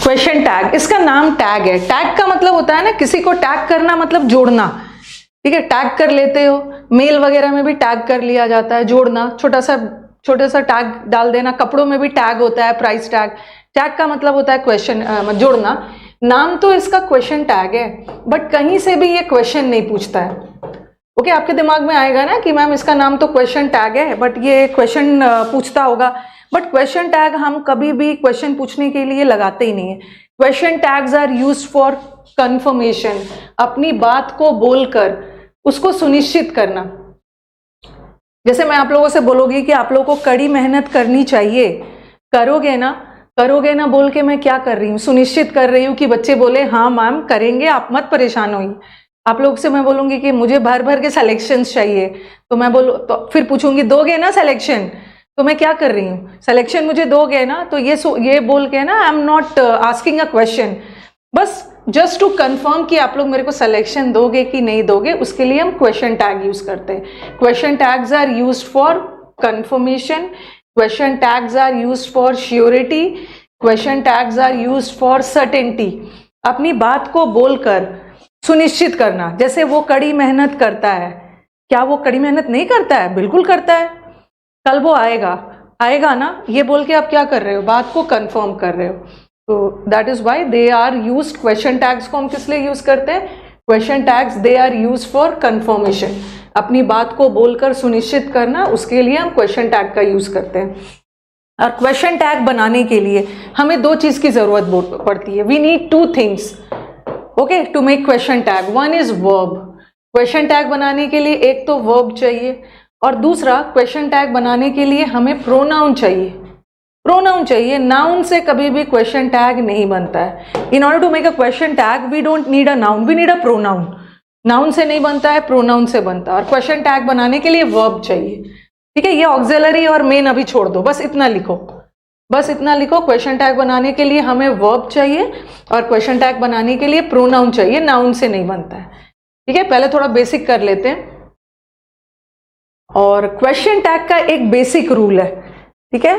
Question tag, इसका नाम tag है। टैग का मतलब होता है ना किसी को टैग करना, मतलब जोड़ना। ठीक है, टैग कर लेते हो, मेल वगैरह में भी टैग कर लिया जाता है, जोड़ना, छोटा सा टैग डाल देना। कपड़ों में भी टैग होता है, प्राइस टैग। टैग का मतलब होता है क्वेश्चन, जोड़ना। नाम तो इसका क्वेश्चन टैग है, बट कहीं से भी ये क्वेश्चन नहीं पूछता है। ओके, आपके दिमाग में आएगा ना कि मैम इसका नाम तो क्वेश्चन टैग है, बट ये क्वेश्चन पूछता होगा। बट क्वेश्चन टैग हम कभी भी क्वेश्चन पूछने के लिए लगाते ही नहीं है। Question tags are used for confirmation, अपनी बात को बोलकर उसको सुनिश्चित करना। जैसे मैं आप लोगों से बोलूंगी कि आप लोगों को कड़ी मेहनत करनी चाहिए, करोगे ना बोल के मैं क्या कर रही हूँ, सुनिश्चित कर रही हूँ कि बच्चे बोले हाँ मैम करेंगे, आप मत परेशान होइए। आप लोग से मैं बोलूंगी कि मुझे भर भर के सिलेक्शंस चाहिए, तो मैं बोलूँ, तो फिर पूछूंगी दोगे ना सिलेक्शन, तो मैं क्या कर रही हूँ, सिलेक्शन मुझे दोगे ना, तो ये बोल के ना, I am not asking a question, बस जस्ट टू कंफर्म कि आप लोग मेरे को सिलेक्शन दोगे कि नहीं दोगे, उसके लिए हम क्वेश्चन टैग यूज करते हैं। Question tags are used for confirmation, question tags are used for surety, question tags are used for certainty, अपनी बात को बोलकर सुनिश्चित करना। जैसे वो कड़ी मेहनत करता है, क्या वो कड़ी मेहनत नहीं करता है? बिल्कुल करता है। कल वो आएगा ना, ये बोल के आप क्या कर रहे हो, बात को कंफर्म कर रहे हो। तो that is why they are used. Question tags को हम किस लिए यूज करते हैं? Question tags they are used for confirmation, अपनी बात को बोलकर सुनिश्चित करना, उसके लिए हम क्वेश्चन टैग का यूज करते हैं। और क्वेश्चन टैग बनाने के लिए हमें दो चीज की जरूरत पड़ती है। We need two things, okay, to make question tag. One is verb, question tag बनाने के लिए एक तो वर्ब चाहिए, और दूसरा क्वेश्चन टैग बनाने के लिए हमें प्रोनाउन चाहिए। नाउन से कभी भी क्वेश्चन टैग नहीं बनता है। In order to make a question tag we don't need a noun, we need a pronoun. Noun से नहीं बनता है, प्रोनाउन से बनता है। और क्वेश्चन टैग बनाने के लिए वर्ब चाहिए। ठीक है, ये ऑक्सिलरी और मेन अभी छोड़ दो, बस इतना लिखो। क्वेश्चन टैग बनाने के लिए हमें वर्ब चाहिए और क्वेश्चन टैग बनाने के लिए प्रोनाउन चाहिए, नाउन से नहीं बनता है। ठीक है, पहले थोड़ा बेसिक कर लेते हैं। और क्वेश्चन टैग का एक बेसिक रूल है, ठीक है,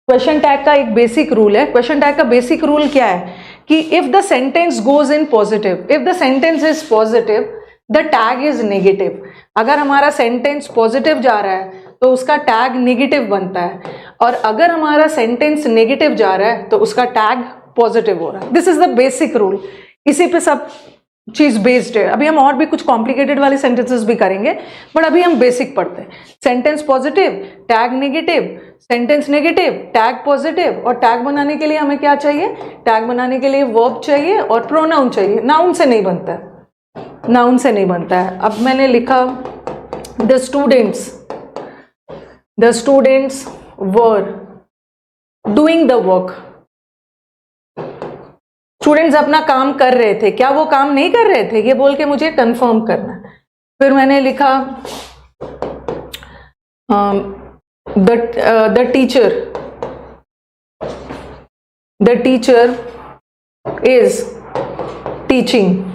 क्वेश्चन टैग का एक बेसिक रूल है। क्वेश्चन टैग का बेसिक रूल क्या है कि if the sentence goes in positive, if the sentence is positive, the tag is negative. अगर हमारा सेंटेंस पॉजिटिव जा रहा है तो उसका टैग नेगेटिव बनता है, और अगर हमारा सेंटेंस नेगेटिव जा रहा है तो उसका टैग पॉजिटिव हो रहा है। This is the basic rule, इसी पे सब चीज बेस्ड है। अभी हम और भी कुछ कॉम्प्लिकेटेड वाले सेंटेंसेस भी करेंगे, बट अभी हम बेसिक पढ़ते हैं। Sentence positive, tag negative, sentence negative, tag positive. और टैग बनाने के लिए हमें क्या चाहिए? टैग बनाने के लिए वर्ब चाहिए और प्रोनाउन चाहिए। नाउन से नहीं बनता है। अब मैंने लिखा the students were doing the work. Students अपना काम कर रहे थे, क्या वो काम नहीं कर रहे थे? ये बोल के मुझे कंफर्म करना। फिर मैंने लिखा द टीचर इज टीचिंग।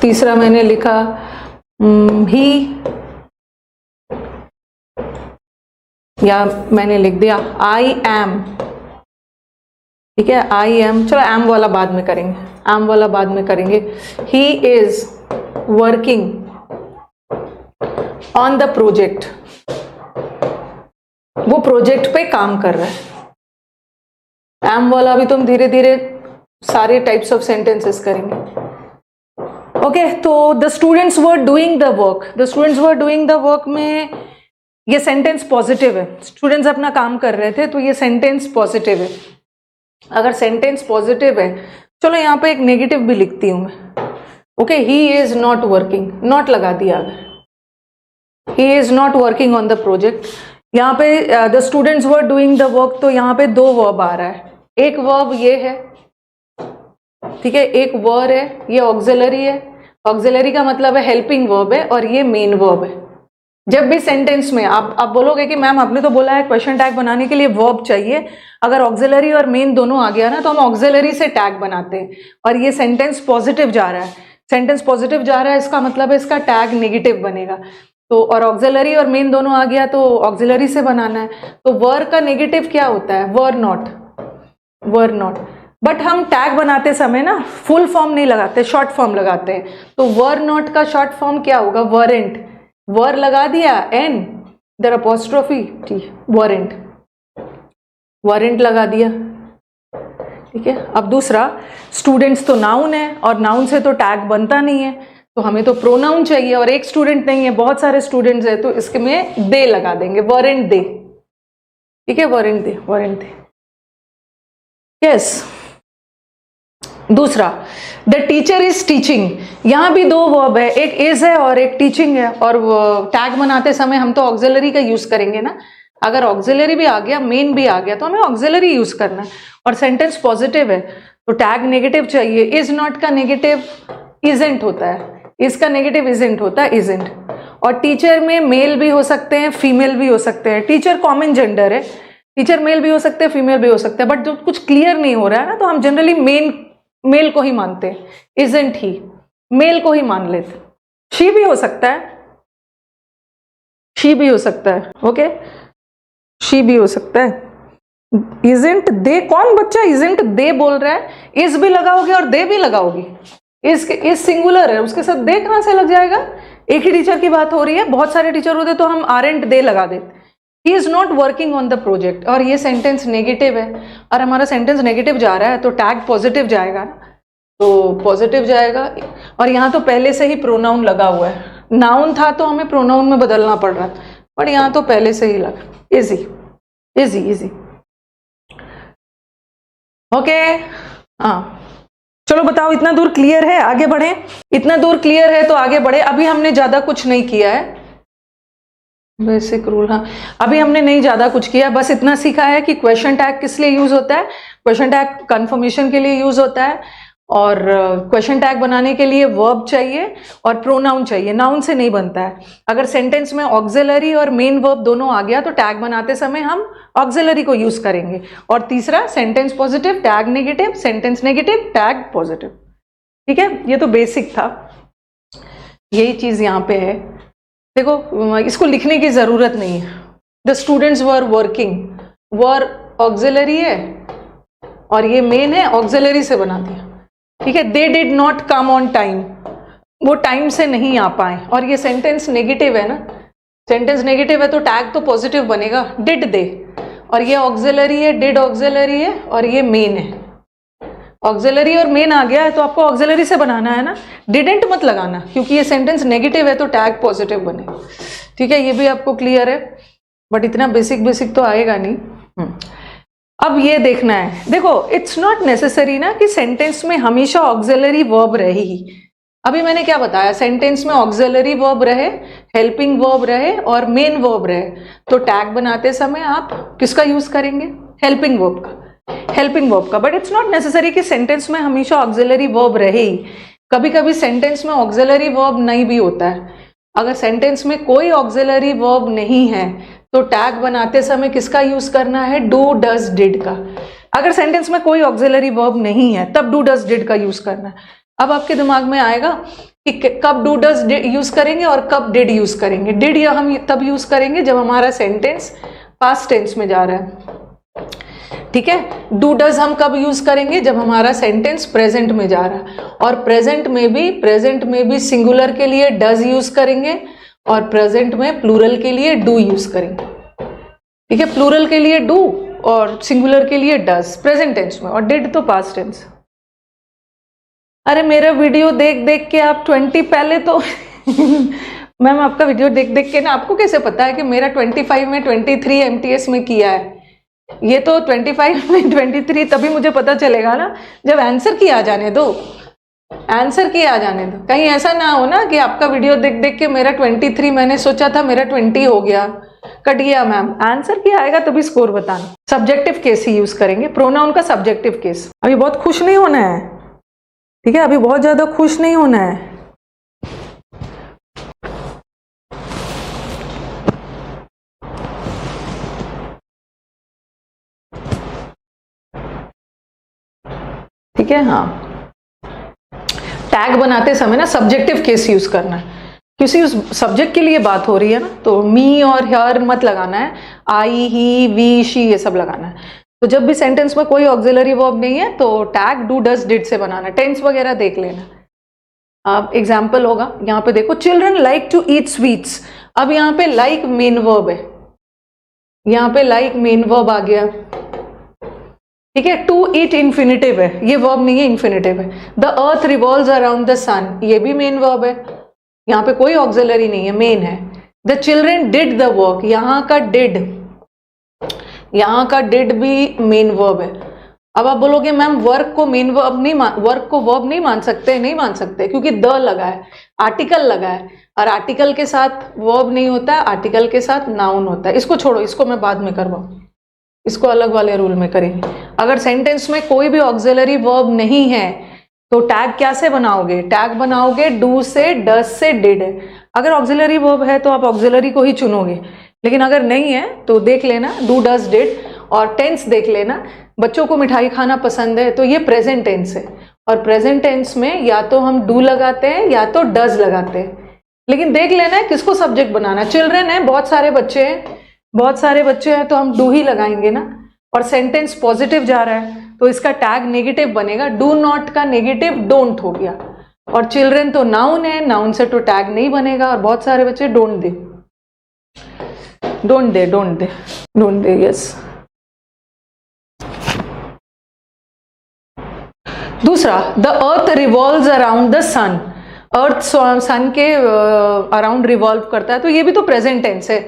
तीसरा मैंने लिखा ही, या मैंने लिख दिया आई एम। ठीक है, आई एम, चलो एम वाला बाद में करेंगे। He is working on the project, वो प्रोजेक्ट पे काम कर रहा है। एम वाला भी तुम धीरे धीरे सारे टाइप्स ऑफ सेंटेंसेस करेंगे। ओके, तो the students were doing the work में ये सेंटेंस पॉजिटिव है। स्टूडेंट्स अपना काम कर रहे थे, तो ये सेंटेंस पॉजिटिव है। अगर सेंटेंस पॉजिटिव है, चलो यहाँ पे एक नेगेटिव भी लिखती हूं मैं। Okay, he is not working, not लगा दिया। अगर he is not working on the project, यहाँ पे the students were doing the work, तो यहाँ पे दो वर्ब आ रहा है। एक वर्ब ये है, ठीक है, एक वर्ब है, ये ऑक्सिलरी है। ऑक्सिलरी का मतलब है हेल्पिंग वर्ब है, और ये मेन वर्ब है। जब भी सेंटेंस में आप बोलोगे कि मैम आपने तो बोला है क्वेश्चन टैग बनाने के लिए वर्ब चाहिए, अगर ऑक्सिलरी और मेन दोनों आ गया ना, तो हम ऑक्सिलरी से टैग बनाते हैं। और ये सेंटेंस पॉजिटिव जा रहा है, इसका मतलब है इसका टैग नेगेटिव बनेगा। तो और ऑक्सिलरी और मेन दोनों आ गया तो ऑक्सिलरी से बनाना है। तो वर का नेगेटिव क्या होता है? Were not, were not. But हम टैग बनाते समय ना फुल फॉर्म नहीं लगाते, शॉर्ट फॉर्म लगाते हैं। तो वर नॉट का शॉर्ट फॉर्म क्या होगा? वरेंट। वर लगा दिया एन इधर अपोस्ट्रोफी टी, वरेंट, वरेंट लगा दिया। ठीक है। अब दूसरा, स्टूडेंट्स तो नाउन है और नाउन से तो टैग बनता नहीं है, तो हमें तो प्रोनाउन चाहिए और एक स्टूडेंट नहीं है, बहुत सारे स्टूडेंट्स है, तो इसके में दे लगा देंगे, वरेंट दे। ठीक है, वरेंट दे, वरेंट दे। यस। दूसरा, द टीचर इज टीचिंग। यहां भी दो वर्ब है, एक इज है और एक टीचिंग है, और टैग बनाते समय हम तो ऑक्सिलरी का यूज करेंगे ना। अगर ऑक्सिलरी भी आ गया, मेन भी आ गया, तो हमें ऑक्सिलरी यूज करना है। और सेंटेंस पॉजिटिव है तो टैग नेगेटिव चाहिए। इज नॉट का नेगेटिव इजेंट होता है, इसका नेगेटिव इजेंट होता है, इजेंट। और टीचर में मेल भी हो सकते हैं, फीमेल भी हो सकते हैं। टीचर कॉमन जेंडर है, टीचर मेल भी हो सकते हैं, फीमेल भी हो सकते हैं, बट जो कुछ क्लियर नहीं हो रहा है ना, तो हम जनरली मेल को ही मानते हैं, इजेंट ही, मेल को ही मान लेते। शी भी हो सकता है, शी भी हो सकता है, ओके, शी भी हो सकता है। इजेंट दे, कौन बच्चा इजेंट दे बोल रहा है? इज भी लगाओगे और दे भी लगाओगी, इज सिंगुलर है, उसके साथ दे कहां से लग जाएगा? एक ही टीचर की बात हो रही है, बहुत सारे टीचर होते तो हम आरएंट दे लगा देते। He is not working on the project, और ये सेंटेंस नेगेटिव है, और हमारा सेंटेंस नेगेटिव जा रहा है तो टैग पॉजिटिव जाएगा ना, तो पॉजिटिव जाएगा। और यहाँ तो पहले से ही प्रोनाउन लगा हुआ है, नाउन था तो हमें प्रोनाउन में बदलना पड़ रहा है, बट यहाँ तो पहले से ही लगा। Easy, easy, easy, okay. हाँ, चलो बताओ, इतना दूर क्लियर है? आगे बढ़े। इतना दूर क्लियर है तो आगे बढ़े। अभी हमने ज्यादा कुछ नहीं किया है, बेसिक रूल। हाँ, अभी हमने नहीं ज्यादा कुछ किया, बस इतना सीखा है कि क्वेश्चन टैग किस लिए यूज होता है। क्वेश्चन टैग कंफर्मेशन के लिए यूज होता है, और क्वेश्चन टैग बनाने के लिए वर्ब चाहिए और प्रोनाउन चाहिए, नाउन से नहीं बनता है। अगर सेंटेंस में ऑक्सिलरी और मेन वर्ब दोनों आ गया तो टैग बनाते समय हम ऑक्सिलरी को यूज करेंगे। और तीसरा, sentence positive, tag negative, sentence negative, tag positive. ठीक है, ये तो बेसिक था, यही चीज यहाँ पे है। देखो, इसको लिखने की जरूरत नहीं है। The students were working, were auxiliary है और ये मेन है, ऑक्सिलरी से बना दिया। ठीक है, they did not come on time, वो टाइम से नहीं आ पाए, और ये सेंटेंस नेगेटिव है ना, सेंटेंस नेगेटिव है तो टैग तो पॉजिटिव बनेगा, डिड दे। और ये ऑक्सिलरी है, डिड ऑक्सिलरी है, और ये मेन है। ऑक्सिलरी और मेन आ गया है तो आपको ऑक्सिलरी से बनाना है ना, डिडेंट मत लगाना, क्योंकि ये सेंटेंस नेगेटिव है तो टैग पॉजिटिव बनेगा। ठीक है, ये भी आपको क्लियर है, बट इतना बेसिक बेसिक तो आएगा नहीं। अब ये देखना है, देखो, इट्स नॉट नेसेसरी ना कि सेंटेंस में हमेशा ऑक्सिलरी वर्ब रहे ही। अभी मैंने क्या बताया, सेंटेंस में ऑक्सिलरी वर्ब रहे, हेल्पिंग वर्ब रहे और मेन वर्ब रहे, तो टैग बनाते समय आप किसका यूज करेंगे? हेल्पिंग वर्ब का, हेल्पिंग वर्ब का। बट इट्स नॉट नेसेसरी कि सेंटेंस में हमेशा ऑक्सिलरी वर्ब रहे ही। कभी कभी सेंटेंस में ऑक्सिलरी वर्ब नहीं भी होता है। अगर सेंटेंस में कोई ऑक्सिलरी वर्ब नहीं है तो टैग बनाते समय किसका यूज करना है? डू, डज, डिड का। अगर सेंटेंस में कोई ऑक्सिलरी वर्ब नहीं है तब डू, डज, डिड का यूज करना है। अब आपके दिमाग में आएगा कि कब डू, डज यूज करेंगे और कब डिड यूज करेंगे। डिड या हम तब यूज करेंगे जब हमारा सेंटेंस पास्ट टेंस में जा रहा है। ठीक है, डू, डज हम कब यूज करेंगे? जब हमारा सेंटेंस प्रेजेंट में जा रहा है, और प्रेजेंट में भी सिंगुलर के लिए डज यूज करेंगे और प्रेजेंट में प्लूरल के लिए डू यूज करेंगे। ठीक है, प्लूरल के लिए डू और सिंगुलर के लिए डज प्रेजेंट टेंस में, और डिड तो पास्ट टेंस। अरे मेरा वीडियो देख देख के आप 20 पहले तो मैम आपका वीडियो देख देख के ना, आपको कैसे पता है कि मेरा 25 में 23 MTS में किया है? ये तो 25 में 23 तभी मुझे पता चलेगा ना जब आंसर की आ जाने दो, आंसर की आ जाने दो। कहीं ऐसा ना हो ना कि आपका वीडियो देख देख के मेरा 23, मैंने सोचा था मेरा 20 हो गया, कट गया। मैम आंसर की आएगा तभी स्कोर बताना। सब्जेक्टिव केस ही यूज करेंगे, प्रोनाउन का सब्जेक्टिव केस। अभी बहुत खुश नहीं होना है, ठीक है, अभी बहुत ज्यादा खुश नहीं होना है। ठीक है, हाँ, टैग बनाते समय ना सब्जेक्टिव केस यूज करना है, किसी उस सब्जेक्ट के लिए बात हो रही है ना, तो मी और हर मत लगाना है, आई, ही, वी, शी ये सब लगाना है। तो जब भी सेंटेंस में कोई ऑक्सिलरी वर्ब नहीं है तो टैग डू, डज, डिड से बनाना। टेंस वगैरह देख लेना। अब एग्जाम्पल होगा, यहाँ पे देखो, children like to eat sweets. अब यहाँ पे लाइक मेन वर्ब है, यहाँ पे लाइक मेन वर्ब आ गया, ठीक है। टू ईट इन्फिनिटिव है, ये वर्ब नहीं है, इन्फिनिटिव है। The earth revolves around the sun, ये भी मेन वर्ब है, यहाँ पे कोई ऑक्सिलरी नहीं है, मेन है। The children did the work, यहाँ का डिड, यहाँ का डिड भी मेन वर्ब है। अब आप बोलोगे मैम वर्क को मेन वर्ब नहीं वर्क को वर्ब नहीं मान सकते, नहीं मान सकते, क्योंकि द लगा है, आर्टिकल लगा है, और आर्टिकल के साथ वर्ब नहीं होता है, आर्टिकल के साथ नाउन होता है। इसको छोड़ो, इसको मैं बाद में करवाऊँ, इसको अलग वाले रूल में करेंगे। अगर सेंटेंस में कोई भी ऑक्सिलरी वर्ब नहीं है तो टैग क्या से बनाओगे? टैग बनाओगे डू से, डज से, डिड है। अगर ऑक्सिलरी वर्ब है तो आप ऑक्सिलरी को ही चुनोगे, लेकिन अगर नहीं है तो देख लेना डू, डज, डिड। और टेंस देख लेना, बच्चों को मिठाई खाना पसंद है तो ये प्रेजेंट टेंस है, और प्रेजेंट टेंस में या तो हम डू लगाते हैं या तो डज लगाते हैं। लेकिन देख लेना है किसको सब्जेक्ट बनाना। चिल्ड्रन है, बहुत सारे बच्चे हैं, बहुत सारे बच्चे हैं तो हम डू ही लगाएंगे ना, और सेंटेंस पॉजिटिव जा रहा है तो इसका टैग नेगेटिव बनेगा। डू नॉट का नेगेटिव डोंट हो गया, और चिल्ड्रन तो नाउन है, नाउन से तो टैग नहीं बनेगा, और बहुत सारे बच्चे don't they, don't they, don't they, don't they, yes. दूसरा, the earth revolves around the sun, earth sun के अराउंड रिवॉल्व करता है, तो ये भी तो प्रेजेंट टेंस है,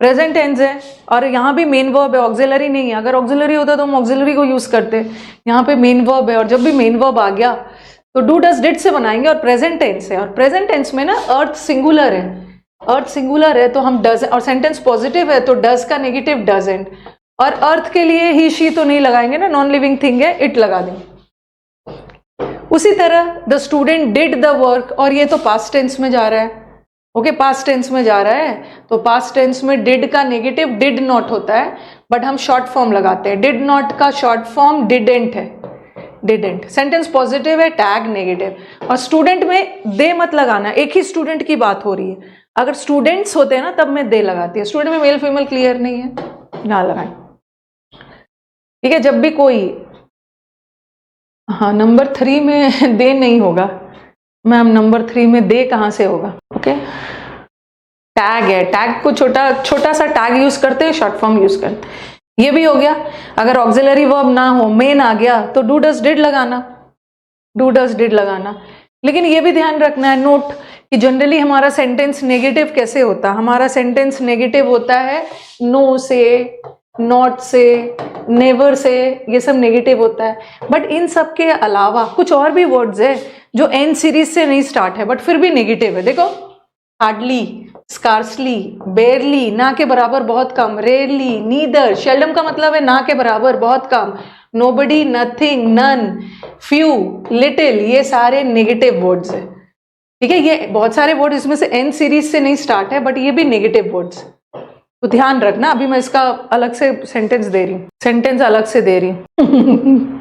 प्रेजेंट टेंस है, और यहाँ भी मेन वर्ब है, ऑक्सिलरी नहीं है। अगर ऑक्सिलरी होता तो हम ऑक्सिलरी को यूज करते, यहाँ पे मेन वर्ब है, और जब भी मेन वर्ब आ गया तो डू, डज, डिड से बनाएंगे, और प्रेजेंट टेंस है, और प्रेजेंट टेंस में ना अर्थ सिंगुलर है, अर्थ सिंगुलर है तो हम डज, और सेंटेंस पॉजिटिव है तो डज का नेगेटिव डजंट, और अर्थ के लिए ही, शी तो नहीं लगाएंगे ना, नॉन लिविंग थिंग है, इट लगा देंगे। उसी तरह the student did the work, और ये तो पास्ट टेंस में जा रहा है, ओके, पास्ट टेंस में जा रहा है, तो पास्ट टेंस में डिड का नेगेटिव डिड नॉट होता है, बट हम शॉर्ट फॉर्म लगाते हैं। डिड नॉट का शॉर्ट फॉर्म डिडेंट है, डिडेंट। सेंटेंस पॉजिटिव है, टैग नेगेटिव। और स्टूडेंट में दे मत लगाना, एक ही स्टूडेंट की बात हो रही है। अगर स्टूडेंट्स होते हैं ना तब मैं दे लगाती है, स्टूडेंट में मेल फीमेल क्लियर नहीं है, ना लगाएं, ठीक है। जब भी कोई, हाँ, नंबर 3 में दे नहीं होगा मैम, नंबर 3 में दे कहां से होगा? ओके, टैग है, टैग को छोटा सा टैग यूज करते हैं, शॉर्ट फॉर्म यूज करते हैं। ये भी हो गया। अगर ऑक्सिलरी वर्ब ना हो, मेन आ गया, तो डू, डज, डिड लगाना, डू, डज, डिड लगाना। लेकिन ये भी ध्यान रखना है, नोट, कि जनरली हमारा सेंटेंस नेगेटिव कैसे होता है? हमारा सेंटेंस नेगेटिव होता है नो से, नॉट से, नेवर से, ये सब नेगेटिव होता है। बट इन सब के अलावा कुछ और भी वर्ड्स है जो एन सीरीज से नहीं स्टार्ट है बट फिर भी नेगेटिव है। देखो, हार्डली, स्कार्सली, बेयरली, ना के बराबर, बहुत कम, रेयरली, नीदर, शेल्डम का मतलब है ना के बराबर, बहुत कम, nobody, nothing, none, few, little, ये सारे नेगेटिव वर्ड्स है, ठीक है। ये बहुत सारे वर्ड इसमें से एन सीरीज से नहीं स्टार्ट है बट ये भी नेगेटिव वर्ड्स, तो ध्यान रखना। अभी मैं इसका अलग से सेंटेंस दे रही हूँ, सेंटेंस अलग से दे रही हूँ।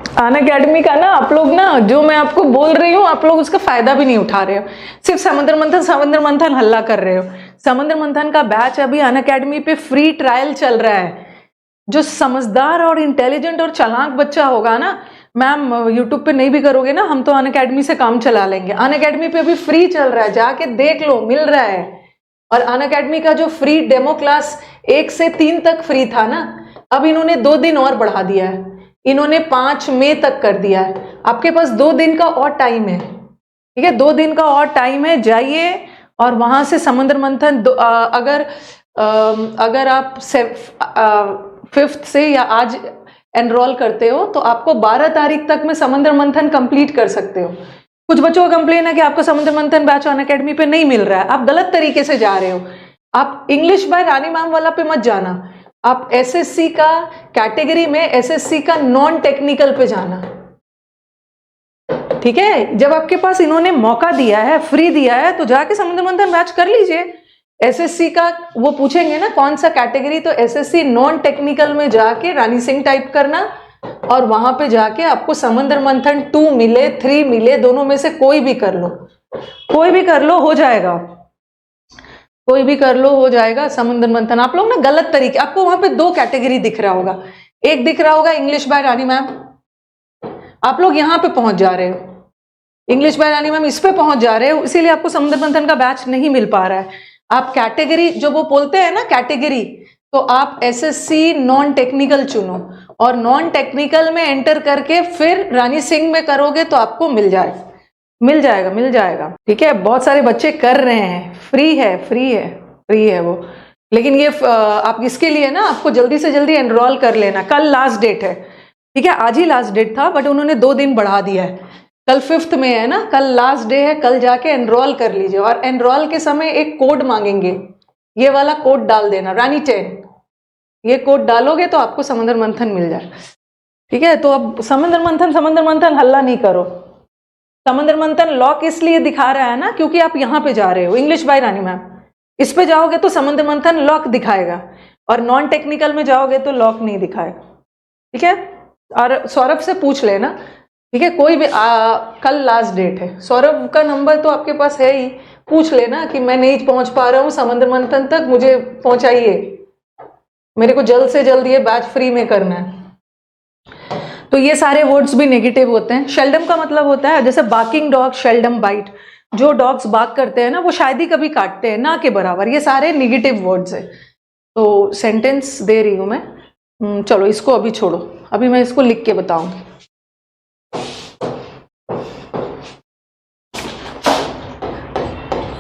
अनअकैडमी का ना, आप लोग ना, जो मैं आपको बोल रही हूँ आप लोग उसका फायदा भी नहीं उठा रहे हो, सिर्फ समंदर मंथन हल्ला कर रहे हो। समंदर मंथन का बैच अभी अनअकैडमी पे फ्री ट्रायल चल रहा है। जो समझदार और इंटेलिजेंट और चालाक बच्चा होगा ना, मैम यूट्यूब पे नहीं भी करोगे ना, हम तो अनअकैडमी से काम चला लेंगे। अनअकैडमी पे अभी फ्री चल रहा है, जाके देख लो, मिल रहा है। और अनअकैडमी का जो फ्री डेमो क्लास 1 से 3 तक फ्री था ना, अब इन्होंने 2 दिन और बढ़ा दिया है, इन्होंने 5 मई तक कर दिया है। आपके पास 2 दिन का और टाइम है, ठीक है, 2 दिन का और टाइम है। जाइए और वहां से समुद्र मंथन अगर आप 5th से या आज एनरोल करते हो तो आपको 12 तारीख तक में समुद्र मंथन कंप्लीट कर सकते हो। कुछ बच्चों का कंप्लेन है कि आपको समुद्र मंथन बैच अनअकैडमी पे नहीं मिल रहा है, आप गलत तरीके से जा रहे हो। आप इंग्लिश बाय रानी मैम वाला पे मत जाना, आप एसएससी का कैटेगरी में एसएससी का नॉन टेक्निकल पे जाना, ठीक है। जब आपके पास इन्होंने मौका दिया है, फ्री दिया है, तो जाके समुद्र मंथन बैच कर लीजिए। एसएससी का वो पूछेंगे ना कौन सा कैटेगरी, तो एसएससी नॉन टेक्निकल में जाके रानी सिंह टाइप करना, और वहां पे जाके आपको समुद्र मंथन 2 मिले 3 मिले, दोनों में से कोई भी कर लो, कोई भी कर लो, हो जाएगा, कोई भी कर लो हो जाएगा समुद्र मंथन। आप लोग ना गलत तरीके, आपको वहां पे 2 कैटेगरी दिख रहा होगा, एक दिख रहा होगा इंग्लिश बाय रानी मैम, आप लोग यहाँ पे पहुंच जा रहे हो, इंग्लिश बाय रानी मैम इस पे पहुंच जा रहे हो, इसीलिए आपको समुद्र मंथन का बैच नहीं मिल पा रहा है। आप कैटेगरी जो वो बोलते हैं ना कैटेगरी, तो आप एसएससी नॉन टेक्निकल चुनो और नॉन टेक्निकल में एंटर करके फिर रानी सिंह में करोगे तो आपको मिल जाएगा, मिल जाएगा, मिल जाएगा। ठीक है, बहुत सारे बच्चे कर रहे हैं, फ्री है, फ्री है, फ्री है वो, लेकिन ये आप इसके लिए ना आपको जल्दी से जल्दी एनरोल कर लेना, कल लास्ट डेट है। ठीक है, आज ही लास्ट डेट था बट उन्होंने 2 दिन बढ़ा दिया है, कल 5th में है ना, कल लास्ट डे है, कल जाके एनरोल कर लीजिए। और एनरोल के समय एक कोड मांगेंगे, ये वाला कोड डाल देना, रानी 10, ये कोड डालोगे तो आपको समुद्र मंथन मिल जाए। ठीक है, तो अब समुद्र मंथन हल्ला नहीं करो। समुद्र मंथन लॉक इसलिए दिखा रहा है ना क्योंकि आप यहाँ पे जा रहे हो, इंग्लिश बाय रानी मैम, इस पे जाओगे तो समुद्र मंथन लॉक दिखाएगा और नॉन टेक्निकल में जाओगे तो लॉक नहीं दिखाएगा। ठीक है, और सौरभ से पूछ लेना, ठीक है, कोई भी कल लास्ट डेट है, सौरभ का नंबर तो आपके पास है ही, पूछ लेना कि मैं नहीं पहुंच पा रहा हूँ समुद्र मंथन तक, मुझे पहुंचाइए, मेरे को जल्द से जल्द ये बैच फ्री में करना है। तो ये सारे वर्ड्स भी नेगेटिव होते हैं। शेल्डम का मतलब होता है जैसे बाकिंग डॉग, शेल्डम बाइट, जो डॉग्स बाक करते हैं ना वो शायद ही कभी काटते हैं, ना के बराबर, ये सारे नेगेटिव वर्ड्स है। तो सेंटेंस दे रही हूं मैं, चलो इसको अभी छोड़ो, अभी मैं इसको लिख के बताऊंगी।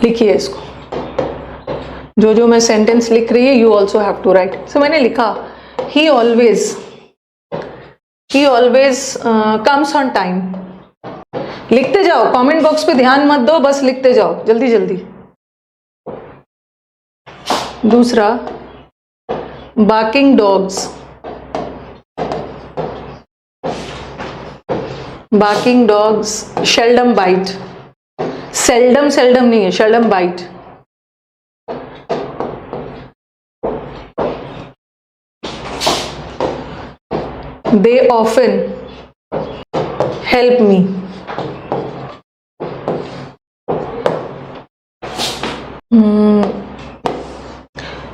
लिखिए इसको, जो मैं सेंटेंस लिख रही है you also have to write. So मैंने लिखा ही ऑलवेज कम्स ऑन टाइम। लिखते जाओ, कमेंट बॉक्स पे ध्यान मत दो, बस लिखते जाओ जल्दी जल्दी। दूसरा, barking dogs, seldom bite, seldom नहीं है, seldom bite. They often help me.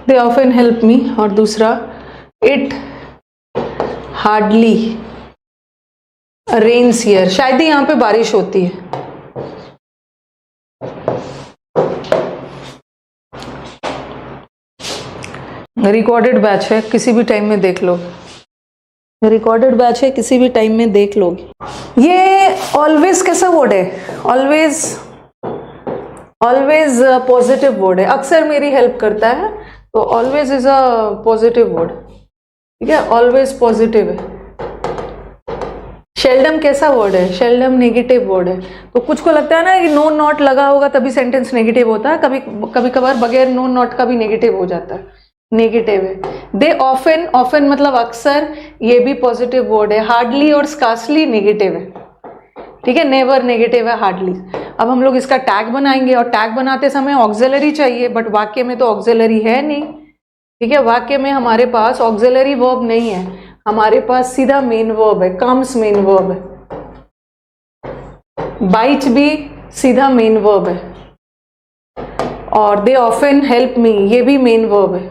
They often help me। और दूसरा, it hardly rains here। शायद ही यहाँ पे बारिश होती है। रिकॉर्डेड बैच है, किसी भी टाइम में देख लो, रिकॉर्डेड बैच है, किसी भी टाइम में देख लोगे। ये ऑलवेज कैसा वर्ड है? ऑलवेज पॉजिटिव वर्ड है, अक्सर मेरी हेल्प करता है, तो always is a positive word. ठीक है, ऑलवेज पॉजिटिव है। शेल्डम कैसा वर्ड है? शेल्डम नेगेटिव वर्ड है। तो कुछ को लगता है ना कि नो नॉट लगा होगा तभी सेंटेंस नेगेटिव होता है, कभी कभार बगैर नो नॉट का भी नेगेटिव हो जाता है, नेगेटिव है। दे ऑफन मतलब अक्सर, ये भी पॉजिटिव वर्ड है। हार्डली और स्कार्सली नेगेटिव है। ठीक है, नेवर नेगेटिव है, हार्डली। अब हम लोग इसका टैग बनाएंगे और टैग बनाते समय ऑक्सिलरी चाहिए, बट वाक्य में तो ऑक्सिलरी है नहीं। ठीक है, वाक्य में हमारे पास ऑक्सिलरी वर्ब नहीं है, हमारे पास सीधा मेन वर्ब है, कम्स मेन वर्ब है। बाइट भी सीधा मेन वर्ब है, और दे ऑफन हेल्प मी ये भी मेन वर्ब है,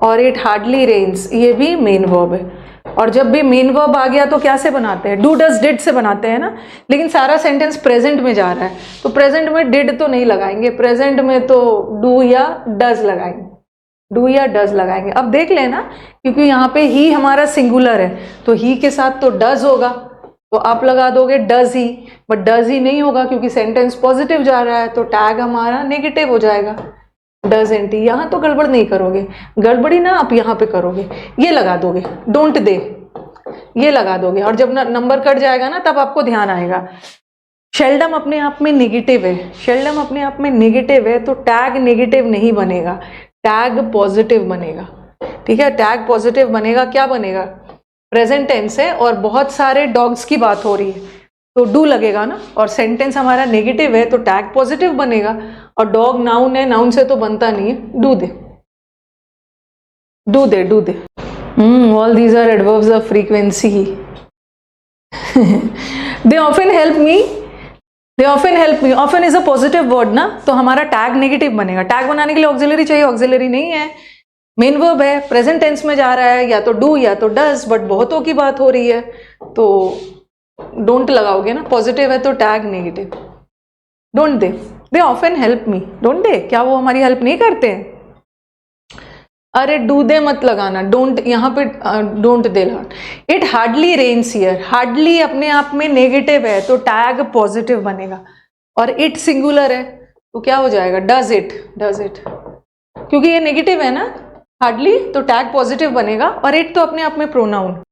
और इट हार्डली रेन्स ये भी मेन वर्ब है। और जब भी मेन वर्ब आ गया तो क्या से बनाते हैं? डू डज डिड से बनाते हैं ना, लेकिन सारा सेंटेंस प्रेजेंट में जा रहा है तो प्रेजेंट में डिड तो नहीं लगाएंगे, प्रेजेंट में तो डू या डज लगाएंगे, डू या डज लगाएंगे। अब देख लेना, क्योंकि यहाँ पे ही हमारा सिंगुलर है तो ही के साथ तो डज होगा, तो आप लगा दोगे does he, but does he नहीं होगा क्योंकि सेंटेंस पॉजिटिव जा रहा है, तो टैग हमारा नेगेटिव हो जाएगा, डजंट ही। यहाँ तो गड़बड़ नहीं करोगे, गड़बड़ी ना आप यहाँ पे करोगे, ये लगा दोगे, डोंट दे ये लगा दोगे, और जब नंबर कट जाएगा ना तब आपको ध्यान आएगा। शेल्डम अपने आप में नेगेटिव है, शेल्डम अपने आप में नेगेटिव है, तो टैग नेगेटिव नहीं बनेगा, टैग पॉजिटिव बनेगा। ठीक है, टैग पॉजिटिव बनेगा। क्या बनेगा? प्रेजेंट टेंस है और बहुत सारे डॉग्स की बात हो रही है तो डू लगेगा ना, और सेंटेंस हमारा नेगेटिव है तो टैग पॉजिटिव बनेगा, और डॉग नाउन है, नाउन से तो बनता नहीं है, do they do they do they. All these are adverbs of frequency. They often help me. They often help me. Often is a positive word ना, तो हमारा टैग नेगेटिव बनेगा. टैग बनाने के लिए ऑक्सिलरी चाहिए, ऑक्सिलरी नहीं है. मेन वर्ब है, प्रेजेंट टेंस में जा रहा है, या तो डू या तो डज, बट बहुतों की बात हो रही है तो डोंट लगाओगे ना. पॉजिटिव है तो tag negative. Don't they. They often help me. Don't they, क्या वो हमारी हेल्प नहीं करते हैं? अरे डू दे मत लगाना. डोंट यहाँ पे डोंट दे लगाना. It hardly rains here. Hardly अपने आप में नेगेटिव है तो टैग पॉजिटिव बनेगा. और इट सिंगुलर है तो क्या हो जाएगा? Does it. डज इट क्योंकि ये नेगेटिव है ना, हार्डली, तो टैग पॉजिटिव बनेगा. और इट तो अपने आप में प्रोनाउन.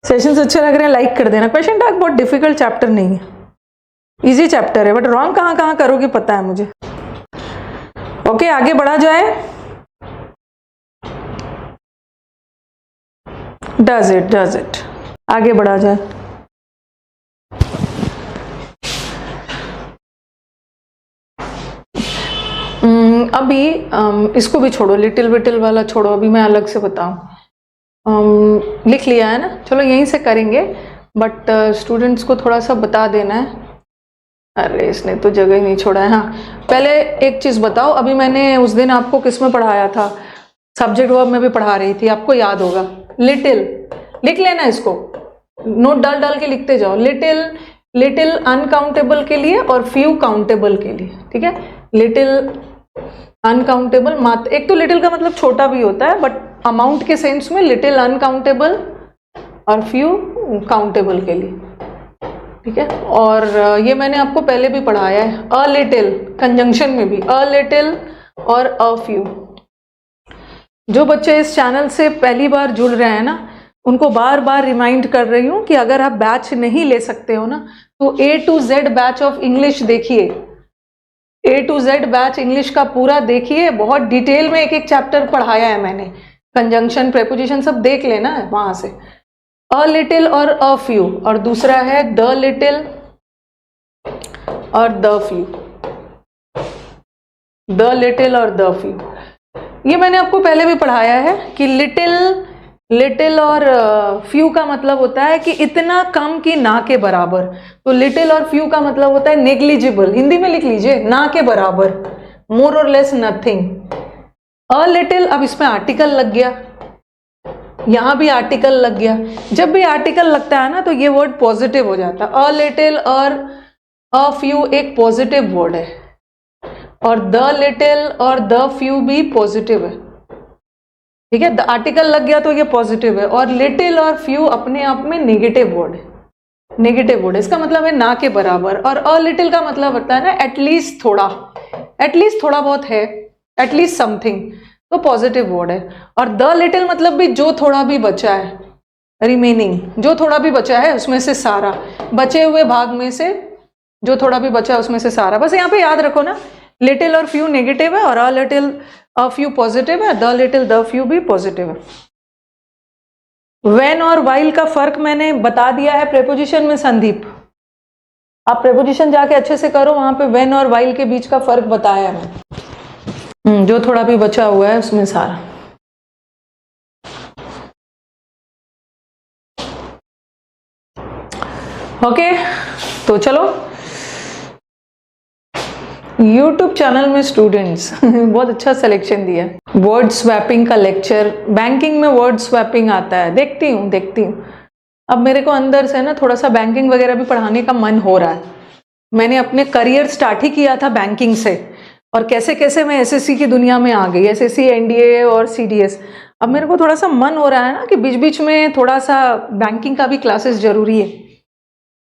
सेशंस अच्छे लग रहे हैं, लाइक कर देना. क्वेश्चन टैग बहुत डिफिकल्ट चैप्टर नहीं है, इजी चैप्टर है, बट रॉन्ग कहाँ कहाँ करोगे पता है मुझे. ओके, आगे बढ़ा जाए. Does it. Does it. आगे बढ़ा जाए. अभी इसको भी छोड़ो, लिटिल विटिल वाला छोड़ो, अभी मैं अलग से बताऊं. लिख लिया है ना, चलो यहीं से करेंगे, बट स्टूडेंट्स को थोड़ा सा बता देना है. अरे इसने तो जगह ही नहीं छोड़ा है. हाँ, पहले एक चीज बताओ. अभी मैंने उस दिन आपको किस में पढ़ाया था? सब्जेक्ट वर्ब में भी पढ़ा रही थी, आपको याद होगा. लिटिल लिख लेना, इसको नोट डाल डाल के लिखते जाओ. लिटिल. लिटिल अनकाउंटेबल के लिए और फ्यू काउंटेबल के लिए. ठीक है, लिटिल अनकाउंटेबल. मात्र एक तो लिटिल का मतलब छोटा भी होता है, बट अमाउंट के सेंस में लिटिल अनकाउंटेबल और फ्यू काउंटेबल के लिए. ठीक है, और ये मैंने आपको पहले भी पढ़ाया है. अ लिटिल कंजंक्शन में भी अ लिटिल और अ फ्यू. जो बच्चे इस चैनल से पहली बार जुड़ रहे हैं ना, उनको बार बार रिमाइंड कर रही हूँ कि अगर आप बैच नहीं ले सकते हो ना, तो A to Z batch of English देखिए. A to Z batch English का पूरा देखिए. बहुत डिटेल में एक एक चैप्टर पढ़ाया है मैंने. कंजंक्शन, प्रेपोजिशन सब देख लेना है वहां से. अ लिटिल और अ फ्यू, और दूसरा है द लिटिल और द फ्यू. द लिटिल और द फ्यू, ये मैंने आपको पहले भी पढ़ाया है कि लिटिल और फ्यू का मतलब होता है कि इतना कम कि ना के बराबर. तो लिटिल और फ्यू का मतलब होता है नेग्लिजिबल. हिंदी में लिख लीजिए, ना के बराबर, मोर और लेस नथिंग. अ लिटिल, अब इसमें आर्टिकल लग गया, यहां भी आर्टिकल लग गया. जब भी आर्टिकल लगता है ना तो ये वर्ड पॉजिटिव हो जाता है. अ लिटिल और अ फ्यू एक पॉजिटिव वर्ड है, और द लिटिल और द फ्यू भी पॉजिटिव है. ठीक है, द आर्टिकल लग गया तो ये पॉजिटिव है, और लिटिल और फ्यू अपने आप में नेगेटिव वर्ड है. नेगेटिव वर्ड, इसका मतलब है ना के बराबर. और अ लिटिल का मतलब होता है ना एटलीस्ट थोड़ा, एटलीस्ट थोड़ा बहुत है, एटलीस्ट समथिंग, तो पॉजिटिव वर्ड है. और द लिटिल मतलब भी जो थोड़ा भी बचा है, रिमेनिंग, जो थोड़ा भी बचा है उसमें से सारा, बचे हुए भाग में से जो थोड़ा भी बचा है उसमें से सारा. बस यहाँ पे याद रखो ना, लिटिल और फ्यू नेगेटिव है और a little a few positive है, द लिटिल द फ्यू भी पॉजिटिव है. व्हेन और व्हाइल का फर्क मैंने बता दिया है प्रेपोजिशन में. संदीप, आप प्रेपोजिशन जाके अच्छे से करो, वहां पे व्हेन और व्हाइल के बीच का फर्क बताया है मैंने. जो थोड़ा भी बचा हुआ है उसमें सारा. ओके, तो चलो. YouTube चैनल में स्टूडेंट्स बहुत अच्छा सिलेक्शन दिया. वर्ड स्वैपिंग का लेक्चर, बैंकिंग में वर्ड स्वैपिंग आता है. देखती हूँ. अब मेरे को अंदर से ना थोड़ा सा बैंकिंग वगैरह भी पढ़ाने का मन हो रहा है. मैंने अपने करियर स्टार्ट ही किया था बैंकिंग से, और कैसे कैसे मैं SSC की दुनिया में आ गई, SSC, NDA और CDS. अब मेरे को थोड़ा सा मन हो रहा है ना कि बीच बीच में थोड़ा सा बैंकिंग का भी क्लासेस जरूरी है.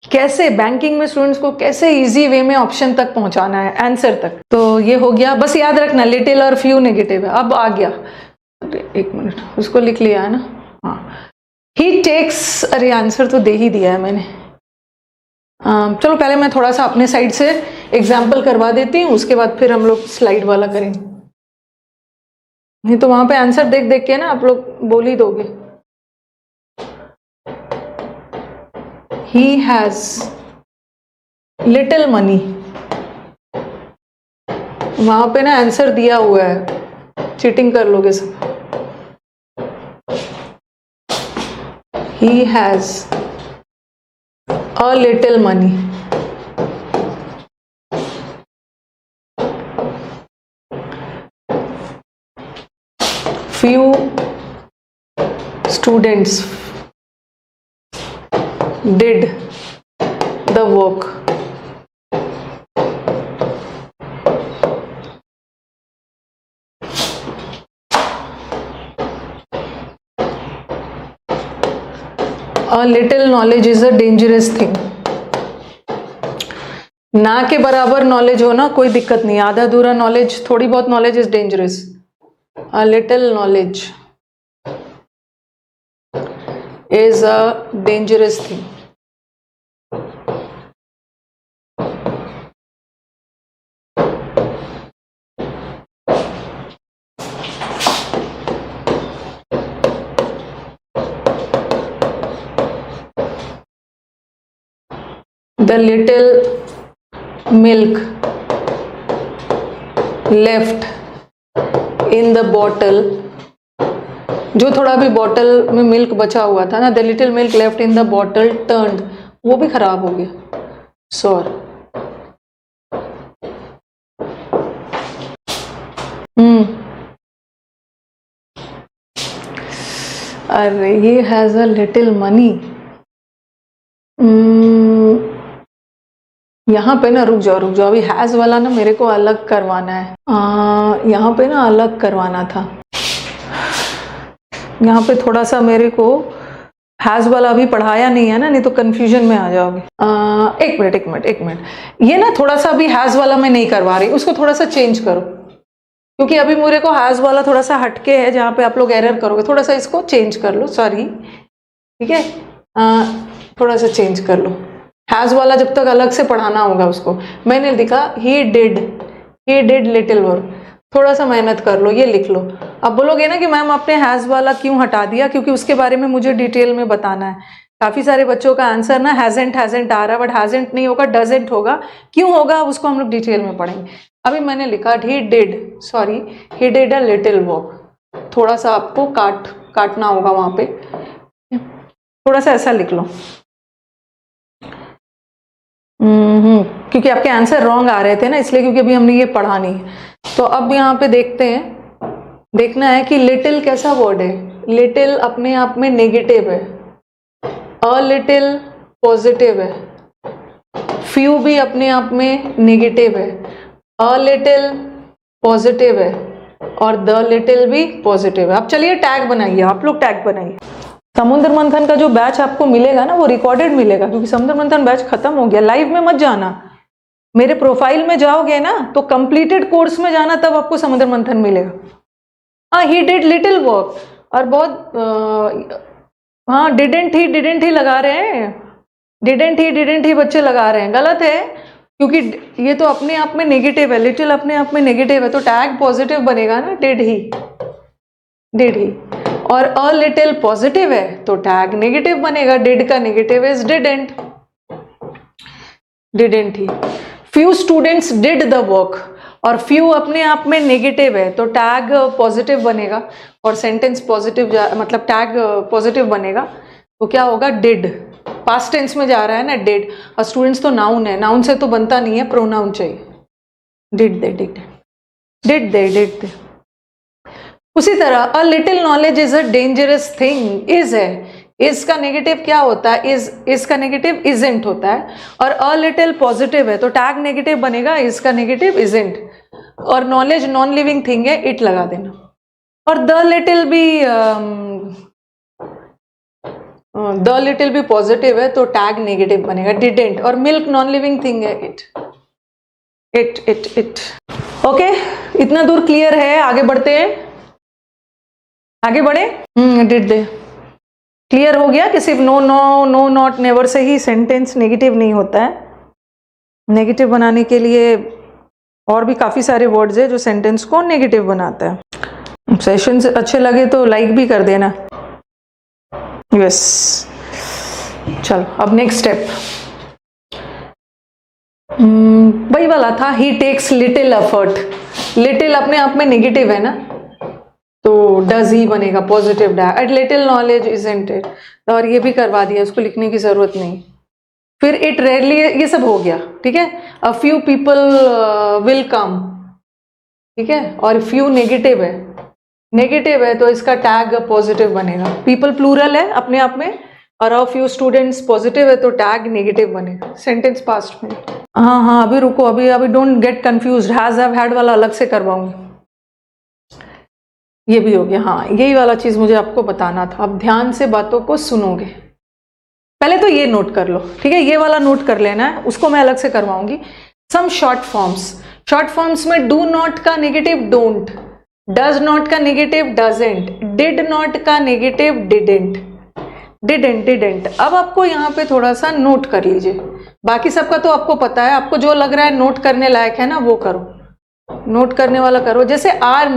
कैसे बैंकिंग में स्टूडेंट्स को कैसे इजी वे में ऑप्शन तक पहुंचाना है, आंसर तक. तो ये हो गया. बस याद रखना लिटिल और फ्यू नेगेटिव है. अब आ गया, एक मिनट, उसको लिख लिया है ना. हाँ, ही टेक्स, अरे आंसर तो दे ही दिया है मैंने. चलो पहले मैं थोड़ा सा अपने साइड से एग्जाम्पल करवा देती हूँ, उसके बाद फिर हम लोग स्लाइड वाला करेंगे. नहीं तो वहां पे आंसर देख देख के ना आप लोग बोल ही दोगे. He has little money. वहां पे ना आंसर दिया हुआ है, चीटिंग कर लोगे सब. he has a little money. Few students did the work. A little knowledge is a dangerous thing. ना के बराबर नॉलेज हो ना कोई दिक्कत नहीं, आधा अधूरा नॉलेज, थोड़ी बहुत knowledge is dangerous. A little knowledge is a dangerous thing. The little milk left in the bottle, जो थोड़ा भी बॉटल में मिल्क बचा हुआ था ना, the little milk left in the bottle turned, वो भी खराब हो गया, sour. अरे ये has a little money. यहाँ पे ना रुक जाओ अभी हैज वाला ना मेरे को अलग करवाना है. यहाँ पे ना अलग करवाना था, यहाँ पे थोड़ा सा मेरे को हैज वाला अभी पढ़ाया नहीं है ना, नहीं तो कंफ्यूजन में आ जाओगे. एक मिनट, ये ना थोड़ा सा अभी हैज वाला मैं नहीं करवा रही, उसको थोड़ा सा चेंज करो, क्योंकि अभी मेरे को हैज वाला थोड़ा सा हटके है जहाँ पे आप लोग एरर करोगे. थोड़ा सा इसको चेंज कर लो, सॉरी, ठीक है, थोड़ा सा चेंज कर लो. हैज वाला जब तक अलग से पढ़ाना होगा उसको. मैंने लिखा ही डिड लिटिल वर्क, थोड़ा सा मेहनत कर लो, ये लिख लो. अब बोलोगे ना कि मैम आपने हैज वाला क्यों हटा दिया, क्योंकि उसके बारे में मुझे डिटेल में बताना है. काफी सारे बच्चों का आंसर ना हैजेंट आ रहा है, बट हैजेंट नहीं होगा, डजेंट होगा. क्यों होगा उसको हम लोग डिटेल में पढ़ेंगे. अभी मैंने लिखा he did a little work, थोड़ा सा आपको काटना होगा वहां पे, थोड़ा सा ऐसा लिख लो. क्योंकि आपके आंसर रॉन्ग आ रहे थे ना, इसलिए, क्योंकि अभी हमने ये पढ़ा नहीं. तो अब यहाँ पे देखते हैं, देखना है कि लिटिल कैसा वर्ड है. लिटिल अपने आप में नेगेटिव है, अ लिटिल पॉजिटिव है, फ्यू भी अपने आप में नेगेटिव है, अ लिटिल पॉजिटिव है, और द लिटिल भी पॉजिटिव है. अब चलिए टैग बनाइए, आप लोग टैग बनाइए. समुद्र मंथन का जो बैच आपको मिलेगा ना वो रिकॉर्डेड मिलेगा, क्योंकि समुद्र मंथन बैच खत्म हो गया. लाइव में मत जाना, मेरे प्रोफाइल में जाओगे ना तो कंप्लीटेड कोर्स में जाना, तब आपको समुद्र मंथन मिलेगा. ही डिड लिटिल वर्क, और बहुत डिडेंट ही लगा रहे हैं, डिडेंट ही बच्चे लगा रहे हैं. गलत है, क्योंकि ये तो अपने आप में नेगेटिव है, लिटिल अपने आप में नेगेटिव है, तो टैग पॉजिटिव बनेगा ना, डिड ही. और अ लिटिल पॉजिटिव है तो टैग नेगेटिव बनेगा, डिड का negative is didn't he. Few students did the work, और फ्यू अपने आप में नेगेटिव है तो टैग पॉजिटिव बनेगा, और सेंटेंस पॉजिटिव मतलब टैग पॉजिटिव बनेगा, तो क्या होगा, डिड. पास्ट टेंस में जा रहा है ना डिड, और स्टूडेंट्स तो नाउन है, नाउन से तो बनता नहीं है, प्रोनाउन चाहिए. Did they. उसी तरह a little knowledge is a dangerous thing, is है, इज का नेगेटिव क्या होता है, इज का नेगेटिव इजेंट होता है, और अ लिटिल पॉजिटिव है तो टैग नेगेटिव बनेगा, इज का नेगेटिव इजेंट, और नॉलेज नॉन लिविंग थिंग है, इट लगा देना. और द लिटिल भी पॉजिटिव है तो टैग नेगेटिव बनेगा, डिडेंट. और मिल्क नॉन लिविंग थिंग है, इट. ओके, इतना दूर क्लियर है, आगे बढ़ते हैं, आगे बढ़े. डिड दे क्लियर हो गया कि सिर्फ no not never say he sentence negative नहीं होता है. नेगेटिव बनाने के लिए और भी काफी सारे वर्ड्स है जो सेंटेंस को नेगेटिव बनाता है. सेशन अच्छे लगे तो लाइक भी कर देना. यस, चलो अब नेक्स्ट स्टेप. वही वाला था, ही टेक्स लिटिल एफर्ट. लिटिल अपने आप में नेगेटिव है ना, तो डज ही बनेगा positive tag, at little knowledge isn't it, और ये भी करवा दिया, उसको लिखने की जरूरत नहीं। फिर इट रेयरली, ये सब हो गया, ठीक है। A few people will come, ठीक है, और फ्यू नेगेटिव है तो इसका टैग पॉजिटिव बनेगा। पीपल प्लूरल है अपने आप में, और अ फ्यू स्टूडेंट्स पॉजिटिव है तो टैग नेगेटिव बनेगा। सेंटेंस पास्ट में। हाँ अभी रुको, अभी don't get confuse, has have had वाला अलग से करवाऊंगी। ये भी हो गया। हाँ, यही वाला चीज मुझे आपको बताना था। अब ध्यान से बातों को सुनोगे। पहले तो ये नोट कर लो, ठीक है, ये वाला नोट कर लेना है, उसको मैं अलग से करवाऊंगी। सम शॉर्ट फॉर्म्स में डू नॉट का नेगेटिव डोंट, डज नॉट का नेगेटिव डजेंट, डिड नॉट का नेगेटिव डिडेंट। अब आपको यहाँ पे थोड़ा सा नोट कर लीजिए, बाकी सबका तो आपको पता है, आपको जो लग रहा है नोट करने लायक है ना वो करो, नोट करने वाला करो। जैसे आर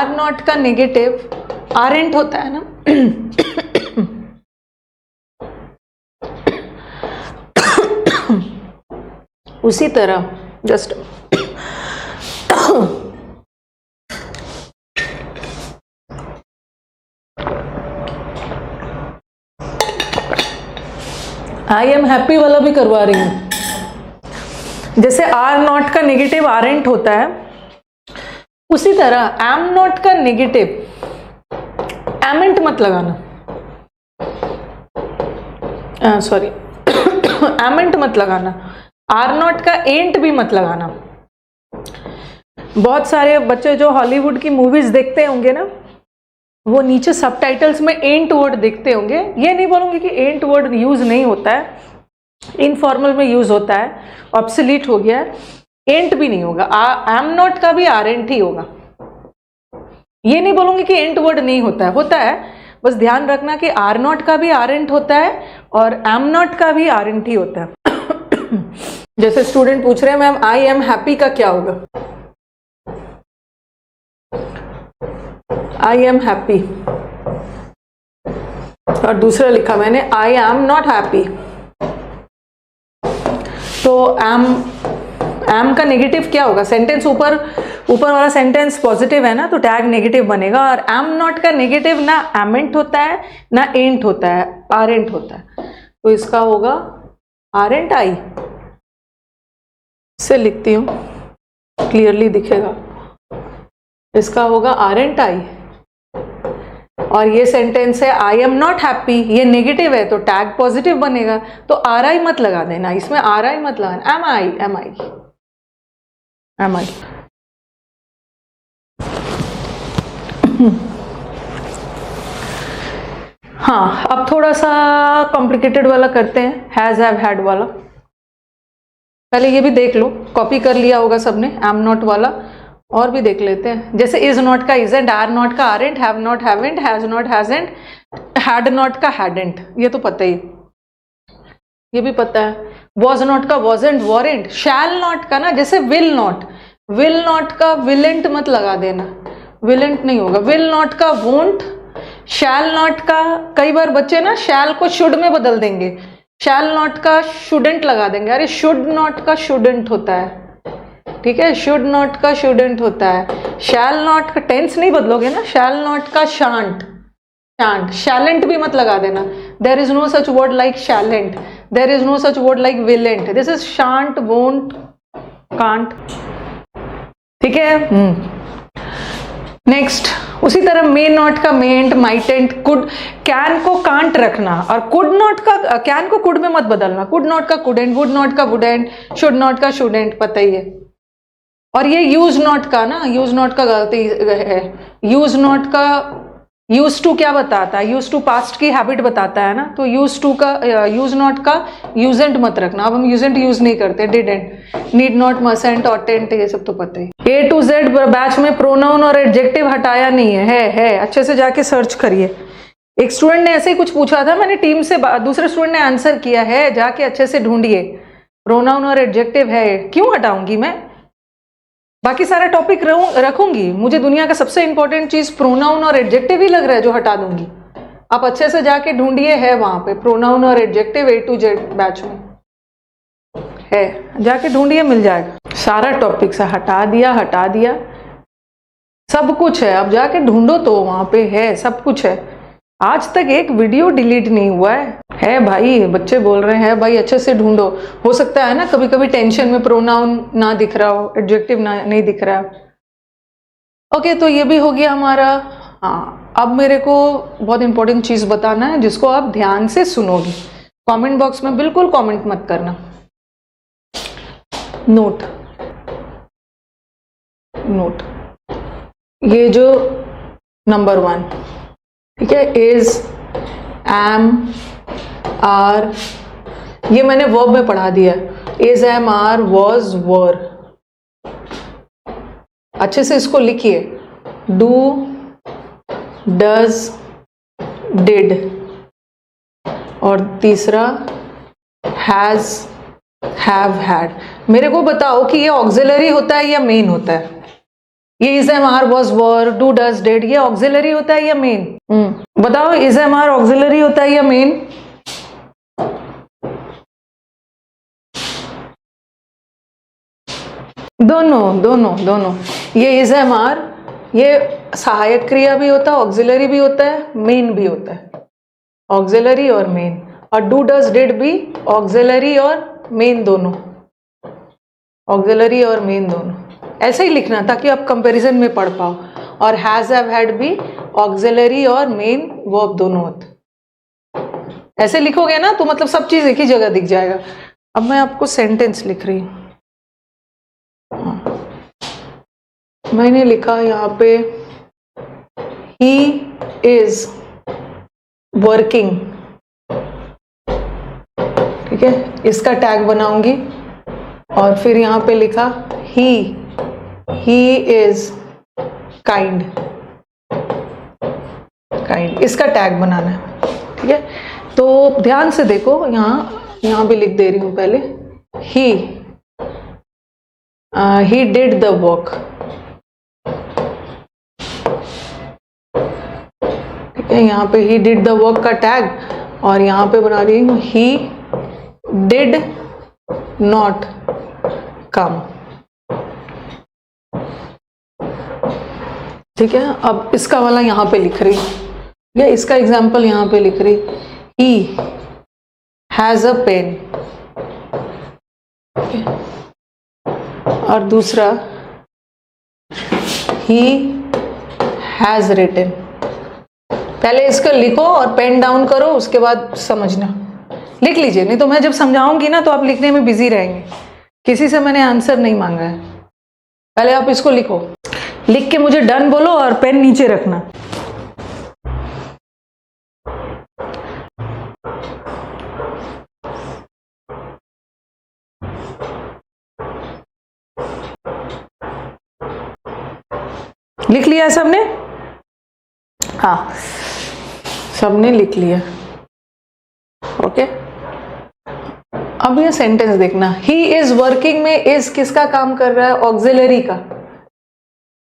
नॉट का नेगेटिव आरेंट होता है ना, उसी तरह जस्ट आई एम हैप्पी वाला भी करवा रही हूं। जैसे आर नॉट का नेगेटिव आरेंट होता है, उसी तरह एम नॉट का नेगेटिव एमेंट मत लगाना, सॉरी एमेंट मत लगाना। आर नॉट का एंट भी मत लगाना। बहुत सारे बच्चे जो हॉलीवुड की मूवीज देखते होंगे ना, वो नीचे सबटाइटल्स में एंट वर्ड देखते होंगे। ये नहीं बोलूंगी कि एंट वर्ड यूज नहीं होता है, इनफॉर्मल में यूज होता है, ऑब्सोलीट हो गया है, एंट भी नहीं होगा। एम नॉट का भी आरेंट ही होगा। ये नहीं बोलूंगी कि एंट वर्ड नहीं होता है, बस ध्यान रखना कि आर नॉट का भी आरेंट होता है और एम नॉट का भी आरेंट ही होता है। जैसे स्टूडेंट पूछ रहे हैं मैम आई एम हैप्पी का क्या होगा, आई एम हैप्पी, और दूसरा लिखा मैंने आई एम नॉट हैप्पी, तो एम का नेगेटिव क्या होगा? सेंटेंस ऊपर वाला सेंटेंस पॉजिटिव है ना, तो टैग नेगेटिव बनेगा। और एम नॉट का नेगेटिव ना एमेंट होता है ना एंट होता है, आरेंट होता है, तो इसका होगा आरेंट आई। से लिखती हूं, क्लियरली दिखेगा, इसका होगा आरेंट आई। और ये सेंटेंस है आई एम नॉट हैप्पी, ये नेगेटिव है तो टैग पॉजिटिव बनेगा, तो आर आई मत लगा देना, इसमें आर आई मत लगाना, एम आई। हाँ, अब थोड़ा सा कॉम्प्लिकेटेड वाला करते हैं, हैज हैव हैड वाला। पहले ये भी देख लो, कॉपी कर लिया होगा सबने एम नॉट वाला, और भी देख लेते हैं। जैसे इज नॉट का इजेंट, आर नॉट का aren't, have not haven't, has not हैजेंट, had not का हैडेंट, ये तो पता ही, ये भी पता है। वॉज नॉट का वॉजेंट, वॉरेंट। शैल नॉट का ना, जैसे विल नॉट का विलेंट मत लगा देना, विलेंट नहीं होगा। विल नॉट का वोंट। शैल नॉट का, कई बार बच्चे ना शैल को शुड में बदल देंगे, शैल नॉट का शुडेंट लगा देंगे। अरे शुड नॉट का शुडेंट होता है, ठीक है, शुड नॉट का शुडेंट होता है। शैल नॉट का टेंस नहीं बदलोगे ना, शैल नॉट का शांट, शैलेंट भी मत लगा देना। There is no such word like shalln't, there is no such word like willn't, this is shan't, won't, can't, ठीक है। नेक्स्ट, उसी तरह मे नॉट का मेंट, माइटेंट, कुड। कैन को कांट रखना, और कुड नॉट का, कैन को कुड में मत बदलना। कुड नॉट का कुडेंट, वुड नॉट का वुडेंट, शुड नॉट का शुडेंट, पता ही है। और ये यूज नॉट का ना, यूज नॉट का गलती है। यूज नॉट का यूज टू क्या बताता है? यूज टू पास्ट की हैबिट बताता है ना, तो यूज टू का, यूज नॉट का यूजेंट मत रखना। अब हम यूजेंट यूज नहीं करते, डिडेंट, नीड नॉट, मसेंट, ऑटेंट, ये सब तो पता ही। ए टू जेड बैच में प्रोनाउन और एडजेक्टिव हटाया नहीं है, अच्छे से जाके सर्च करिए। एक स्टूडेंट ने ऐसे ही कुछ पूछा था, मैंने टीम से, दूसरे स्टूडेंट ने आंसर किया है, जाके अच्छे से ढूंढिए। प्रोनाउन और एडजेक्टिव है, क्यों हटाऊंगी मैं? बाकी सारा टॉपिक रखूंगी, मुझे दुनिया का सबसे इंपॉर्टेंट चीज प्रोनाउन और एडजेक्टिव ही लग रहा है जो हटा दूंगी। आप अच्छे से जाके ढूंढिए, है वहां पे प्रोनाउन और adjective A to Z batch में है, जाके ढूंढिए, मिल जाएगा। सारा टॉपिक से हटा दिया। सब कुछ है, अब जाके ढूंढो तो वहां पे है, सब कुछ है। आज तक एक वीडियो डिलीट नहीं हुआ है भाई। बच्चे बोल रहे हैं भाई अच्छे से ढूंढो। हो सकता है ना कभी कभी टेंशन में प्रोनाउन ना दिख रहा हो, एडजेक्टिव ना नहीं दिख रहा है। ओके, तो ये भी हो गया हमारा। हाँ, अब मेरे को बहुत इंपॉर्टेंट चीज बताना है जिसको आप ध्यान से सुनोगे। कमेंट बॉक्स में बिल्कुल कमेंट मत करना। नोट नोट, ये जो नंबर 1, ठीक है, इज, एम, आर, ये मैंने वर्ब में पढ़ा दिया। इज, एम, आर, वॉज, वर। अच्छे से इसको लिखिए। डू, डज, डिड, और तीसरा हैज, हैव, हैड। मेरे को बताओ कि ये ऑक्सिलरी होता है या मेन होता है? ये is, am, are, was, were, do, does, did, ये ऑक्सिलरी होता है या मेन? बताओ, इज, एम, आर ऑक्सिलरी होता है या मेन? दोनों दोनों दोनों। ये इज, एम, आर, ये सहायक क्रिया भी होता है, ऑक्सिलरी भी होता है, मेन भी होता है। ऑक्सिलरी और मेन। और डू, डज, डिड भी ऑक्सिलरी और मेन दोनों। ऑक्सिलरी और मेन दोनों। ऐसे ही लिखना ताकि आप कंपैरिजन में पढ़ पाओ। और हैज, हैव, हैड भी ऑक्सिलरी और मेन वर्ब दोनों होते। ऐसे लिखोगे ना तो मतलब सब चीज एक ही जगह दिख जाएगा। अब मैं आपको सेंटेंस लिख रही हूं। मैंने लिखा यहाँ पे ही इज वर्किंग, ठीक है, इसका टैग बनाऊंगी। और फिर यहाँ पे लिखा ही इज काइंड, काइंड, इसका टैग बनाना है, ठीक है। तो ध्यान से देखो, यहाँ भी लिख दे रही हूं पहले। ही डिड द वर्क, ठीक है। यहाँ पे ही डिड द वर्क का टैग, और यहाँ पे बना रही हूँ ही डिड नॉट कम, ठीक है। अब इसका वाला यहाँ पे लिख रही, या इसका एग्जाम्पल यहाँ पे लिख रही। ही हैज अ पेन, और दूसरा ही हैज रिटन। पहले इसका लिखो और पेन डाउन करो, उसके बाद समझना। लिख लीजिए, नहीं तो मैं जब समझाऊंगी ना तो आप लिखने में बिजी रहेंगे। किसी से मैंने आंसर नहीं मांगा है। पहले आप इसको लिखो, लिख के मुझे डन बोलो और पेन नीचे रखना। लिख लिया सबने? हाँ, सबने लिख लिया। ओके, अब ये सेंटेंस देखना। ही इज वर्किंग में इज किसका काम कर रहा है? ऑक्सिलरी का।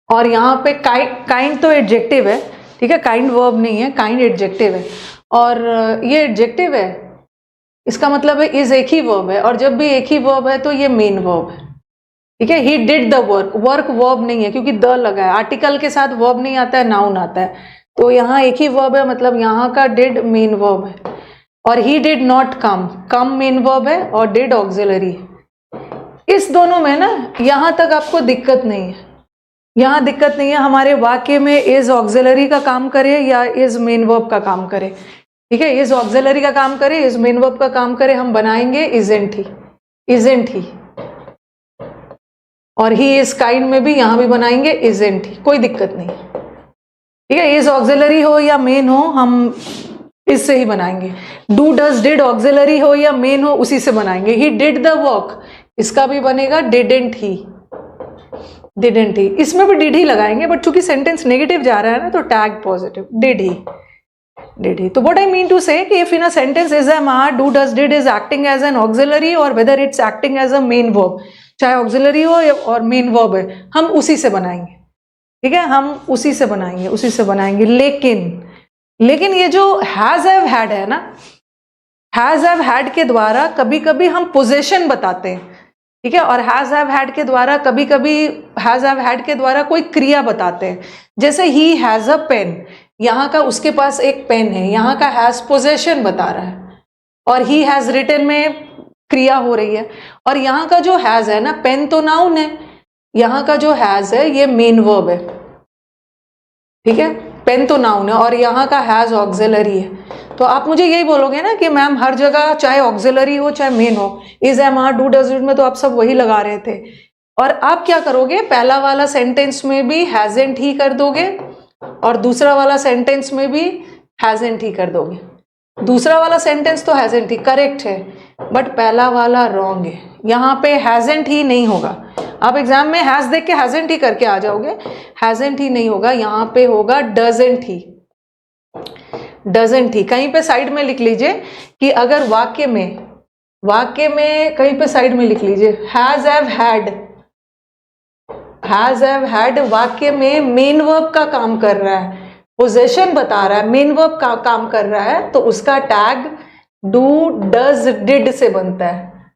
और यहाँ पे काइंड तो एडजेक्टिव है, ठीक है, काइंड वर्ब नहीं है, काइंड एडजेक्टिव है। और ये एडजेक्टिव है, इसका मतलब है इज एक ही वर्ब है, और जब भी एक ही वर्ब है तो ये मेन वर्ब है, ठीक है। He did the work, work verb नहीं है क्योंकि द लगा है। आर्टिकल के साथ वर्ब नहीं आता है, नाउन आता है। तो यहाँ एक ही वर्ब है, मतलब यहाँ का डिड मेन वर्ब है। और he did not come, come main verb है और डिड ऑक्सिलरी है। इस दोनों में ना यहाँ तक आपको दिक्कत नहीं है, यहाँ दिक्कत नहीं है हमारे वाक्य में इज ऑक्सिलरी का काम करे या इज मेन वर्ब का काम करे, ठीक है। इज ऑक्सिलरी का काम करे, इज मेन वर्ब का काम करे, हम बनाएंगे इजेंट ही, इजेंट ही। और ही इज काइंड में भी यहाँ भी बनाएंगे इजेंट ही, कोई दिक्कत नहीं, ठीक है। इज ऑक्सिलरी हो या मेन हो, हम इससे ही बनाएंगे। डू डज डिड ऑक्सिलरी हो या मेन हो, उसी से बनाएंगे। ही डिड द वर्क, इसका भी बनेगा डिडेंट ही, डिडेंट ही। इसमें भी डिड ही लगाएंगे, बट चूंकि सेंटेंस नेगेटिव जा रहा है ना तो tag positive, did he, did he. तो what I mean to say कि if in a sentence is am are do does did is acting as an auxiliary और whether it's acting as a main verb, चाहे auxiliary हो और main verb है, हम उसी से बनाएंगे, ठीक है। हम उसी से बनाएंगे, उसी से बनाएंगे। लेकिन ये जो हैज हैव हैड है ना, हैज हैव हैड के द्वारा कभी कभी हम पोजीशन बताते हैं, ठीक है। और हैज हैव हैड के द्वारा कभी कभी हैज हैव हैड के द्वारा कोई क्रिया बताते हैं, जैसे ही हैज अ पेन, यहाँ का उसके पास एक पेन है, यहाँ का हैज पोजेशन बता रहा है, और ही हैज रिटन में क्रिया हो रही है। और यहाँ का जो हैज है ना, पेन तो नाउन है, यहाँ का जो हैज है ये मेन वर्ब है, ठीक है। पेन तो नाउन है और यहाँ का हैज ऑक्सिलरी है। तो आप मुझे यही बोलोगे ना कि मैम हर जगह चाहे ऑक्सिलरी हो चाहे मेन हो, is am are do does it में तो आप सब वही लगा रहे थे। और आप क्या करोगे, पहला वाला सेंटेंस में भी हैजंट ही कर दोगे और दूसरा वाला सेंटेंस में भी हैजंट ही कर दोगे। दूसरा वाला सेंटेंस तो हैजंट ही करेक्ट है, बट पहला वाला रॉन्ग है, यहाँ पे हैजंट ही नहीं होगा। आप एग्जाम में हैज देख के हैजंट ही करके आ जाओगे, हैजंट ही नहीं होगा, यहाँ पे होगा डजंट ही। डजंट ही कहीं पे साइड में लिख लीजिए कि अगर वाक्य में कहीं पे साइड में लिख लीजिए हैज हैव हैड वाक्य में मेन वर्ब का काम कर रहा है, पोजेशन बता रहा है, मेन वर्ब का काम कर रहा है, तो उसका टैग डू डज डिड से बनता है,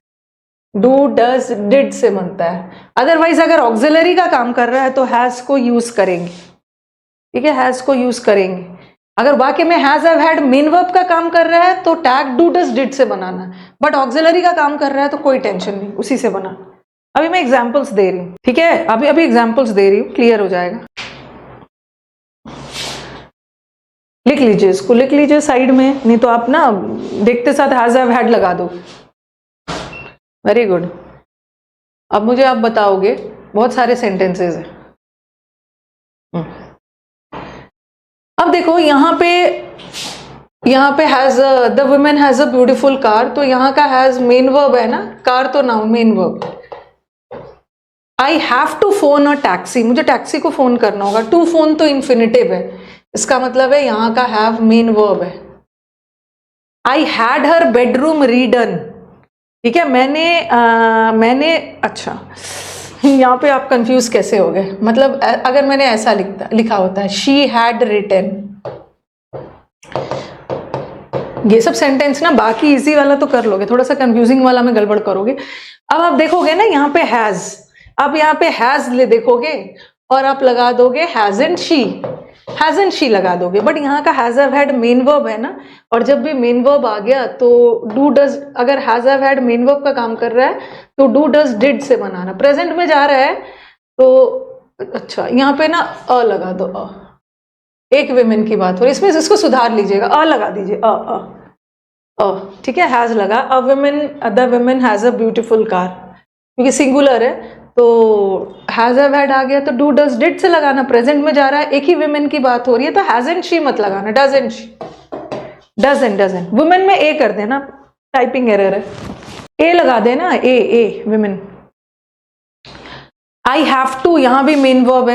डू डज डिड से बनता है। अदरवाइज अगर ऑक्सिलरी का काम कर रहा है तो हैज को यूज करेंगे, ठीक है, हैज को यूज करेंगे। अगर वाक्य में has have had main verb का काम कर रहा है तो टैग डू डज डिड से बनाना, बट ऑक्सिलरी का काम कर रहा है तो कोई टेंशन नहीं, उसी से बना। अभी मैं एग्जांपल्स दे रही हूँ, ठीक है, अभी एग्जांपल्स दे रही हूँ, क्लियर हो जाएगा। लिख लीजिए इसको, लिख लीजिए साइड में, नहीं तो आप ना देखते साथ हैज हैव हैड लगा दो। Very good. अब मुझे आप बताओगे, बहुत सारे सेंटेंसेस हैं। अब देखो यहाँ पे has the women has a beautiful car, तो यहाँ का हैज मेन वर्ब है ना, कार तो noun main verb. I have to phone a taxi, मुझे टैक्सी को फोन करना होगा, टू फोन तो इन्फिनिटिव है, इसका मतलब है यहाँ का हैव मेन वर्ब है। आई हैड हर बेडरूम रीडन, ठीक है, मैंने अच्छा यहाँ पे आप कंफ्यूज कैसे हो गए, मतलब अगर मैंने ऐसा लिखा होता है शी हैड रिटन, ये सब सेंटेंस ना, बाकी इजी वाला तो कर लोगे, थोड़ा सा कंफ्यूजिंग वाला में गड़बड़ करोगे। अब आप देखोगे ना यहाँ पे हैज, अब यहाँ पे हैज ले देखोगे और आप लगा दोगे हैजंट शी लगा दोगे, बट यहाँ का has have had main verb है ना, और जब भी मेन वर्ब आ गया तो डू डज, अगर has have had main verb का काम कर रहा है तो डू डज डिड से बनाना, प्रेजेंट में जा रहा है तो अच्छा यहाँ पे ना अ लगा दो, एक विमेन की बात हो रही, इसमें इसको सुधार लीजिएगा, अ लगा दीजिए, ठीक है, हैज लगा, a women, the women has a beautiful car, क्योंकि सिंगुलर है तो हैज हैव हैड आ गया तो डू डज डिड से लगाना, प्रेजेंट में जा रहा है, एक ही विमेन की बात हो रही है तो हैजंट शी मत लगाना, डजंट शी, डजंट वुमेन में ए कर देना, टाइपिंग एरर है, ए लगा देना, ए विमेन। आई हैव टू, यहाँ भी मेन वर्ब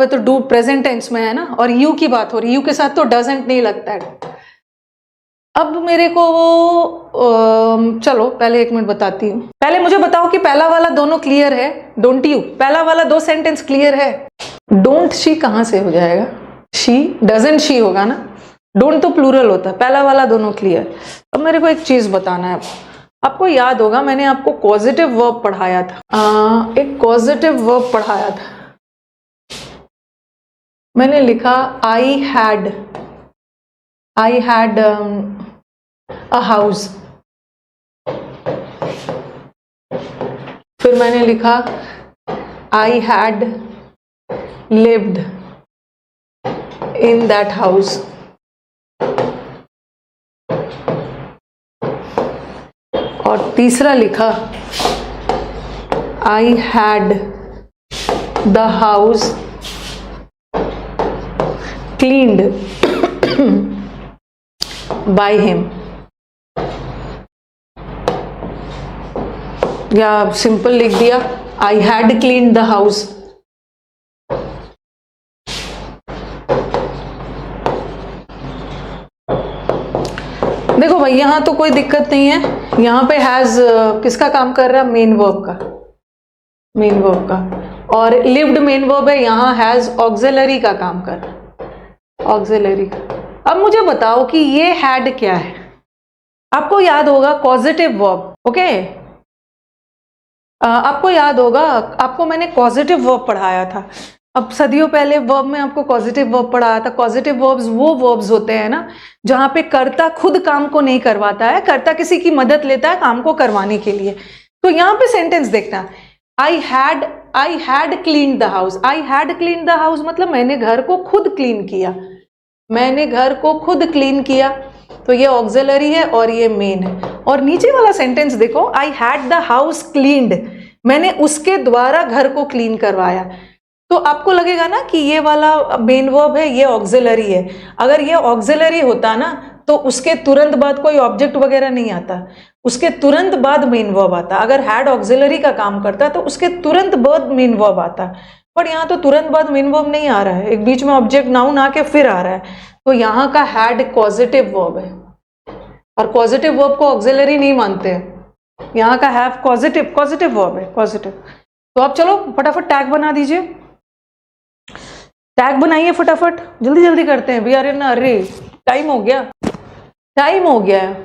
है, तो डू प्रेजेंट टेंस में है ना, और यू की बात हो रही है, यू के साथ तो डजंट नहीं लगता है। अब मेरे को चलो पहले एक मिनट बताती हूँ, पहले मुझे बताओ कि पहला वाला दोनों क्लियर है, डोंट यू, पहला वाला दो सेंटेंस क्लियर है, डोंट शी कहाँ से हो जाएगा, शी डजंट शी होगा ना, डोंट तो प्लूरल होता है, पहला वाला दोनों क्लियर। अब मेरे को एक चीज बताना है, आपको याद होगा मैंने आपको कॉजेटिव वर्ब पढ़ाया था, एक कॉजेटिव वर्ब पढ़ाया था, मैंने लिखा आई हैड अ हाउस, फिर मैंने लिखा I had lived in that house, और तीसरा लिखा I had the house cleaned by him, या सिंपल लिख दिया I had cleaned the house. देखो भाई यहाँ तो कोई दिक्कत नहीं है, यहाँ पे हैज किसका काम कर रहा है, मेन वर्ब का, और लिव्ड मेन वर्ब है, यहाँ हैज ऑक्सिलरी का काम कर रहा है, ऑक्सिलरी का। अब मुझे बताओ कि ये हैड क्या है, आपको याद होगा कॉजेटिव वर्ब, ओके, आपको याद होगा, आपको मैंने कॉजेटिव वर्ब पढ़ाया था। अब सदियों पहले वर्ब में आपको कॉजेटिव वर्ब पढ़ाया था। कॉजेटिव वर्ब्स वो वर्ब्स होते हैं ना जहां पे कर्ता खुद काम को नहीं करवाता है, कर्ता किसी की मदद लेता है काम को करवाने के लिए। तो यहाँ पे सेंटेंस देखना, I had clean the house. I had clean the house मतलब मैंने घर को खुद क्लीन किया, मैंने घर को खुद क्लीन किया। तो ये ऑक्सिलरी है और ये मेन है। और नीचे वाला सेंटेंस देखो, I had the house cleaned, मैंने उसके द्वारा घर को क्लीन करवाया। तो आपको लगेगा ना कि ये वाला मेन वर्ब है, ये ऑक्सिलरी है। अगर ये ऑक्सिलरी होता ना तो उसके तुरंत बाद कोई ऑब्जेक्ट वगैरह नहीं आता, उसके तुरंत बाद मेन वर्ब आता। अगर हैड ऑक्सिलरी का काम करता तो उसके तुरंत बाद मेन वर्ब आता, पर यहाँ तो तुरंत बाद मेन वर्ब नहीं आ रहा है, एक बीच में ऑब्जेक्ट नाउन आके फिर आ रहा है। तो यहाँ का हैड पॉजिटिव वर्ब है और पॉजिटिव वर्ब को ऑक्सिलरी नहीं मानते हैं। यहाँ का हैव पॉजिटिव वर्ब है, पॉजिटिव। तो आप चलो फटाफट टैग बना दीजिए, टैग बनाइए फटाफट, जल्दी जल्दी करते हैं। वी आर इन अरे, टाइम हो गया, टाइम हो गया है।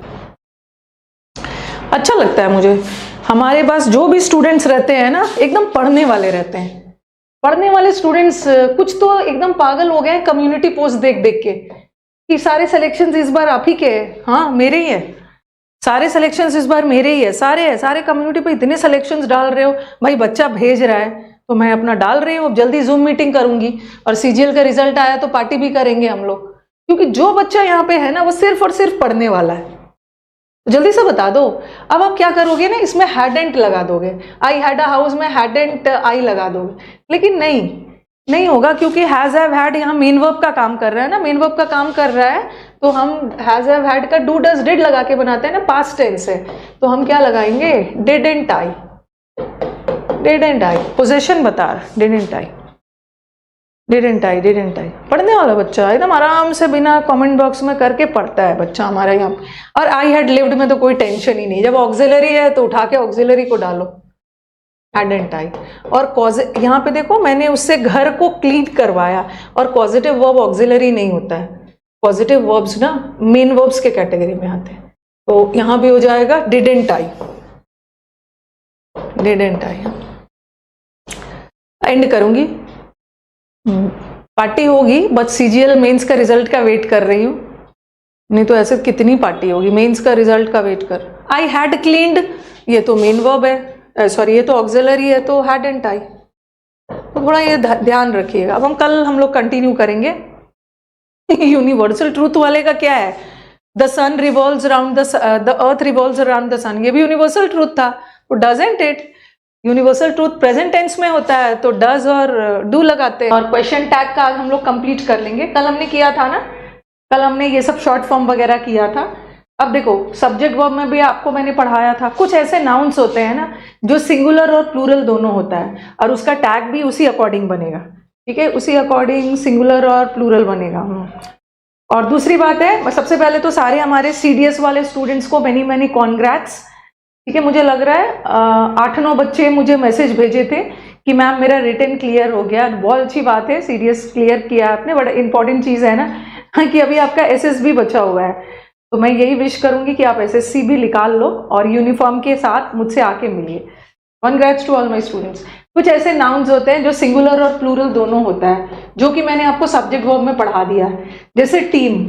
अच्छा लगता है मुझे, हमारे पास जो भी स्टूडेंट्स रहते हैं ना एकदम पढ़ने वाले रहते हैं। पढ़ने वाले स्टूडेंट्स कुछ तो एकदम पागल हो गए हैं कम्युनिटी पोस्ट देख देख के कि सारे सिलेक्शंस इस बार आप ही के हैं। हाँ मेरे ही है, सारे सिलेक्शंस इस बार मेरे ही है, सारे कम्युनिटी पे इतने सिलेक्शंस डाल रहे हो। भाई बच्चा भेज रहा है तो मैं अपना डाल रही हूँ। अब जल्दी जूम मीटिंग करूंगी और सीजीएल का रिजल्ट आया तो पार्टी भी करेंगे हम लोग, क्योंकि जो बच्चा यहाँ पे है ना वो सिर्फ और सिर्फ पढ़ने वाला है। तो जल्दी से बता दो। अब आप क्या करोगे ना, इसमें हैड एंड लगा दोगे, आई हैड अ हाउस में हैड एंड आई लगा दोगे, लेकिन नहीं होगा, क्योंकि हैज हैव हैड यहाँ मेन वर्ब का काम कर रहा है ना, मेन वर्ब का काम कर रहा है। तो हम हैज हैव हैड का डू डज डिड लगा के बनाते हैं ना, पास्ट टेंस है, तो हम क्या लगाएंगे, did and I, did and I, possession बता रहा, did and I, did and I, did and I. पढ़ने वाला बच्चा एकदम आराम से बिना कमेंट बॉक्स में करके पढ़ता है बच्चा हमारा यहाँ। और आई हैड लिव्ड में तो कोई टेंशन ही नहीं, जब ऑक्सिलरी है तो उठा के ऑक्सिलरी को डालो, हैड एंड आई। और यहाँ पे देखो मैंने उससे घर को क्लीन करवाया, और पॉजिटिव वर्ब ऑक्सिलरी नहीं होता है, पॉजिटिव वर्ब्स ना मेन वर्ब्स के कैटेगरी में आते हैं। तो यहाँ भी हो जाएगा didn't I, didn't I. And करूंगी, पार्टी होगी, बस सीजीएल मेंस का रिजल्ट का वेट कर रही हूँ, नहीं तो ऐसे कितनी पार्टी होगी, मेंस का रिजल्ट का वेट कर। आई हैड क्लीन्ड, ये तो मेन वर्ब है, सॉरी ये तो ऑक्सिलरी है, तो हैड एंड आई। तो थोड़ा ये ध्यान रखिएगा। अब हम लोग कंटिन्यू करेंगे। यूनिवर्सल ट्रूथ वाले का क्या है, the sun revolves around the earth revolves around the sun, ये भी यूनिवर्सल ट्रूथ था, तो doesn't it. Universal truth present tense में होता है तो डज और डू लगाते हैं। और क्वेश्चन टैग का आज हम लोग कंप्लीट कर लेंगे, कल हमने किया था ना, कल हमने ये सब शॉर्ट फॉर्म वगैरह किया था। अब देखो सब्जेक्ट वर्ब में भी आपको मैंने पढ़ाया था, कुछ ऐसे नाउन्स होते हैं ना जो सिंगुलर और प्लूरल दोनों होता है, और उसका टैग भी उसी अकॉर्डिंग बनेगा, ठीक है, उसी अकॉर्डिंग सिंगुलर और प्लूरल बनेगा। और दूसरी बात है, सबसे पहले तो सारे हमारे सीडीएस वाले स्टूडेंट्स को मैनी मैनी कॉन्ग्रेट्स, ठीक है। मुझे लग रहा है 8-9 बच्चे मुझे मैसेज भेजे थे कि मैम मेरा रिटन क्लियर हो गया, बहुत अच्छी बात है, सीडीएस क्लियर किया आपने, बड़ा इंपॉर्टेंट चीज़ है ना कि अभी आपका एसएस भी बचा हुआ है। तो मैं यही विश करूंगी कि आप एसएससी भी निकाल लो और यूनिफॉर्म के साथ मुझसे आके मिलिए। Congrats to all my students. कुछ ऐसे नाउन्स होते हैं जो सिंगुलर और प्लूरल दोनों होता है, जो कि मैंने आपको सब्जेक्ट वर्ब में पढ़ा दिया है। जैसे team,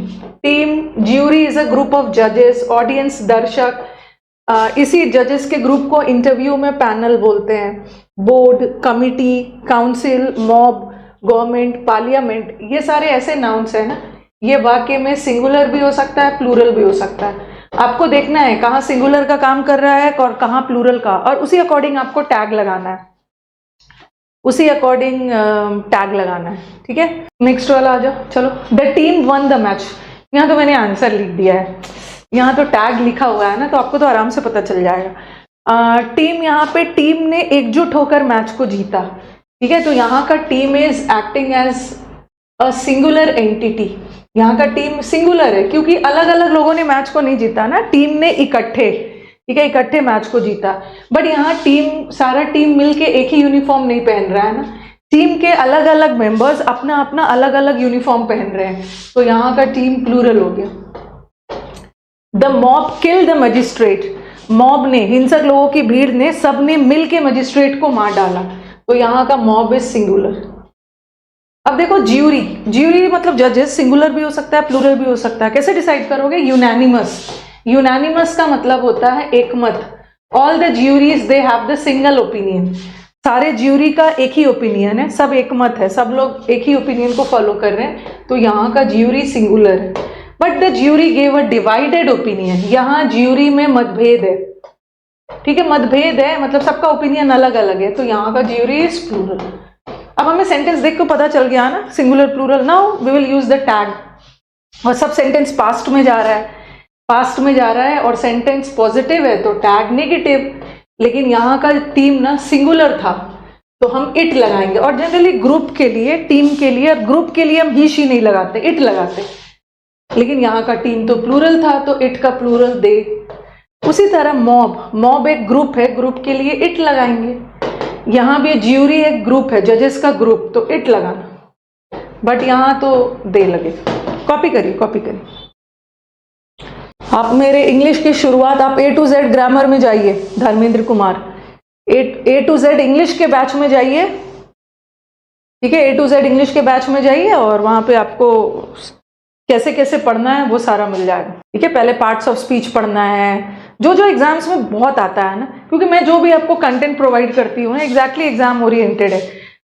jury is a group of जजेस, ऑडियंस दर्शक, इसी जजेस के ग्रुप को इंटरव्यू में पैनल बोलते हैं। Board, committee, council, mob, government, parliament, ये सारे ऐसे नाउन्स हैं ना, ये वाक्य में सिंगुलर भी हो सकता है, प्लूरल भी हो सकता है। आपको देखना है कहाँ सिंगुलर का काम कर रहा है और कहाँ प्लूरल का, और उसी अकॉर्डिंग आपको टैग लगाना है, उसी अकॉर्डिंग टैग लगाना है, ठीक है। नेक्स्ट वाला आ जाओ, चलो। The team one the match, यहाँ तो मैंने आंसर लिख दिया है, यहाँ तो टैग लिखा हुआ है ना, तो आपको तो आराम से पता चल जाएगा। टीम, यहाँ पे टीम ने एकजुट होकर मैच को जीता, ठीक है। तो यहाँ का team is acting as a singular entity, यहाँ का टीम सिंगुलर है क्योंकि अलग अलग लोगों ने मैच को नहीं जीता ना, टीम ने इकट्ठे, ठीक है, इकट्ठे मैच को जीता। बट यहाँ टीम, सारा टीम मिलके एक ही यूनिफॉर्म नहीं पहन रहा है ना, टीम के अलग अलग मेंबर्स अपना अपना अलग अलग यूनिफॉर्म पहन रहे हैं, तो यहाँ का टीम प्लूरल हो गया। The mob kill the magistrate, mob ने, हिंसक लोगों की भीड़ ने, सबने मिल के मजिस्ट्रेट को मार डाला, तो यहाँ का मॉब इज सिंगुलर। अब देखो ज्यूरी, ज्यूरी मतलब जजेस, सिंगुलर भी हो सकता है प्लूरल भी हो सकता है, कैसे डिसाइड करोगे? यूनानिमस, यूनानिमस का मतलब होता है एक मत। All the juries they have the single opinion, सारे ज्यूरी का एक ही ओपिनियन है, सब एक मत है, सब लोग एक ही ओपिनियन को फॉलो कर रहे हैं, तो यहाँ का ज्यूरी सिंगुलर है। But the jury gave a divided opinion, यहाँ ज्यूरी में मतभेद है, ठीक है, मतभेद है मतलब सबका ओपिनियन अलग अलग है, तो यहाँ का ज्यूरी इज प्लूरल। अब हमें सेंटेंस देख के पता चल गया ना singular plural. Now we will use the tag, और सब सेंटेंस पास्ट में जा रहा है, पास्ट में जा रहा है और सेंटेंस पॉजिटिव है तो टैग नेगेटिव, लेकिन यहाँ का टीम ना सिंगुलर था तो हम इट लगाएंगे। और जनरली ग्रुप के लिए, टीम के लिए और ग्रुप के लिए हम ही शी नहीं लगाते, इट लगाते, लेकिन यहाँ का टीम तो प्लूरल था तो इट का प्लूरल दे। उसी तरह मॉब, मॉब एक ग्रुप है, ग्रुप के लिए इट लगाएंगे। यहाँ भी ज्यूरी एक ग्रुप है, जजेस का ग्रुप, तो इट लगाना, बट यहाँ तो दे लगेगा। कॉपी करिए, कॉपी करिए। आप मेरे इंग्लिश की शुरुआत आप A to Z ग्रामर में जाइए, Dharmendra Kumar, A to Z English के बैच में जाइए, ठीक है, A to Z इंग्लिश के बैच में जाइए और वहां पे आपको कैसे कैसे पढ़ना है वो सारा मिल जाएगा, ठीक है। पहले पार्ट्स ऑफ स्पीच पढ़ना है, जो जो एग्जाम्स में बहुत आता है ना, क्योंकि मैं जो भी आपको कंटेंट प्रोवाइड करती हूँ ना एग्जैक्टली एग्जाम ओरिएंटेड है।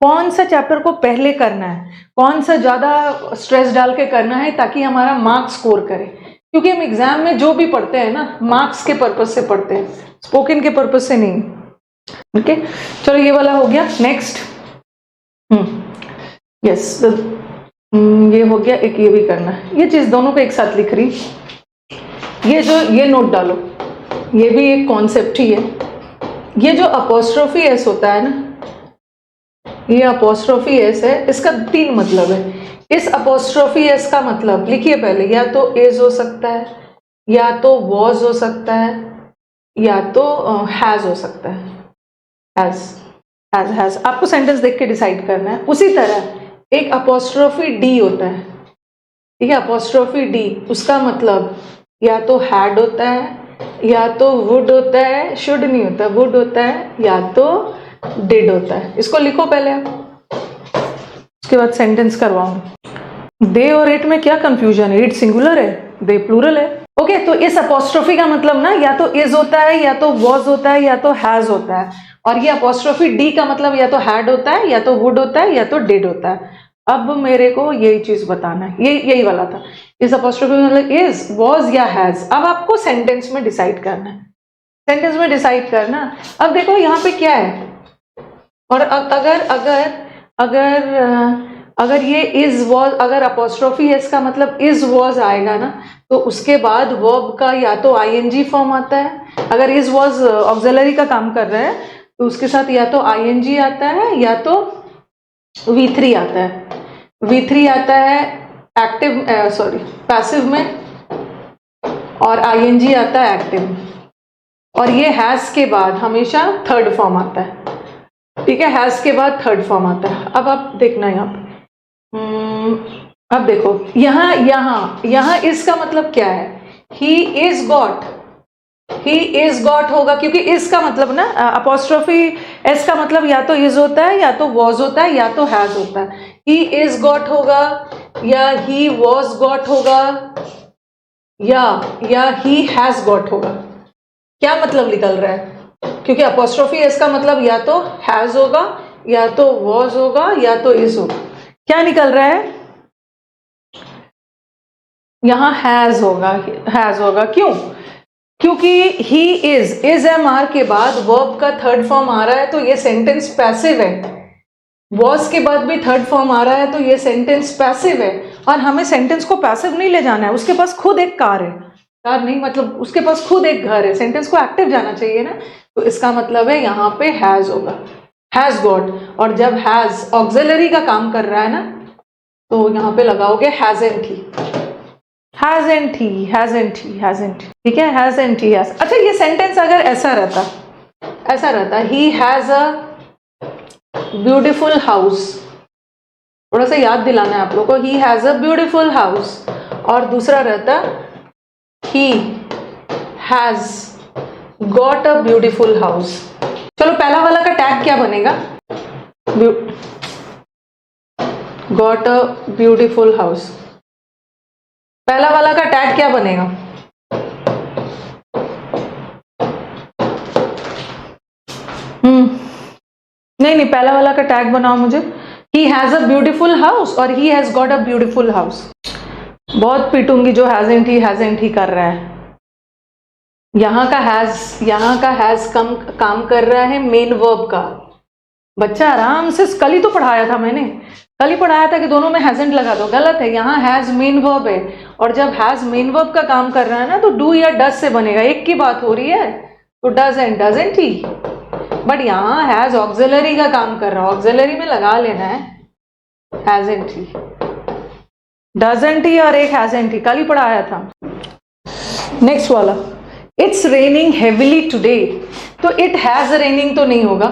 कौन सा चैप्टर को पहले करना है, कौन सा ज्यादा स्ट्रेस डाल के करना है ताकि हमारा मार्क्स स्कोर करे, क्योंकि हम एग्जाम में जो भी पढ़ते हैं ना मार्क्स के पर्पज से पढ़ते हैं, स्पोकन के पर्पज से नहीं। ओके चलो ये वाला हो गया। नेक्स्ट यस ये हो गया, एक ये भी करना है, ये चीज दोनों को एक साथ लिख रही, ये जो ये नोट डालो, ये भी एक कॉन्सेप्ट ही है। ये जो अपोस्ट्रोफी एस होता है ना, ये अपोस्ट्रोफी एस है, इसका 3 मतलब है। इस अपोस्ट्रोफी एस का मतलब लिखिए पहले, या तो इज हो सकता है, या तो वॉज हो सकता है, या तो हैज हो सकता है, हैज। आपको सेंटेंस देख के डिसाइड करना है। उसी तरह एक अपोस्ट्रोफी डी होता है, ठीक है, अपोस्ट्रोफी डी, उसका मतलब या तो हैड होता है, या तो वुड होता है, शुड नहीं होता, वुड होता है, या तो डिड होता है। इसको लिखो पहले आप, उसके बाद सेंटेंस करवाऊंगी। दे और इट में क्या कंफ्यूजन है? इट सिंगुलर है, दे प्लूरल है। ओके तो इस अपोस्ट्रोफी का मतलब ना या तो इज होता है, या तो वॉज होता है, या तो हैज होता है, और ये अपोस्ट्रोफी डी का मतलब या तो हैड होता है, या तो वुड होता है, या तो डिड होता है। अब मेरे को यही चीज बताना है, यही वाला था। इस अपोस्ट्रोफी में मतलब इज, वॉज या हैज। अब आपको सेंटेंस में डिसाइड करना है, सेंटेंस में डिसाइड करना। अब देखो यहाँ पे क्या है, और अगर अगर अगर अगर ये इज वॉज, अगर अपोस्ट्रोफी एस का मतलब इज वॉज आएगा ना, तो उसके बाद वर्ब का या तो आईएनजी फॉर्म आता है। अगर इज वॉज ऑक्सिलरी का काम कर रहा है तो उसके साथ या तो आईएनजी आता है, या तो V3 आता है। V3 आता है एक्टिव पैसिव में, और आईएनजी आता है एक्टिव में, और ये हैज के बाद हमेशा थर्ड फॉर्म आता है, ठीक है, हैज के बाद थर्ड फॉर्म आता है। अब आप देखना यहाँ पे, अब देखो यहाँ इसका मतलब क्या है? He is got, he is got होगा, क्योंकि इसका मतलब ना अपोस्ट्रोफी एस का मतलब या तो इज होता है, या तो वॉज होता है, या तो हैज होता है। ही इज गॉट होगा, या ही वॉज गॉट होगा, या ही हैज गॉट होगा। क्या मतलब निकल रहा है? क्योंकि अपोस्ट्रोफी एस का मतलब या तो हैज होगा, या तो वॉज होगा, या तो इज होगा। क्या निकल रहा है? यहां हैज होगा। क्यों? क्योंकि ही इज एम के बाद वर्ब का थर्ड फॉर्म आ रहा है, तो ये सेंटेंस पैसिव है। वॉज के बाद भी थर्ड फॉर्म आ रहा है, तो ये सेंटेंस पैसिव है। और हमें सेंटेंस को पैसिव नहीं ले जाना है, उसके पास खुद एक कार है, कार नहीं मतलब उसके पास खुद एक घर है, सेंटेंस को एक्टिव जाना चाहिए ना। तो इसका मतलब है यहाँ पे हैज होगा, हैज गॉट। और जब हैज ऑक्सिलरी का काम कर रहा है ना, तो यहाँ पे लगाओगे हैजंट ही, हैजंट ही, हैजंट ही, हैजंट, ठीक है, हैजंट ही। अच्छा ये सेंटेंस अगर ऐसा रहता ही हैज अ ब्यूटीफुल हाउस, थोड़ा सा याद दिलाना है आप लोगों को, ही हैज अ ब्यूटीफुल हाउस, और दूसरा रहता ही has got a beautiful house. चलो पहला वाला का टैग क्या बनेगा? गॉट अ ब्यूटीफुल हाउस, पहला वाला का टैग क्या बनेगा? नहीं, पहला वाला का टैग बनाओ मुझे। He has a beautiful house और he has got a beautiful house. बहुत पीटूंगी जो हैजेंट ही कर रहा है। यहाँ का हैज काम कर रहा है मेन वर्ब का। बच्चा आराम से, कल ही तो पढ़ाया था मैंने, कल ही पढ़ाया था कि दोनों में हैजेंट लगा दो। गलत है, यहाँ हैज मेन वर्ब है, और जब हैज मेन वर्ब का काम कर रहा है ना तो डू या डज से बनेगा। एक की बात हो रही है तो does and doesn't he. But यहाँ हैज ऑक्सिलरी का काम कर रहा है, ऑक्सिलरी में लगा लेना है हैजेंट ही, डजंट ही और एक हैजेंट ही, कल ही पढ़ाया था। नेक्स्ट वाला, इट्स रेनिंग हेविली टुडे। तो इट हैज रेनिंग तो नहीं होगा,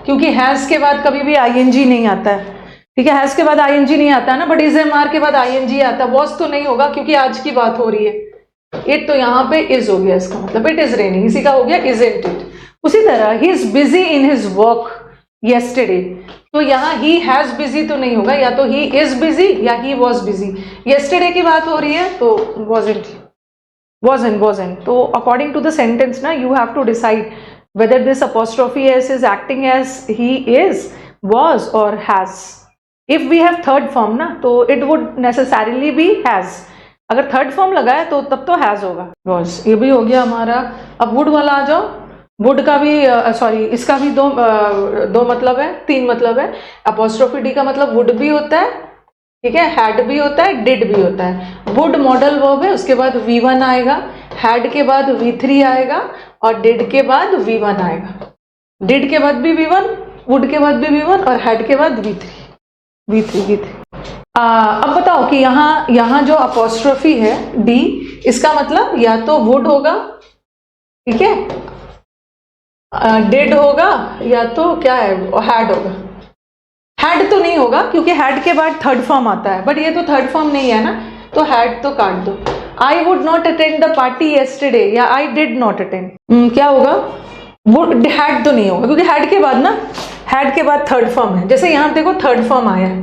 क्योंकि हैज के बाद कभी भी आईएनजी नहीं आता है। ठीक है, हैज के बाद आईएनजी नहीं आता है ना, बट इज एम आर के बाद आईएनजी आता है। वॉज तो नहीं होगा क्योंकि आज की बात हो रही है। इट तो यहाँ पे इज हो गया, इसका मतलब इट इज रेनिंग, इसी का हो गया इजंट इट। उसी तरह he is busy in his work yesterday. तो यहाँ ही हैज बिजी तो नहीं होगा, या तो ही इज बिजी या ही वॉज बिजी। येस्टरडे की बात हो रही है तो wasn't। तो अकॉर्डिंग टू द सेंटेंस ना, you have to decide whether this apostrophe s is acting as he is, was or has. If we have third form ना, तो it would necessarily be has। अगर third form लगा है तो तब तो has होगा। was, ये भी हो गया हमारा। अब would वाला आ जाओ। would का भी सॉरी, इसका भी दो मतलब है, तीन मतलब है। apostrophe d का मतलब would भी होता है, ठीक है, had भी होता है, did भी होता है। would मॉडल वर्ब है, उसके बाद V1 आएगा, had के बाद V3 आएगा और did के बाद V1 आएगा। did के बाद भी V1, would के बाद भी V1 और had के बाद V3। अब बताओ कि यहाँ जो अपॉस्ट्रोफी है D, इसका मतलब या तो would होगा, ठीक है, did होगा, या तो क्या है, had होगा। हैड तो नहीं होगा क्योंकि हैड के बाद थर्ड फॉर्म आता है, बट ये तो थर्ड फॉर्म नहीं है ना, तो हैड तो काट दो। I would not attend the party yesterday या आई डिड नॉट अटेंड, क्या होगा? वुड, हैड तो नहीं होगा क्योंकि हैड के बाद ना, हैड के बाद थर्ड फॉर्म है। जैसे यहाँ देखो थर्ड फॉर्म आया है,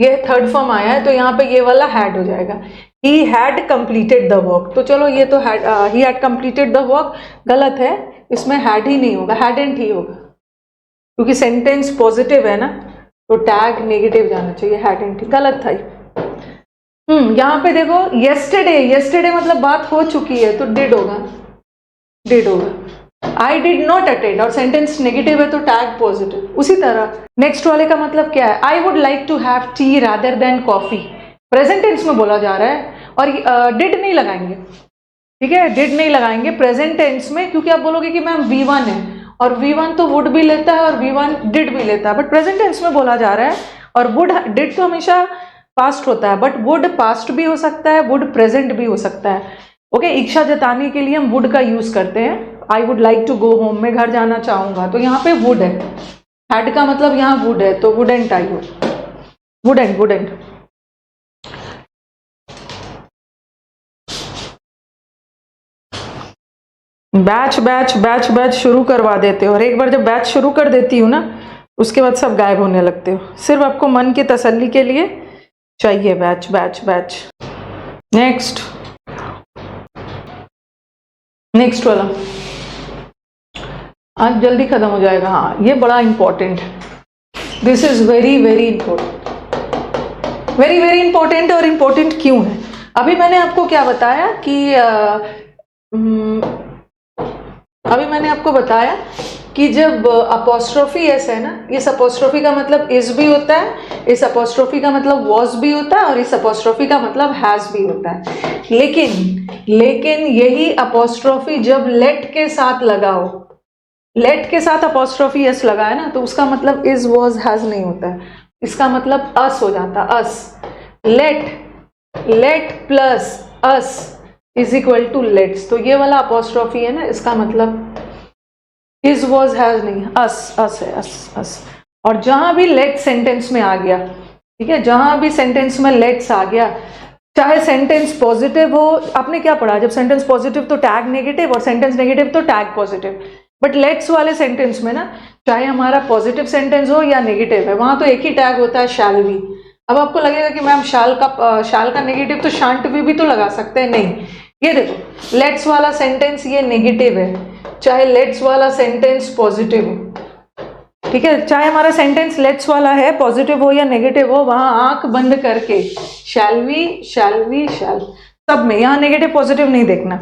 ये थर्ड फॉर्म आया है, तो यहाँ पे ये वाला हैड हो जाएगा। He had completed the work. तो चलो ये तो had, he had completed the work गलत है, इसमें हैड ही नहीं होगा, हैडंट ही होगा, क्योंकि सेंटेंस पॉजिटिव है ना, तो टैग नेगेटिव जाना चाहिए, हैडंट। गलत था। यहाँ पे देखो येस्टरडे मतलब बात हो चुकी है, तो डिड होगा। आई डिड नॉट अटेंड और सेंटेंस नेगेटिव है तो टैग पॉजिटिव। उसी तरह नेक्स्ट वाले का मतलब क्या है? I would like to have tea rather than coffee. Present tense में बोला जा रहा है और डिड नहीं लगाएंगे, ठीक है, डिड नहीं लगाएंगे प्रेजेंट टेंस में, क्योंकि आप बोलोगे कि मैम V1 है, और V1 तो वुड भी लेता है और V1 डिड भी लेता है, बट प्रेजेंट टेंस में बोला जा रहा है। और वुड, डिड तो हमेशा पास्ट होता है, बट वुड पास्ट भी हो सकता है, वुड प्रेजेंट भी हो सकता है। ओके, इच्छा जताने के लिए हम वुड का यूज करते हैं। I would like to go home, मैं घर जाना चाहूंगा, तो यहाँ पे वुड है। हैड का मतलब यहाँ वुड है, तो वुडेंट आई हो, वुडेंट। बैच शुरू करवा देते हो, और एक बार जब बैच शुरू कर देती हूँ ना, उसके बाद सब गायब होने लगते हो। सिर्फ आपको मन की तसल्ली के लिए चाहिए बैच। नेक्स्ट वाला आज जल्दी खत्म हो जाएगा। हाँ, ये बड़ा इंपॉर्टेंट है, this is very important, very important. और इंपॉर्टेंट क्यों है? अभी मैंने आपको क्या बताया कि अभी मैंने आपको बताया कि जब अपॉस्ट्रोफी एस है ना, इस अपॉस्ट्रोफी का मतलब इज भी होता है, इस अपॉस्ट्रोफी का मतलब वॉज भी होता है, और इस अपॉस्ट्रोफी का मतलब हैज भी होता है। लेकिन यही अपॉस्ट्रोफी जब लेट के साथ लगाओ, लेट के साथ अपॉस्ट्रोफी एस लगाए ना, तो उसका मतलब इज वॉज हैज नहीं होता है, इसका मतलब अस हो जाता है। Us, let plus us is equal to let's. तो ये वाला अपॉस्ट्रोफी है ना, इसका मतलब इज वॉज हैज नहीं, अस है, अस। और जहां भी लेट सेंटेंस में आ गया, ठीक है, जहां भी सेंटेंस में लेट्स आ गया, चाहे सेंटेंस पॉजिटिव हो, आपने क्या पढ़ा, जब सेंटेंस पॉजिटिव तो टैग नेगेटिव और सेंटेंस नेगेटिव तो टैग पॉजिटिव। बट लेट्स वाले सेंटेंस में ना, चाहे हमारा पॉजिटिव सेंटेंस हो या नेगेटिव है, वहां तो एक ही टैग होता है, शैल बी। अब आपको लगेगा कि मैम शाल का नेगेटिव तो शांट भी तो लगा सकते हैं, नहीं। ये देखो लेट्स वाला सेंटेंस ये नेगेटिव है, चाहे लेट्स वाला सेंटेंस पॉजिटिव हो, ठीक है, चाहे हमारा सेंटेंस लेट्स वाला है, पॉजिटिव हो या नेगेटिव हो, वहां आंख बंद करके शैल वी शैल, सब में, यहां नेगेटिव पॉजिटिव नहीं देखना।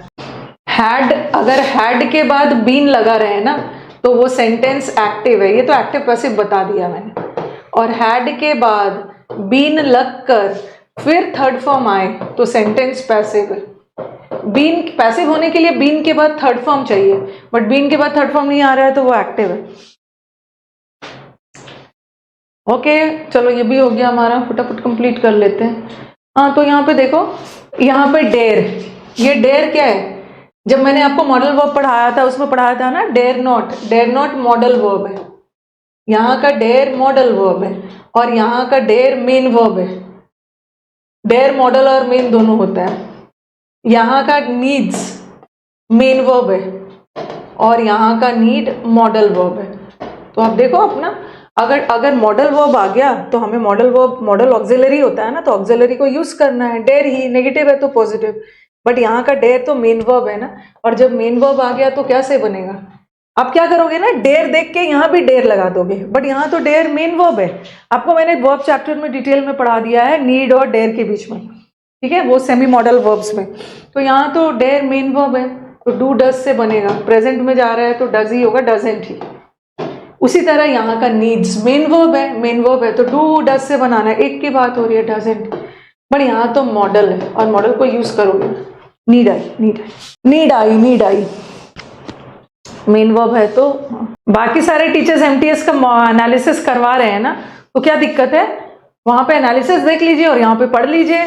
हैड, अगर हैड के बाद बीन लगा रहे ना तो वो सेंटेंस एक्टिव है, ये तो एक्टिव पैसिव बता दिया मैंने। और हैड के बाद बीन लगकर फिर थर्ड फॉर्म आए तो सेंटेंस पैसिव है। बीन पैसिव होने के लिए बीन के बाद थर्ड फॉर्म चाहिए, बट बीन के बाद थर्ड फॉर्म नहीं आ रहा है तो वो एक्टिव है। ओके चलो ये भी हो गया हमारा, फटाफट कंप्लीट कर लेते हैं। हाँ तो यहाँ पे देखो, यहाँ पे डेयर, ये डेयर क्या है, जब मैंने आपको मॉडल वर्ब पढ़ाया था उसमें पढ़ाया था ना, डेयर नॉट मॉडल वर्ब है, यहाँ का डेयर मॉडल वर्ब है और यहाँ का डेयर मेन वर्ब है। डेयर मॉडल और मेन दोनों होता है। यहाँ का नीड्स मेन वर्ब है और यहाँ का नीड मॉडल वर्ब है। तो आप देखो अपना, अगर मॉडल वर्ब आ गया तो हमें मॉडल ऑक्सिलरी होता है ना, तो ऑक्सिलरी को यूज करना है। डेयर ही नेगेटिव है तो पॉजिटिव, बट यहाँ का डेयर तो मेन वर्ब है ना, और जब मेन वर्ब आ गया तो कैसे बनेगा, आप क्या करोगे ना, डेयर देख के यहाँ भी डेयर लगा दोगे, बट यहाँ तो डेयर मेन वर्ब है। आपको मैंने वर्ब चैप्टर में डिटेल में पढ़ा दिया है नीड और डेयर के बीच में, ठीक है, वो सेमी मॉडल वर्ब्स में। तो यहाँ तो डेयर मेन वर्ब है तो डू डज से बनेगा, प्रेजेंट में जा रहा है तो डज ही होगा, डजेंट ही। उसी तरह यहाँ का नीड्स मेन वर्ब है तो डू डज से बनाना है, एक की बात हो रही है, डजेंट। बट यहाँ तो मॉडल है और मॉडल को यूज करोगे, नीड आई मेन वर्ब है। तो बाकी सारे टीचर्स एमटीएस का एनालिसिस करवा रहे हैं ना, तो क्या दिक्कत है, वहां पे एनालिसिस देख लीजिए और यहाँ पे पढ़ लीजिए,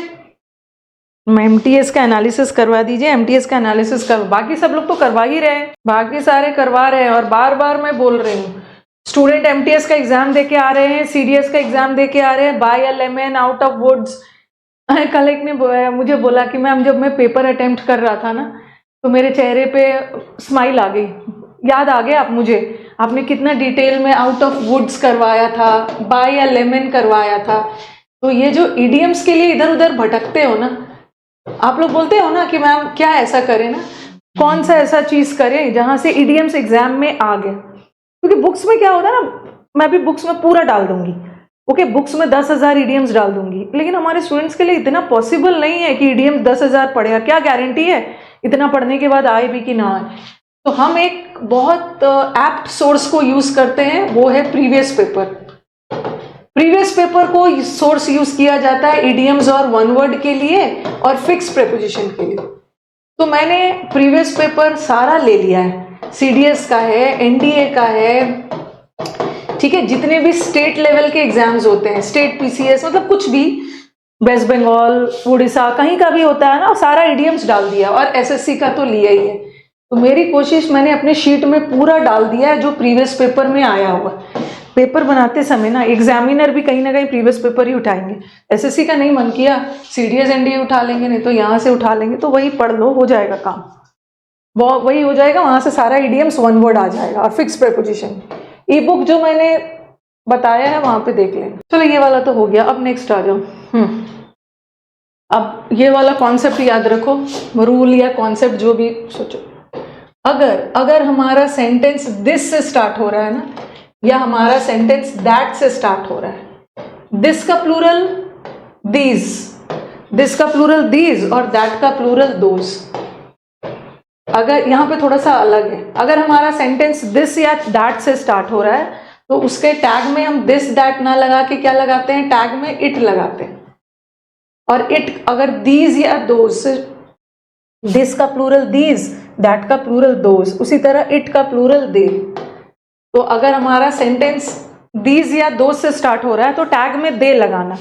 एमटीएस का एनालिसिस करवा दीजिए, एमटीएस का एनालिसिस कर, बाकी सब लोग तो करवा ही रहे हैं, बाकी सारे करवा रहे हैं। और बार बार मैं बोल रही हूँ, स्टूडेंट एमटीएस का एग्जाम दे के आ रहे हैं, सीडीएस का एग्जाम दे के आ रहे हैं, buy a lemon out of woods. कल एक ने मुझे बोला कि मैम जब मैं पेपर अटेम्प्ट कर रहा था ना तो मेरे चेहरे पे स्माइल आ गई, याद आ गया आप मुझे, आपने कितना डिटेल में आउट ऑफ वुड्स करवाया था, बाय अ लेमन करवाया था। तो ये जो इडियम्स के लिए इधर उधर भटकते हो ना, आप लोग बोलते हो ना कि मैम क्या ऐसा करें ना, कौन सा ऐसा चीज करें जहां से इडियम्स एग्जाम में आ गए, क्योंकि बुक्स में क्या होता है ना, मैं भी बुक्स में पूरा डाल दूंगी, ओके, बुक्स में 10,000 इडियम्स डाल दूंगी, लेकिन हमारे स्टूडेंट्स के लिए इतना पॉसिबल नहीं है कि इडियम्स 10,000 पढ़ेगा, क्या गारंटी है इतना पढ़ने के बाद आए भी कि ना आए। तो हम एक बहुत एप्ट सोर्स को यूज करते हैं, वो है प्रीवियस पेपर। प्रीवियस पेपर को सोर्स यूज किया जाता है इडियम्स और वन वर्ड के लिए और फिक्स प्रेपोजिशन के लिए। तो मैंने प्रीवियस पेपर सारा ले लिया है, सीडीएस का है, एनडीए का है, ठीक है, जितने भी स्टेट लेवल के एग्जाम्स होते हैं, स्टेट पीसीएस, मतलब कुछ भी, वेस्ट बंगाल, उड़ीसा, कहीं का भी होता है ना, सारा इडियम्स डाल दिया, और एसएससी का तो लिया ही है। तो मेरी कोशिश, मैंने अपने शीट में पूरा डाल दिया है जो प्रीवियस पेपर में आया हुआ। पेपर बनाते समय ना एग्जामिनर भी कहीं ना कहीं प्रीवियस पेपर ही उठाएंगे, एसएससी का नहीं मन किया सीडीएस एनडीए उठा लेंगे, नहीं तो यहाँ से उठा लेंगे, तो वही पढ़ लो, हो जाएगा काम, वही हो जाएगा, वहां से सारा इडियम्स वन वर्ड आ जाएगा और फिक्स प्रेपोजिशन। ई बुक जो मैंने बताया है वहां पे देख लें। चलो ये वाला तो हो गया, अब नेक्स्ट आ जाओ। अब ये वाला कॉन्सेप्ट याद रखो, रूल या कॉन्सेप्ट जो भी सोचो। अगर हमारा सेंटेंस दिस से स्टार्ट हो रहा है ना, या हमारा सेंटेंस दैट से स्टार्ट हो रहा है, दिस का प्लूरल दीज, दिस का प्लूरल दीज और दैट का प्लूरल दोज। अगर यहाँ पे थोड़ा सा अलग है, अगर हमारा सेंटेंस दिस या दैट से स्टार्ट हो रहा है तो उसके टैग में हम दिस दैट ना लगा के क्या लगाते हैं, टैग में इट लगाते हैं। और इट अगर दीज या दोज, दिस का प्लूरल दीज, दैट का प्लूरल दोज, उसी तरह इट का प्लूरल दे। तो अगर हमारा सेंटेंस दीज या दोज से स्टार्ट हो रहा है तो टैग में दे लगाना,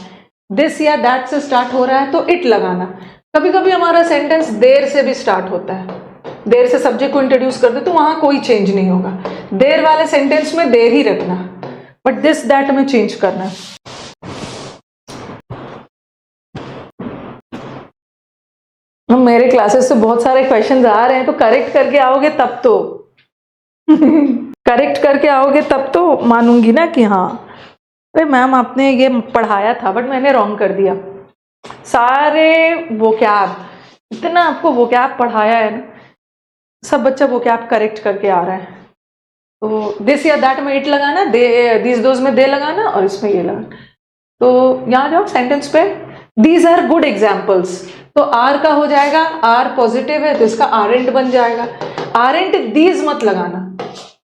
दिस या दैट से स्टार्ट हो रहा है तो इट लगाना। कभी कभी हमारा सेंटेंस देर से भी स्टार्ट होता है, देर से सब्जेक्ट को इंट्रोड्यूस कर दे तो वहां कोई चेंज नहीं होगा, देर वाले सेंटेंस में देर ही रखना, बट दिस दैट में चेंज करना। मेरे क्लासेस से बहुत सारे क्वेश्चंस आ रहे हैं, तो करेक्ट करके आओगे तब तो करेक्ट करके आओगे तब तो मानूंगी ना कि हाँ अरे मैम आपने ये पढ़ाया था बट मैंने रॉन्ग कर दिया। सारे वोकैब, इतना आपको वोकैब पढ़ाया है ना, सब बच्चा वोकैब करेक्ट करके आ रहा है। तो दिस या दैट में इट लगाना, दे दिस दोज में दे लगाना, और इसमें ये लगाना। तो यहाँ जाओ सेंटेंस पे, दीज आर गुड एग्जाम्पल्स, तो आर का हो जाएगा, आर पॉजिटिव है तो इसका आरेंट बन जाएगा। आरेंट दीज मत लगाना,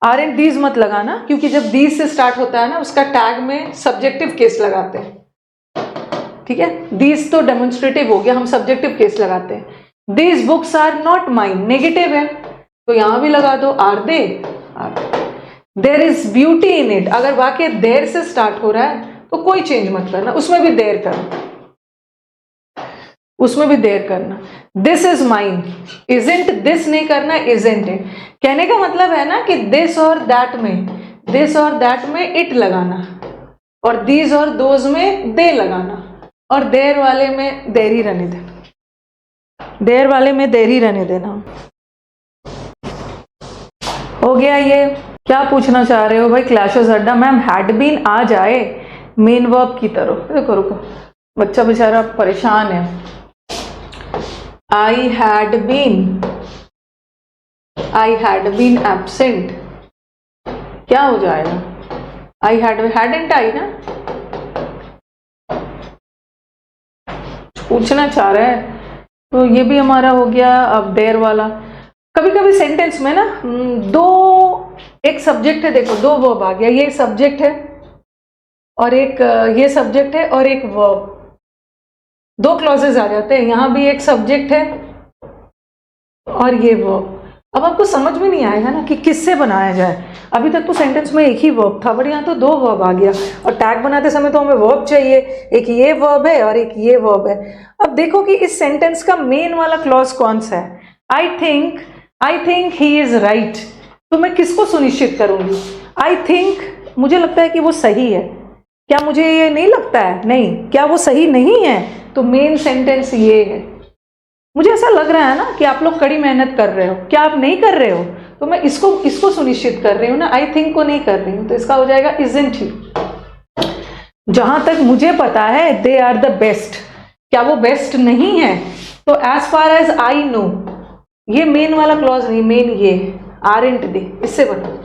आरेंट दीज मत लगाना, क्योंकि जब दीज से स्टार्ट होता है ना उसका टैग में सब्जेक्टिव केस लगाते हैं। ठीक है, दीज तो डेमोन्स्ट्रेटिव हो गया, हम सब्जेक्टिव केस लगाते हैं। These books are not mine, negative है तो यहां भी लगा दो are they. There is beauty in it, अगर वाक्य देर से स्टार्ट हो रहा है तो कोई चेंज मत करना, उसमें भी देर करना, उसमें भी देर करना। This is mine, isn't this नहीं करना, इजेंट इट। कहने का मतलब है ना कि दिस और दैट में, दिस और दैट में इट लगाना, और दीज और दोज में दे लगाना, और देर वाले में देर ही रहने देना, देर वाले में देर ही रहने देना। हो गया ये। क्या पूछना चाह रहे हो भाई? क्लैशेस अड्डा मैम हैड बीन आ जाए मेन वर्ब की तरह। देखो रुको, बच्चा बेचारा परेशान है। आई हैड बीन एब्सेंट, क्या हो जाएगा? आई हैडेंट आई ना, पूछना चाह रहा है तो ये भी हमारा हो गया। अब देर वाला, कभी कभी सेंटेंस में ना दो, एक सब्जेक्ट है, देखो दो वर्ब आ गया, ये सब्जेक्ट है और एक ये सब्जेक्ट है और एक वर्ब, दो क्लॉजेज आ जाते हैं। यहां भी एक सब्जेक्ट है और ये वर्ब। अब आपको समझ में नहीं आएगा ना कि किससे बनाया जाए। अभी तक तो सेंटेंस में एक ही वर्ब था, बट यहाँ तो दो वर्ब आ गया, और टैग बनाते समय तो हमें वर्ब चाहिए, एक ये वर्ब है और एक ये वर्ब है। अब देखो कि इस सेंटेंस का मेन वाला क्लॉज कौन सा है। I think he is right, तो मैं किसको सुनिश्चित करूंगी? आई थिंक, मुझे लगता है कि वो सही है, क्या मुझे ये नहीं लगता है? नहीं, क्या वो सही नहीं है? तो मेन सेंटेंस ये है। मुझे ऐसा लग रहा है ना कि आप लोग कड़ी मेहनत कर रहे हो, क्या आप नहीं कर रहे हो? तो मैं इसको सुनिश्चित कर रही हूँ ना, आई थिंक को नहीं कर रही हूँ, तो इसका हो जाएगा इजंट ही। जहां तक मुझे पता है दे आर द बेस्ट, क्या वो बेस्ट नहीं है? तो as far as I know, ये मेन वाला क्लॉज नहीं, मेन ये आरेंट दे, इससे बना।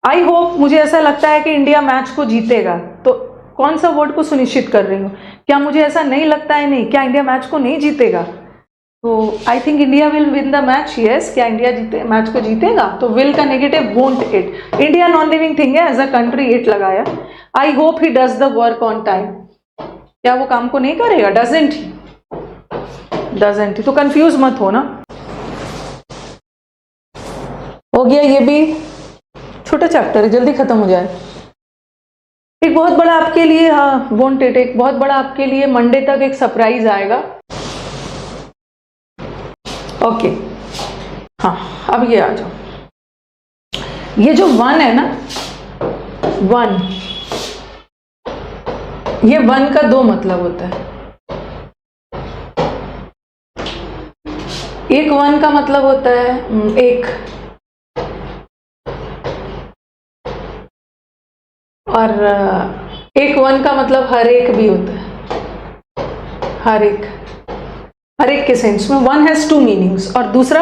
आई होप, मुझे ऐसा लगता है कि इंडिया मैच को जीतेगा, तो कौन सा वर्ड को सुनिश्चित कर रही हूँ? क्या मुझे ऐसा नहीं लगता है? नहीं, क्या इंडिया मैच को नहीं जीतेगा? तो I think India will win the match, yes, क्या इंडिया मैच को जीतेगा? तो विल का negative won't it, India non living thing है, एज अ कंट्री इट लगाया। I hope he does the work on time, क्या वो काम को नहीं करेगा? डजंट ही, तो कंफ्यूज मत हो ना। हो गया, ये भी छोटा चैप्टर है, जल्दी खत्म हो जाए। एक बहुत बड़ा आपके लिए, हाँ वोंट इट, एक बहुत बड़ा आपके लिए मंडे तक एक सरप्राइज आएगा। ओके, हाँ अब ये आ जाओ। ये जो वन है ना, वन, ये वन का दो मतलब होता है। एक वन का मतलब होता है एक, और एक वन का मतलब हर एक भी होता है, हर एक के सेंस में। One has two meanings. और दूसरा,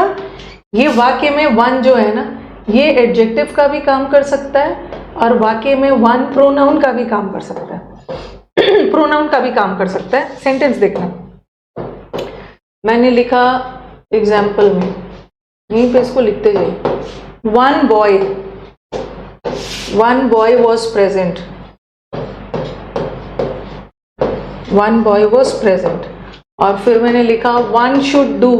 ये वाक्य में वन जो है ना, ये एडजेक्टिव का भी काम कर सकता है, और वाक्य में वन प्रोनाउन का भी काम कर सकता है प्रोनाउन का भी काम कर सकता है। सेंटेंस देखना, मैंने लिखा एग्जाम्पल में, यहीं पे इसको लिखते जाइए। One boy was present, one boy was present. और फिर मैंने लिखा one should do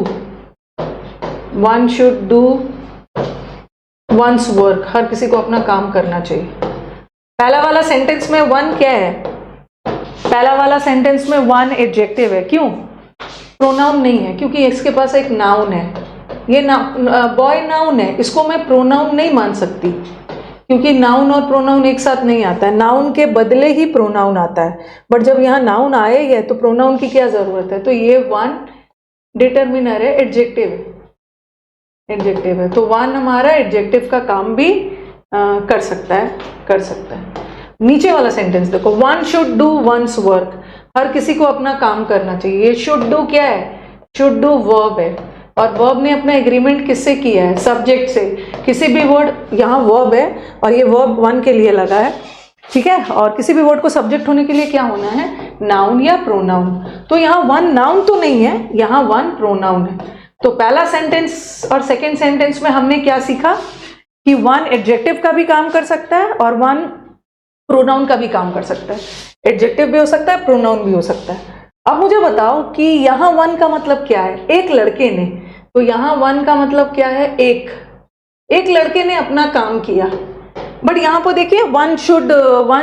one's work, हर किसी को अपना काम करना चाहिए। पहला वाला सेंटेंस में वन क्या है? पहला वाला सेंटेंस में वन एडजेक्टिव है, क्यों? प्रोनाउन नहीं है, क्योंकि इसके पास एक नाउन है। ये बॉय नाउन है, इसको मैं प्रोनाउन नहीं मान सकती, क्योंकि नाउन और प्रोनाउन एक साथ नहीं आता है। नाउन के बदले ही प्रोनाउन आता है, बट जब यहाँ नाउन आए है तो प्रोनाउन की क्या जरूरत है? तो ये वन डिटर्मिनर है, एडजेक्टिव है, एडजेक्टिव है। तो वन हमारा एडजेक्टिव का काम भी कर सकता है, कर सकता है। नीचे वाला सेंटेंस देखो, one should do one's work, हर किसी को अपना काम करना चाहिए। ये शुड डू क्या है? शुड डू वर्ब है, और वर्ब ने अपना एग्रीमेंट किससे किया है? सब्जेक्ट से। किसी भी वर्ड, यहाँ वर्ब है और ये वर्ब वन के लिए लगा है, ठीक है, और किसी भी वर्ड को सब्जेक्ट होने के लिए क्या होना है? नाउन या प्रोनाउन। तो यहाँ वन नाउन तो नहीं है, यहाँ वन प्रोनाउन है। तो पहला सेंटेंस और सेकेंड सेंटेंस में हमने क्या सीखा कि वन एडजेक्टिव का भी काम कर सकता है और वन प्रोनाउन का भी काम कर सकता है। एडजेक्टिव भी हो सकता है, प्रोनाउन भी हो सकता है। अब मुझे बताओ कि यहाँ वन का मतलब क्या है? एक लड़के ने, तो यहाँ वन का मतलब क्या है? एक लड़के ने अपना काम किया। बट यहाँ पर देखिए, one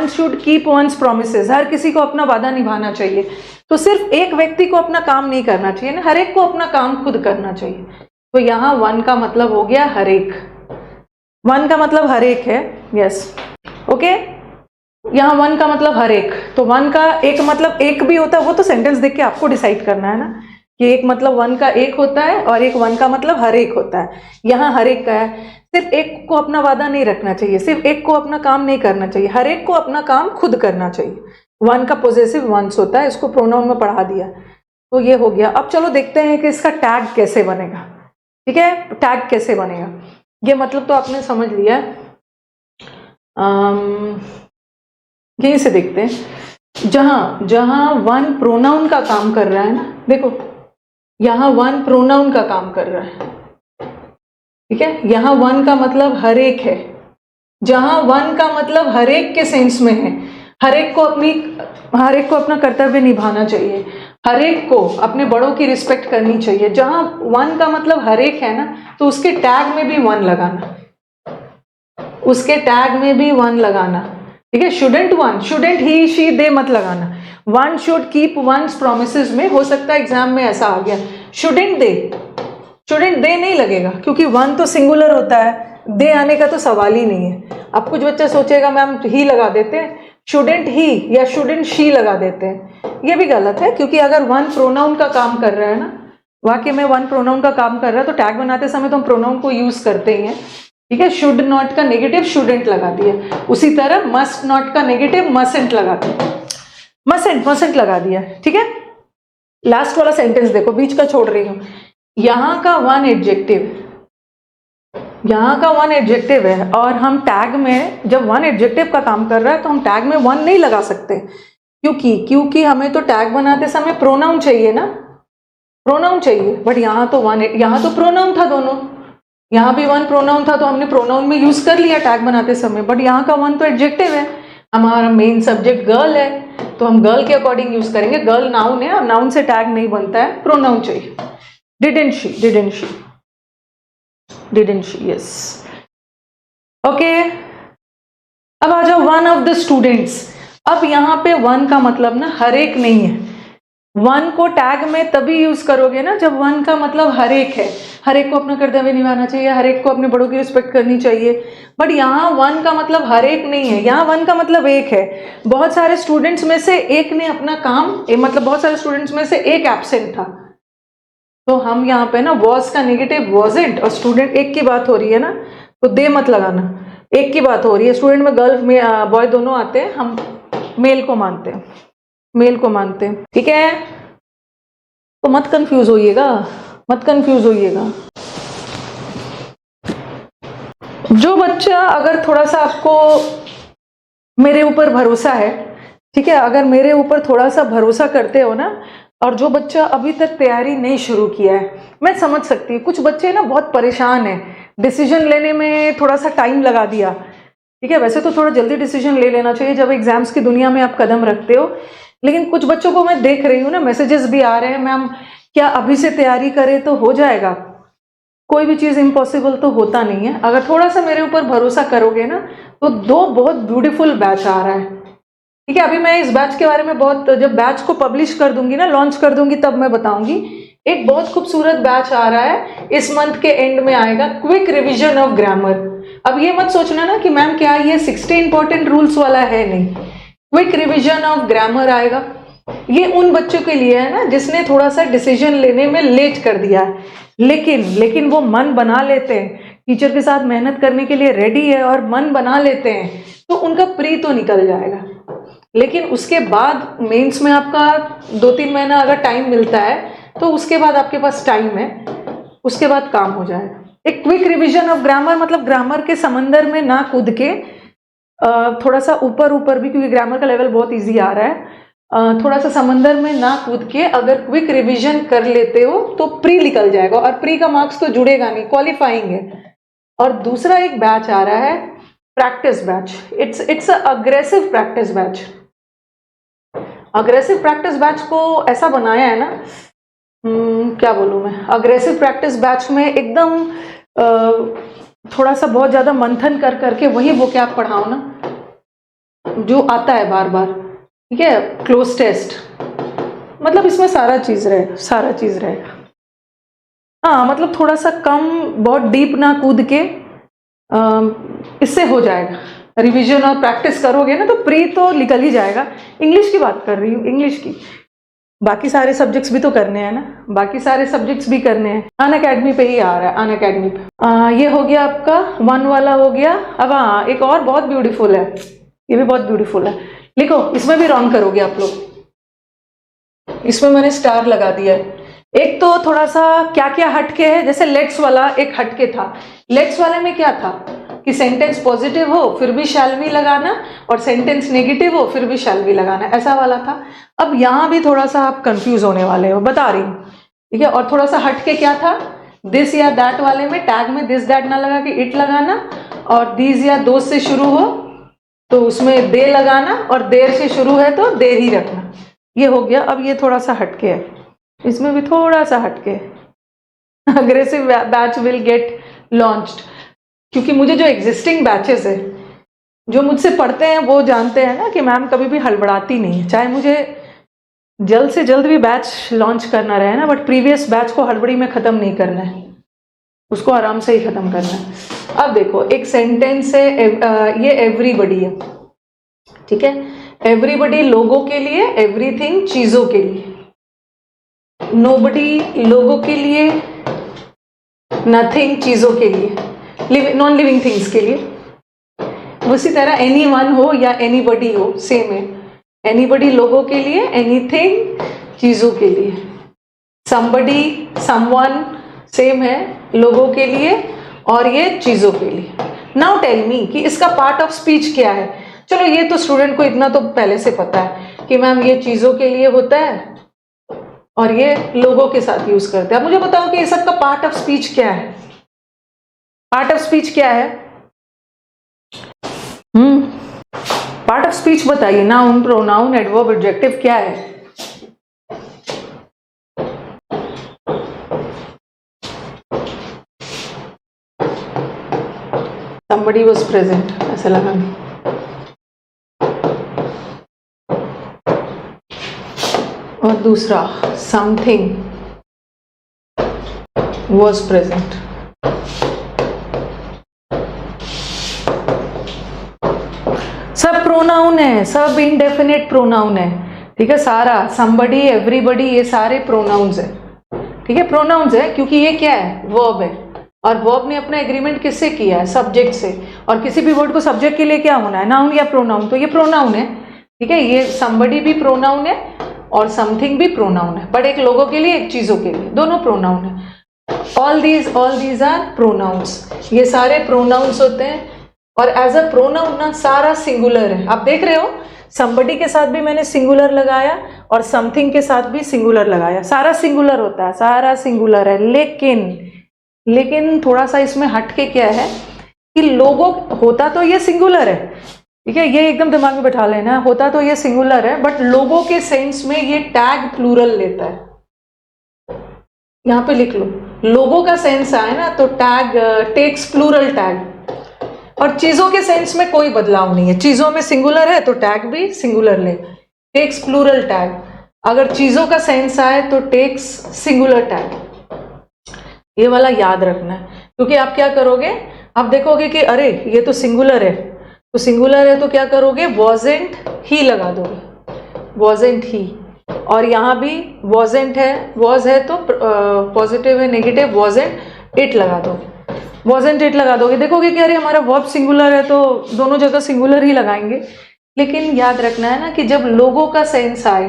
should keep one's promises, हर किसी को अपना वादा निभाना चाहिए। तो सिर्फ एक व्यक्ति को अपना काम नहीं करना चाहिए ना, हर एक को अपना काम खुद करना चाहिए। तो यहाँ वन का मतलब हो गया हर एक, वन का मतलब हर एक है, यस, ओके। यहाँ वन का मतलब हर एक, तो वन का एक मतलब एक भी होता है, वो तो सेंटेंस देख के आपको डिसाइड करना है ना कि एक मतलब वन का एक होता है और एक वन का मतलब हर एक होता है। यहाँ हर एक का है, सिर्फ एक को अपना वादा नहीं रखना चाहिए, सिर्फ एक को अपना काम नहीं करना चाहिए, हर एक को अपना काम खुद करना चाहिए। वन का पॉजेसिव वंस होता है, इसको प्रोनाउन में पढ़ा दिया। तो ये हो गया। अब चलो देखते हैं कि इसका टैग कैसे बनेगा, ठीक है, टैग कैसे बनेगा। ये मतलब तो आपने समझ लिया है, यहीं से देखते हैं। जहां वन प्रोनाउन का काम कर रहा है ना, देखो यहाँ वन प्रोनाउन का काम कर रहा है, ठीक है। यहाँ वन का मतलब हर एक है, जहां वन का मतलब हर एक के सेंस में है, हर एक को अपना कर्तव्य निभाना चाहिए, हर एक को अपने बड़ों की रिस्पेक्ट करनी चाहिए। जहां वन का मतलब हर एक है ना, तो उसके टैग में भी वन लगाना, उसके टैग में भी वन लगाना, ठीक है। Shouldn't one, shouldn't he she they मत लगाना। One should keep one's promises में हो सकता है एग्जाम में ऐसा आ गया, शुडेंट दे नहीं लगेगा, क्योंकि वन तो सिंगुलर होता है, दे आने का तो सवाल ही नहीं है। अब कुछ बच्चा सोचेगा मैम ही लगा देते हैं, शुडेंट ही या शुडेंट शी लगा देते हैं, ये भी गलत है। क्योंकि अगर वन प्रोनाउन का काम कर रहा है ना, वाकई में वन प्रोनाउन का काम कर रहा है, तो टैग बनाते समय तो हम प्रोनाउन को यूज करते ही हैं, ठीक है। शुड नॉट का नेगेटिव शुडेंट लगा दिया, उसी तरह मस्ट नॉट का नेगेटिव मसेंट लगा दिया, मसेंट लगा दिया, ठीक है। लास्ट वाला सेंटेंस देखो, बीच का छोड़ रही हूं। यहाँ का वन एडजेक्टिव है और हम टैग में, जब वन एडजेक्टिव का काम कर रहा है तो हम टैग में वन नहीं लगा सकते। क्योंकि हमें तो टैग बनाते समय प्रोनाउन चाहिए ना, प्रोनाउन चाहिए। बट यहाँ तो प्रोनाउन था दोनों, यहाँ भी वन प्रोनाउन था, तो हमने प्रोनाउन में यूज कर लिया टैग बनाते समय। बट यहाँ का वन तो एडजेक्टिव है, हमारा मेन सब्जेक्ट गर्ल है, तो हम गर्ल के अकॉर्डिंग यूज करेंगे। गर्ल नाउन है और नाउन से टैग नहीं बनता है, प्रोनाउन चाहिए। Didn't she, yes, okay. अब आ जाओ वन ऑफ द स्टूडेंट्स। अब यहाँ पे वन का मतलब ना हर एक नहीं है, वन को टैग में तभी यूज करोगे ना जब वन का मतलब हर एक है, हर एक को अपना कर्तव्य निभाना चाहिए, हर एक को अपने बड़ों की रिस्पेक्ट करनी चाहिए। बट यहाँ वन का मतलब हर एक नहीं है, यहाँ वन का मतलब एक है। बहुत सारे स्टूडेंट्स में से एक ने अपना काम, मतलब बहुत सारे स्टूडेंट्स में से एक एब्सेंट था, तो हम यहाँ पे ना वॉज का नेगेटिव वॉजेंट, और स्टूडेंट एक की बात हो रही है ना, तो दे मत लगाना, एक की बात हो रही है। स्टूडेंट में गर्ल में बॉय दोनों आते हैं, हम मेल को मानते हैं, ठीक है। तो मत कंफ्यूज होइएगा। जो बच्चा, अगर थोड़ा सा आपको मेरे ऊपर भरोसा है, ठीक है, अगर मेरे ऊपर थोड़ा सा भरोसा करते हो ना, और जो बच्चा अभी तक तैयारी नहीं शुरू किया है, मैं समझ सकती हूँ कुछ बच्चे ना बहुत परेशान हैं, डिसीजन लेने में थोड़ा सा टाइम लगा दिया, ठीक है। वैसे तो थोड़ा जल्दी डिसीजन ले लेना चाहिए जब एग्जाम्स की दुनिया में आप कदम रखते हो, लेकिन कुछ बच्चों को मैं देख रही हूँ ना, मैसेजेस भी आ रहे हैं, मैम क्या अभी से तैयारी करें तो हो जाएगा? कोई भी चीज़ इम्पॉसिबल तो होता नहीं है। अगर थोड़ा सा मेरे ऊपर भरोसा करोगे ना, तो दो बहुत ब्यूटीफुल बैच आ रहा है, ठीक है। अभी मैं इस बैच के बारे में जब बैच को पब्लिश कर दूंगी ना, लॉन्च कर दूंगी, तब मैं बताऊंगी। एक बहुत खूबसूरत बैच आ रहा है, इस मंथ के एंड में आएगा, क्विक रिवीजन ऑफ ग्रामर। अब ये मत सोचना ना कि मैम क्या ये 60 इंपॉर्टेंट रूल्स वाला है, नहीं, क्विक रिवीजन ऑफ ग्रामर आएगा। ये उन बच्चों के लिए है ना जिसने थोड़ा सा डिसीजन लेने में लेट कर दिया है, लेकिन वो मन बना लेते हैं, टीचर के साथ मेहनत करने के लिए रेडी है और मन बना लेते हैं, तो उनका प्री तो निकल जाएगा। लेकिन उसके बाद मेंस में आपका 2-3 महीना अगर टाइम मिलता है तो उसके बाद आपके पास टाइम है, उसके बाद काम हो जाएगा। एक क्विक रिवीजन ऑफ ग्रामर, मतलब ग्रामर के समंदर में ना कूद के थोड़ा सा ऊपर भी, क्योंकि ग्रामर का लेवल बहुत इजी आ रहा है, थोड़ा सा समंदर में ना कूद के अगर क्विक रिवीजन कर लेते हो तो प्री निकल जाएगा, और प्री का मार्क्स तो जुड़ेगा नहीं, क्वालिफाइंग है। और दूसरा एक बैच आ रहा है practice batch, it's aggressive practice batch. Aggressive practice batch को ऐसा बनाया है ना, क्या बोलूं मैं, अग्रेसिव प्रैक्टिस बैच में एकदम थोड़ा सा बहुत ज्यादा मंथन कर करके वही वोकैब पढ़ाओ ना जो आता है बार बार, ठीक है, क्लोज टेस्ट, मतलब इसमें सारा चीज रहेगा। हाँ, मतलब थोड़ा सा कम, बहुत डीप ना कूद के, इससे हो जाएगा। रिवीजन और प्रैक्टिस करोगे ना तो प्री तो निकल ही जाएगा। इंग्लिश की बात कर रही हूँ, इंग्लिश की, बाकी सारे सब्जेक्ट्स भी तो करने हैं ना, बाकी सारे सब्जेक्ट्स भी करने हैं। अनअकैडमी पे ही आ रहा है, अनअकैडमी पे। ये हो गया आपका 1 वाला हो गया। अब हाँ, एक और बहुत ब्यूटीफुल है, ये भी बहुत ब्यूटीफुल है, लिखो, इसमें भी रॉन्ग करोगे आप लोग, इसमें मैंने स्टार लगा दिया है। एक तो थोड़ा सा क्या क्या हटके है, जैसे लेट्स वाला एक हटके था। लेट्स वाले में क्या था कि सेंटेंस पॉजिटिव हो फिर भी शैल बी लगाना, और सेंटेंस नेगेटिव हो फिर भी शैल बी लगाना, ऐसा वाला था। अब यहाँ भी थोड़ा सा आप कंफ्यूज होने वाले हो, बता रही हूँ, ठीक है। और थोड़ा सा हटके क्या था, दिस या दैट वाले में टैग में दिस दैट ना लगा के इट लगाना, और दीज या दोस्त से शुरू हो तो उसमें दे लगाना, और देर से शुरू है तो देर ही रखना। ये हो गया। अब ये थोड़ा सा हटके है, इसमें भी थोड़ा सा हटके। Aggressive batch will get launched, क्योंकि मुझे जो एग्जिस्टिंग बैचेस है, जो मुझसे पढ़ते हैं वो जानते हैं ना कि मैम कभी भी हड़बड़ाती नहीं है, चाहे मुझे जल्द से जल्द भी बैच लॉन्च करना रहे ना, बट प्रीवियस बैच को हड़बड़ी में ख़त्म नहीं करना है, उसको आराम से ही ख़त्म करना है। अब देखो, एक सेंटेंस है, ये एवरीबडी है, ठीक है। एवरीबडी लोगों के लिए, एवरीथिंग चीज़ों के लिए, नोबडी लोगों के लिए, नथिंग चीज़ों के लिए, नॉन लिविंग थिंग्स के लिए। उसी तरह एनी वन हो या एनीबडी हो, सेम है। एनीबडी लोगों के लिए, एनीथिंग चीज़ों के लिए, समबडी समवन सेम है, लोगों के लिए और ये चीज़ों के लिए। नाउ टेल मी कि इसका पार्ट ऑफ स्पीच क्या है। चलो ये तो स्टूडेंट को इतना तो पहले से पता है कि मैम ये चीज़ों के लिए होता है और ये लोगों के साथ यूज करते हैं। मुझे बताओ कि ये सबका पार्ट ऑफ स्पीच क्या है। पार्ट ऑफ स्पीच क्या है? पार्ट ऑफ स्पीच बताइए। नाउन, प्रोनाउन, एडवर्ब, एडजेक्टिव क्या है? somebody was present, ऐसा लगा। और दूसरा something was present। सब प्रोनाउन है, सब इनडेफिनेट प्रोनाउन है, ठीक है। सारा somebody, everybody, ये सारे प्रोनाउन्स है, ठीक है। प्रोनाउन्स है क्योंकि ये क्या है? वर्ब है, और वर्ब ने अपना एग्रीमेंट किससे किया है? सब्जेक्ट से। और किसी भी वर्ड को सब्जेक्ट के लिए क्या होना है? नाउन या प्रोनाउन। तो ये प्रोनाउन है, ठीक है। ये somebody भी प्रोनाउन है और समथिंग भी प्रोनाउन है, बट एक लोगों के लिए, एक चीजों के लिए, दोनों प्रोनाउन है। All these are pronouns. ये सारे प्रोनाउंस होते हैं, और एज अ प्रोनाउन ना सारा सिंगुलर है। आप देख रहे हो, somebody के साथ भी मैंने सिंगुलर लगाया और समथिंग के साथ भी सिंगुलर लगाया। सारा सिंगुलर होता है, सारा सिंगुलर है। लेकिन थोड़ा सा इसमें हटके क्या है कि लोगों, होता तो ये सिंगुलर है, ठीक है, ये एकदम दिमाग में बैठा लेना। होता तो ये सिंगुलर है, बट लोगों के सेंस में ये टैग प्लूरल लेता है। यहां पे लिख लो, लोगों का सेंस आए ना तो टैग टेक्स प्लूरल टैग। और चीजों के सेंस में कोई बदलाव नहीं है। चीजों में सिंगुलर है तो टैग भी सिंगुलर ले, टेक्स प्लूरल टैग। अगर चीजों का सेंस आए तो टेक्स सिंगुलर टैग। ये वाला याद रखना है, क्योंकि आप क्या करोगे, आप देखोगे कि अरे ये तो सिंगुलर है, तो सिंगुलर है तो क्या करोगे? वॉजेंट ही लगा दोगे, वॉजेंट ही। और यहाँ भी wasn't है, was है तो पॉजिटिव है, नेगेटिव wasn't it लगा दो, wasn't it लगा दोगे। देखोगे कि अरे हमारा वर्ब सिंगुलर है तो दोनों जगह सिंगुलर ही लगाएंगे, लेकिन याद रखना है ना कि जब लोगों का सेंस आए,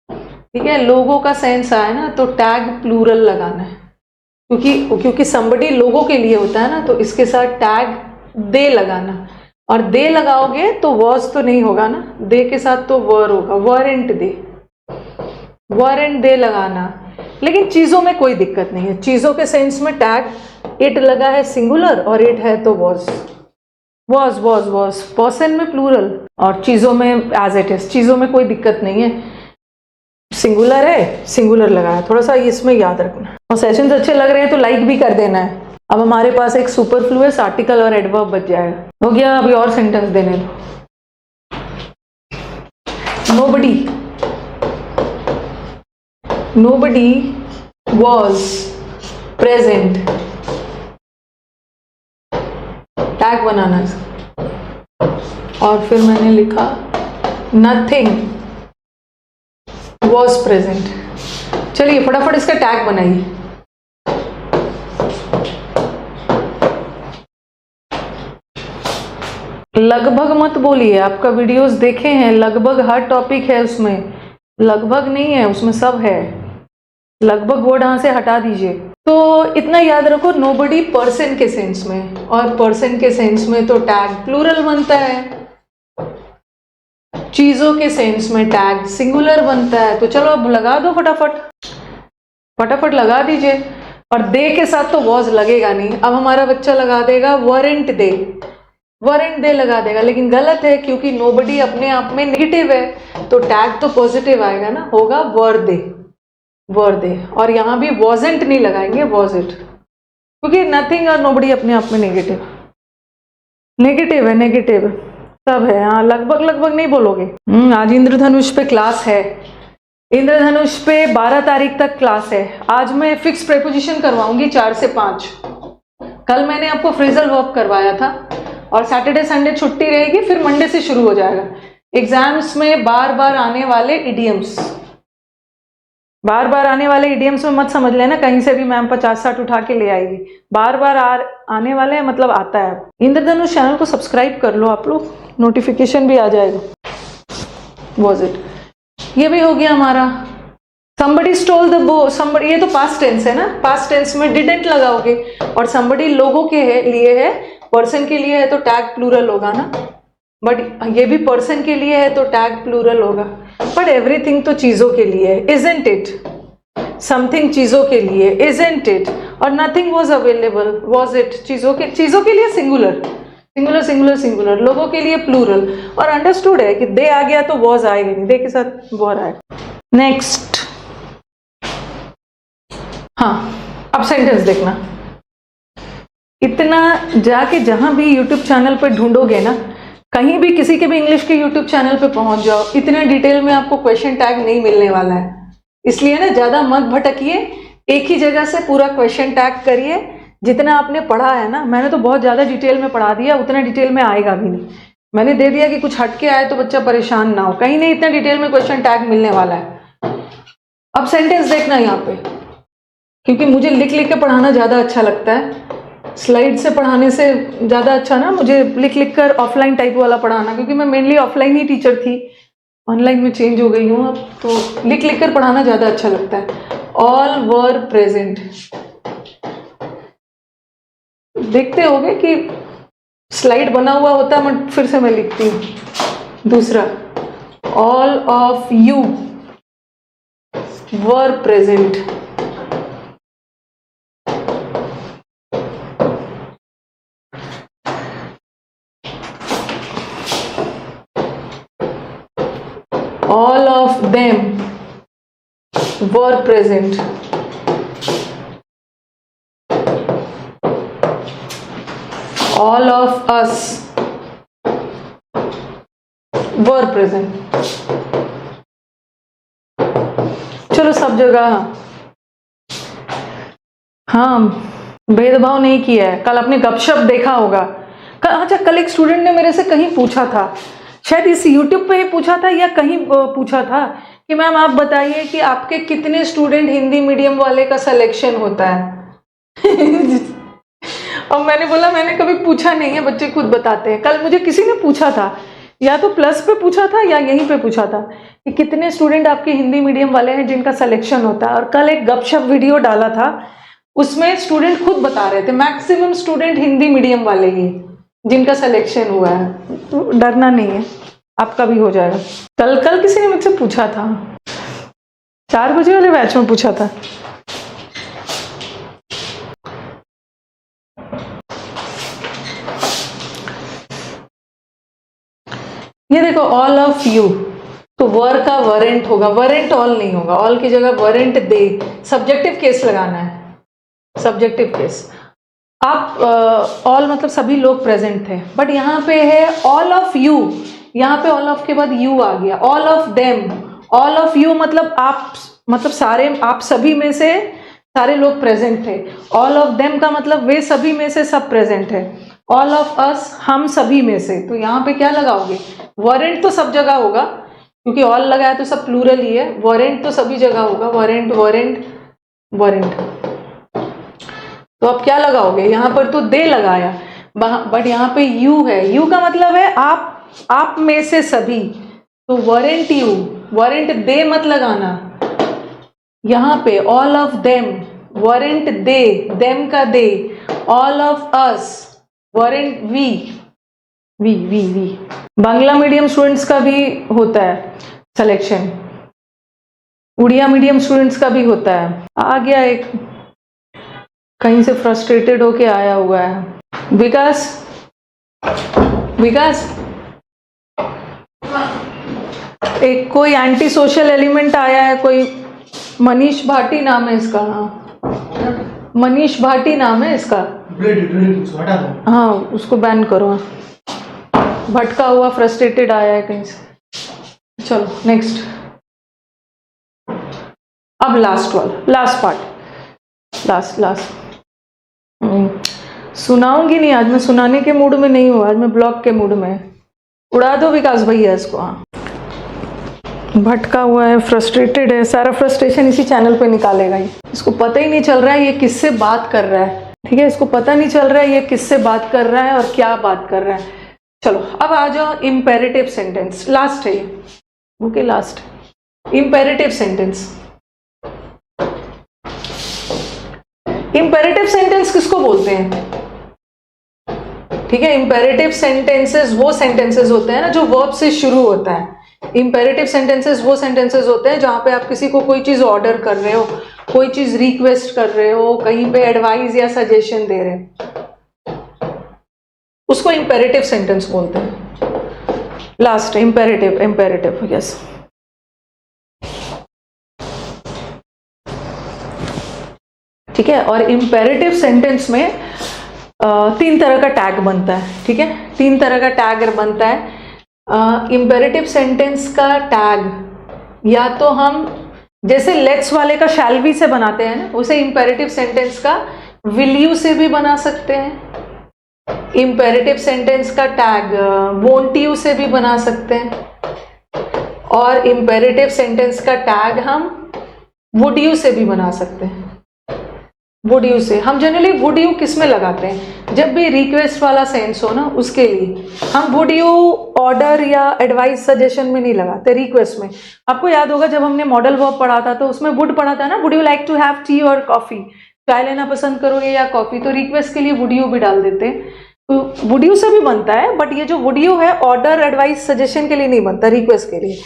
ठीक है, लोगों का सेंस आए ना तो टैग प्लूरल लगाना है, क्योंकि somebody लोगों के लिए होता है ना, तो इसके साथ टैग दे लगाना, और दे लगाओगे तो was तो नहीं होगा ना, दे के साथ तो वर होगा, weren't they, weren't they लगाना। लेकिन चीजों में कोई दिक्कत नहीं है, चीजों के सेंस में टैग इट लगा है सिंगुलर और इट है तो was पर्सन में प्लूरल, और चीजों में एज इट इज, चीजों में कोई दिक्कत नहीं है, सिंगुलर है सिंगुलर लगाया, थोड़ा सा इसमें याद रखना। और सेशंस अच्छे लग रहे हैं तो लाइक भी कर देना है। अब हमारे पास एक सुपरफ्लुअस आर्टिकल और एडवर्ब बच जाएगा, हो गया। अभी और सेंटेंस देने दो। nobody was present, टैग बनाना है, और फिर मैंने लिखा nothing was present। चलिए फटाफट इसका टैग बनाइए। लगभग मत बोलिए, आपका वीडियोस देखे हैं, लगभग हर टॉपिक है उसमें, लगभग नहीं है उसमें, सब है। लगभग वर्ड यहाँ से हटा दीजिए। तो इतना याद रखो, नोबडी पर्सन के सेंस में, और पर्सन के सेंस में तो टैग प्लूरल बनता है, चीजों के सेंस में टैग सिंगुलर बनता है। तो चलो अब लगा दो फटाफट लगा दीजिए। और दे के साथ तो वॉज लगेगा नहीं, अब हमारा बच्चा लगा देगा weren't they लगा देगा, लेकिन गलत है, क्योंकि नोबडी अपने आप में नेगेटिव है, तो टैग तो पॉजिटिव आएगा ना, होगा were they। और यहाँ भी wasn't नहीं लगाएंगे, was it, क्योंकि नथिंग और नोबडी अपने आप में नेगेटिव सब है। हाँ, लगभग नहीं बोलोगे। आज इंद्रधनुष पे क्लास है, इंद्रधनुष पे 12 तारीख तक क्लास है। आज मैं फिक्स प्रेपोजिशन करवाऊंगी 4 से 5। कल मैंने आपको फ्रेजल वर्ब करवाया था, और सैटरडे संडे छुट्टी रहेगी, फिर मंडे से शुरू हो जाएगा। एग्जाम्स में बार बार आने वाले इडियम्स में मत समझ लेना कहीं से भी मैम 50-60 उठा के ले आएगी, बार बार आने वाले हैं, मतलब आता है। इंद्रधनुष चैनल को सब्सक्राइब कर लो आप लोग, नोटिफिकेशन भी आ जाएगा। Was it, ये भी हो गया हमारा। somebody stole the bow, somebody, ये तो पास्ट टेंस है ना, पास्ट टेंस में didn't लगाओगे, और somebody लोगों के लिए है, पर्सन के लिए है तो टैग प्लूरल होगा ना, बट ये भी पर्सन के लिए है तो टैग प्लूरल होगा। बट एवरीथिंग तो चीजों के लिए है, isn't it, समथिंग चीजों के लिए, isn't it, और nothing was available, was it, चीजों के लिए सिंगुलर, लोगों के लिए प्लूरल। और अंडरस्टूड है कि दे आ गया तो was आएगा नहीं, दे के साथ वर आएगा। नेक्स्ट, हाँ, अब सेंटेंस देखना। इतना जाके जहां भी यूट्यूब चैनल पे ढूंढोगे ना, कहीं भी किसी के भी इंग्लिश के यूट्यूब चैनल पे पहुंच जाओ, इतने डिटेल में आपको क्वेश्चन टैग नहीं मिलने वाला है। इसलिए ना ज्यादा मत भटकिए, एक ही जगह से पूरा क्वेश्चन टैग करिए। जितना आपने पढ़ा है ना, मैंने तो बहुत ज्यादा डिटेल में पढ़ा दिया, उतना डिटेल में आएगा भी नहीं। मैंने दे दिया कि कुछ हटके आए तो बच्चा परेशान ना हो, कहीं नहीं इतना डिटेल में क्वेश्चन टैग मिलने वाला है। अब सेंटेंस देखना यहाँ पे, क्योंकि मुझे लिख के पढ़ाना ज्यादा अच्छा लगता है, स्लाइड से पढ़ाने से ज़्यादा अच्छा ना मुझे लिख कर ऑफलाइन टाइप वाला पढ़ाना, क्योंकि मैं मेनली ऑफलाइन ही टीचर थी, ऑनलाइन में चेंज हो गई हूँ अब, तो लिख कर पढ़ाना ज़्यादा अच्छा लगता है। ऑल वर प्रेजेंट, देखते होगे कि स्लाइड बना हुआ होता है, मैं फिर से मैं लिखती हूँ। दूसरा, all of you were present, all of them were present, all of us were present। चलो सब जगह हाँ, भेदभाव नहीं किया है। कल आपने गपशप देखा होगा, अच्छा कल एक स्टूडेंट ने मेरे से कहीं पूछा था, शायद इस YouTube पे ही पूछा था या कहीं पूछा था कि मैम आप बताइए कि आपके कितने स्टूडेंट हिंदी मीडियम वाले का सिलेक्शन होता है। और मैंने बोला मैंने कभी पूछा नहीं है, बच्चे खुद बताते हैं। कल मुझे किसी ने पूछा था, या तो प्लस पे पूछा था या यहीं पे पूछा था कि कितने स्टूडेंट आपके हिंदी मीडियम वाले हैं जिनका सिलेक्शन होता है। और कल एक गपशप वीडियो डाला था, उसमें स्टूडेंट खुद बता रहे थे मैक्सिमम स्टूडेंट हिंदी मीडियम वाले ही जिनका सिलेक्शन हुआ है। तो डरना नहीं है, आपका भी हो जाएगा। कल किसी ने मुझसे पूछा था, 4 बजे वाले बैच में पूछा था। ये देखो ऑल ऑफ यू, तो वर का वरेंट होगा, वरेंट ऑल नहीं होगा, ऑल की जगह वरेंट दे, सब्जेक्टिव केस लगाना है, सब्जेक्टिव केस। आप ऑल मतलब सभी लोग प्रेजेंट थे, बट यहाँ पे है ऑल ऑफ यू, यहाँ पे ऑल ऑफ के बाद यू आ गया, all of them. All of you मतलब आप, मतलब सारे, आप सभी में से सारे लोग प्रेजेंट थे। ऑल ऑफ देम का मतलब वे सभी में से सब प्रेजेंट है। ऑल ऑफ अस, हम सभी में से। तो यहाँ पे क्या लगाओगे, वरेंट तो सब जगह होगा क्योंकि ऑल लगा है तो सब प्लूरल ही है, वरेंट तो सभी जगह होगा, वरेंट वरेंट वरेंट। तो अब क्या लगाओगे, यहाँ पर तो दे लगाया, बट यहाँ पे यू है, यू का मतलब है आप में से सभी, तो वरेंट यू, वरेंट दे मत लगाना। यहाँ पे all of them, weren't they, them का they, all of us, weren't we, we we we. Bangla medium students का भी होता है सिलेक्शन, उड़िया मीडियम स्टूडेंट्स का भी होता है। आ गया एक कहीं से फ्रस्ट्रेटेड होके आया हुआ है, विकास, विकास एक कोई एंटी सोशल एलिमेंट आया है, कोई मनीष भाटी नाम है इसका। हाँ मनीष भाटी नाम है इसका, हाँ उसको बैन करो। भटका हुआ फ्रस्ट्रेटेड आया है कहीं से। चलो नेक्स्ट, अब लास्ट वाला, लास्ट पार्ट, लास्ट सुनाऊंगी नहीं आज, मैं सुनाने के मूड में नहीं हूँ आज, मैं ब्लॉग के मूड में। उड़ा दो विकास भैया इसको। हाँ भटका हुआ है, फ्रस्ट्रेटेड है, सारा फ्रस्ट्रेशन इसी चैनल पे निकालेगा ये। इसको पता ही नहीं चल रहा है ये किससे बात कर रहा है, ठीक है, इसको पता नहीं चल रहा है ये किससे बात कर रहा है और क्या बात कर रहा है। चलो अब आ जाओ इम्पेरेटिव सेंटेंस, लास्ट है ये, okay last. Imperative sentence, imperative sentence किसको बोलते हैं, ठीक है। इम्पेरेटिव सेंटेंसेस वो सेंटेंसेस होते हैं ना जो वर्ब से शुरू होता है। इम्पेरेटिव सेंटेंसेस वो सेंटेंसेस होते हैं जहां पे आप किसी को कोई चीज ऑर्डर कर रहे हो, कोई चीज रिक्वेस्ट कर रहे हो, कहीं पे एडवाइस या सजेशन दे रहे हो, उसको इम्पेरेटिव सेंटेंस बोलते हैं। Last imperative, imperative yes. ठीक है, और इम्पेरेटिव सेंटेंस में 3 तरह का टैग बनता है, ठीक है, 3 तरह का टैग बनता है। इम्पेरेटिव सेंटेंस का टैग या तो हम जैसे लेट्स वाले का शैल वी से बनाते हैं ना, उसे इम्पेरेटिव सेंटेंस का विल यू से भी बना सकते हैं। इम्पेरेटिव सेंटेंस का टैग वोंट यू से भी बना सकते हैं, और इम्पेरेटिव सेंटेंस का टैग हम वुड यू से भी बना सकते हैं। वुड यू से हम जनरली वुड यू किस में लगाते हैं, जब भी रिक्वेस्ट वाला सेंस हो ना उसके लिए हम वुड यू ऑर्डर या एडवाइस सजेशन में नहीं लगाते, रिक्वेस्ट में। आपको याद होगा जब हमने मॉडल वर्ब पढ़ा था तो उसमें वुड पढ़ा था ना, would you like to have tea और कॉफी, चाय लेना पसंद करोगे या कॉफी, तो रिक्वेस्ट के लिए वुड यू भी डाल देते हैं। तो वुड यू से भी बनता है, बट ये जो वुड यू है ऑर्डर एडवाइस सजेशन के लिए नहीं बनता, रिक्वेस्ट के लिए।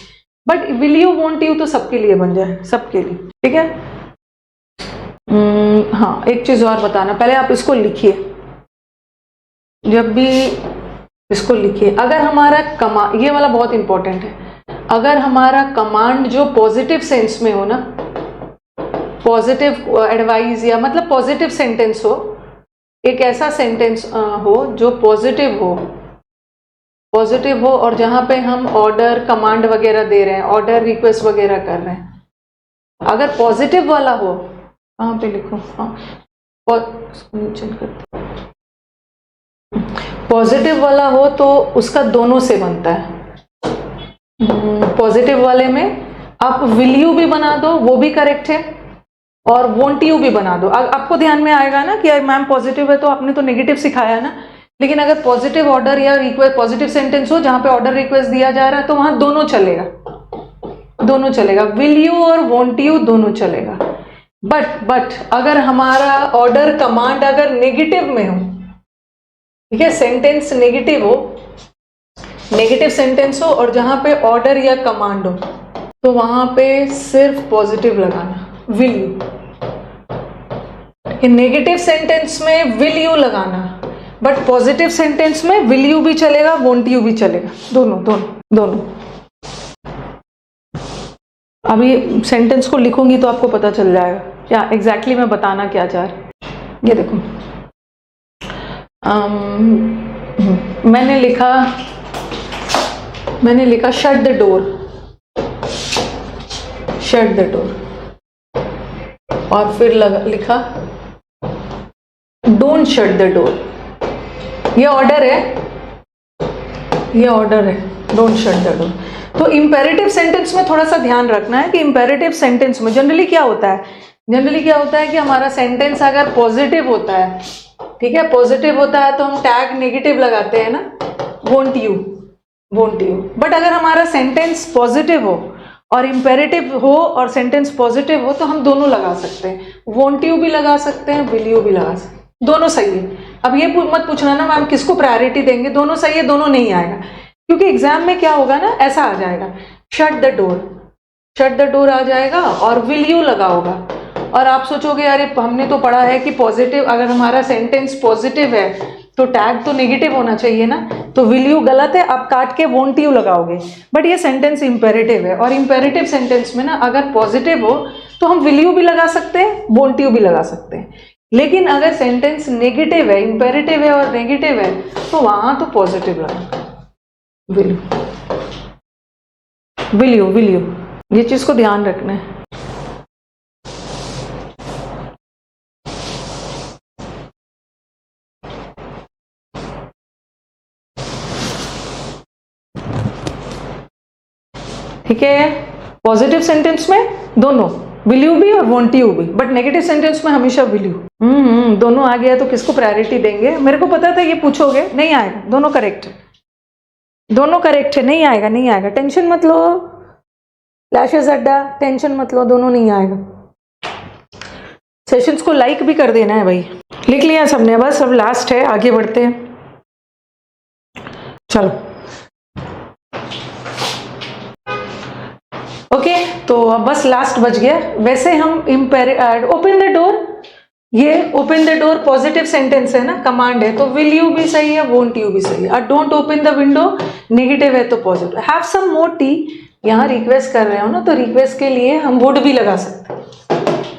But will you want you तो सबके लिए बन जाए, सबके लिए, ठीक है। हाँ एक चीज और बताना, पहले आप इसको लिखिए, जब भी इसको लिखिए, अगर हमारा कमांड, ये वाला बहुत इंपॉर्टेंट है, अगर हमारा कमांड जो पॉजिटिव सेंस में हो ना, पॉजिटिव एडवाइस या मतलब पॉजिटिव सेंटेंस हो, एक ऐसा सेंटेंस हो जो पॉजिटिव हो और जहां पे हम ऑर्डर कमांड वगैरह दे रहे हैं, ऑर्डर रिक्वेस्ट वगैरह कर रहे हैं, अगर पॉजिटिव वाला हो, कहाँ पे लिखो, हाँ पॉजिटिव वाला हो तो उसका दोनों से बनता है। पॉजिटिव वाले में आप विल यू भी बना दो, वो भी करेक्ट है, और वोंट यू भी बना दो। आपको ध्यान में आएगा ना कि मैम पॉजिटिव है तो आपने तो नेगेटिव सिखाया ना, लेकिन अगर पॉजिटिव ऑर्डर या रिक्वेस्ट, पॉजिटिव सेंटेंस हो जहां पे ऑर्डर रिक्वेस्ट दिया जा रहा है तो वहां दोनों चलेगा, दोनों चलेगा, विल यू और वोंट यू दोनों चलेगा। बट अगर हमारा ऑर्डर कमांड अगर नेगेटिव में हो, ठीक है, सेंटेंस नेगेटिव हो, नेगेटिव सेंटेंस हो और जहां पे ऑर्डर या कमांड हो, तो वहां पे सिर्फ पॉजिटिव लगाना, विल यू। नेगेटिव सेंटेंस में विल यू लगाना, बट पॉजिटिव सेंटेंस में विल यू भी चलेगा, वोंट यू भी चलेगा, दोनों दोनों दोनों। अभी सेंटेंस को लिखूंगी तो आपको पता चल जाएगा क्या एग्जैक्टली मैं बताना क्या चाह रही। ये देखो, मैंने लिखा shut the door, shut the door, और फिर लिखा डोंट शट द डोर। ये ऑर्डर है, ये ऑर्डर है, डोंट शट द डोर। तो इंपेरेटिव सेंटेंस में थोड़ा सा ध्यान रखना है कि इंपेरेटिव सेंटेंस में जनरली क्या होता है, जनरली क्या होता है कि हमारा सेंटेंस अगर पॉजिटिव होता है, ठीक है, पॉजिटिव होता है तो हम टैग नेगेटिव लगाते हैं ना, won't you, won't you. But अगर हमारा सेंटेंस पॉजिटिव हो और इंपेरेटिव हो और सेंटेंस पॉजिटिव हो तो हम दोनों लगा सकते हैं, वोंट यू भी लगा सकते हैं, विल यू भी लगा सकते हैं, दोनों सही है। अब ये मत पूछना ना मैम किसको प्रायोरिटी देंगे, दोनों सही है, दोनों नहीं आएगा, क्योंकि एग्जाम में क्या होगा ना, ऐसा आ जाएगा, shut the door, shut the door आ जाएगा और विल यू लगा होगा, और आप सोचोगे अरे हमने तो पढ़ा है कि पॉजिटिव, अगर हमारा सेंटेंस पॉजिटिव है तो टैग तो नेगेटिव होना चाहिए ना, तो विल यू गलत है, आप काट के वोंट यू लगाओगे। बट ये सेंटेंस इंपेरेटिव है, और इंपेरेटिव सेंटेंस में ना अगर पॉजिटिव हो तो हम विल यू भी लगा सकते हैं, वोंट यू भी लगा सकते हैं, लेकिन अगर सेंटेंस नेगेटिव है, इंपेरेटिव है और नेगेटिव है तो वहां तो पॉजिटिव लगा, will you, will you, will you. ये चीज को ध्यान रखना है। ठीक है, पॉजिटिव सेंटेंस में दोनों विल यू भी और वोंट यू भी, बट नेगेटिव सेंटेंस में हमेशा विल यू। दोनों आ गया तो किसको प्रायोरिटी देंगे, मेरे को पता था ये पूछोगे, नहीं आएगा, दोनों करेक्ट है, दोनों करेक्ट है, नहीं आएगा, नहीं आएगा, टेंशन मत लो, लैशेस अड्डा, टेंशन मत लो, दोनों नहीं आएगा। सेशंस को लाइक भी कर देना है भाई। लिख लिया सबने, बस अब लास्ट है, आगे बढ़ते हैं, चलो। ओके, तो अब बस लास्ट बच गया। वैसे हम ओपन द डोर, ये open the door positive sentence है ना, कमांड है, तो विल यू भी सही है, वोंट यू भी सही है। और don't open the window negative है तो positive. Have some more tea, यहाँ रिक्वेस्ट कर रहे हो ना, तो रिक्वेस्ट के लिए हम वुड भी लगा सकते हैं,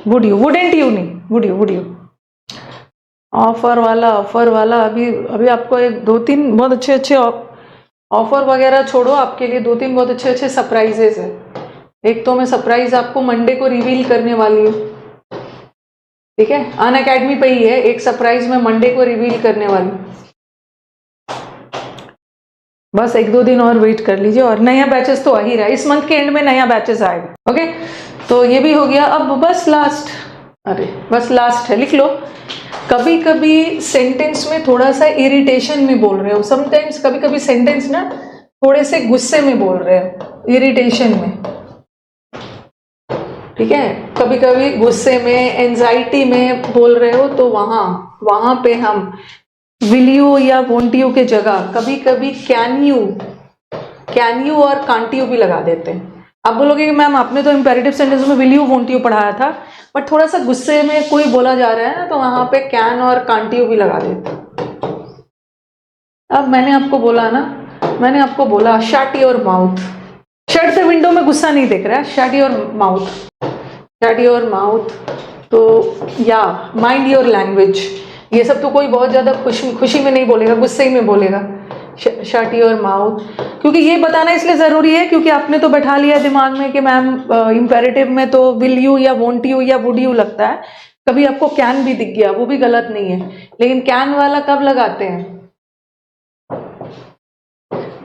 वुड यू, वुडेंट यू नहीं, would you, would you. Offer वाला, ऑफर वाला, अभी आपको एक दो तीन बहुत अच्छे अच्छे ऑफर वगैरह छोड़ो, आपके लिए दो तीन बहुत अच्छे अच्छे सरप्राइजेस है। एक तो मैं सरप्राइज आपको मंडे को रिवील करने वाली हूँ, ठीक है, अनअकैडमी पे ही है, एक सरप्राइज मैं मंडे को रिवील करने वाली हूँ, बस एक दो दिन और वेट कर लीजिए। और नया बैचेस तो आ ही रहा है, इस मंथ के एंड में नया बैचेस आएगा। ओके, तो ये भी हो गया। अब बस लास्ट, अरे बस लास्ट है, लिख लो। कभी कभी सेंटेंस में थोड़ा सा इरिटेशन में बोल रहे हो, समटाइम्स कभी कभी सेंटेंस ना थोड़े से गुस्से में बोल रहे हो, इरिटेशन में, ठीक है, कभी कभी गुस्से में, एंजाइटी में बोल रहे हो, तो वहां पे हम विल यू या वोंट यू के जगह कभी कभी कैन यू और कांट यू भी लगा देते हैं। आप बोलोगे कि मैम आपने तो इंपेरेटिव सेंटेंस में विल यू वोंट यू पढ़ाया था, बट थोड़ा सा गुस्से में कोई बोला जा रहा है ना, तो वहां पे कैन और कांट यू भी लगा देते हैं। अब मैंने आपको बोला shut your mouth, shut the window में गुस्सा नहीं दिख रहा है, shut your mouth, shut your mouth, तो या माइंड योर लैंग्वेज, ये सब तो कोई बहुत ज्यादा खुशी में नहीं बोलेगा, गुस्से में बोलेगा, शट योर माउथ। क्योंकि ये बताना इसलिए जरूरी है क्योंकि आपने तो बैठा लिया दिमाग में कि मैम इंपेरेटिव में तो विल यू या वोंट यू या वुड यू लगता है, कभी आपको कैन भी दिख गया, वो भी गलत नहीं है, लेकिन कैन वाला कब लगाते हैं,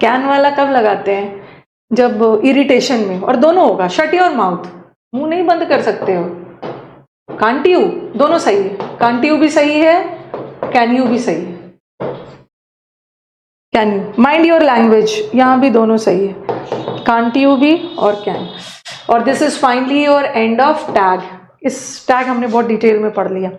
कैन वाला कब लगाते हैं, जब इरिटेशन में, और दोनों होगा। शट योर माउथ, मुंह नहीं बंद कर सकते हो। कांट यू, दोनों सही है। कांट यू भी सही है, कैन यू भी सही है। Can you, mind your language, यहां भी दोनों सही है, कांट यू भी और कैन। और this is finally your end of tag. इस टैग हमने बहुत डिटेल में पढ़ लिया।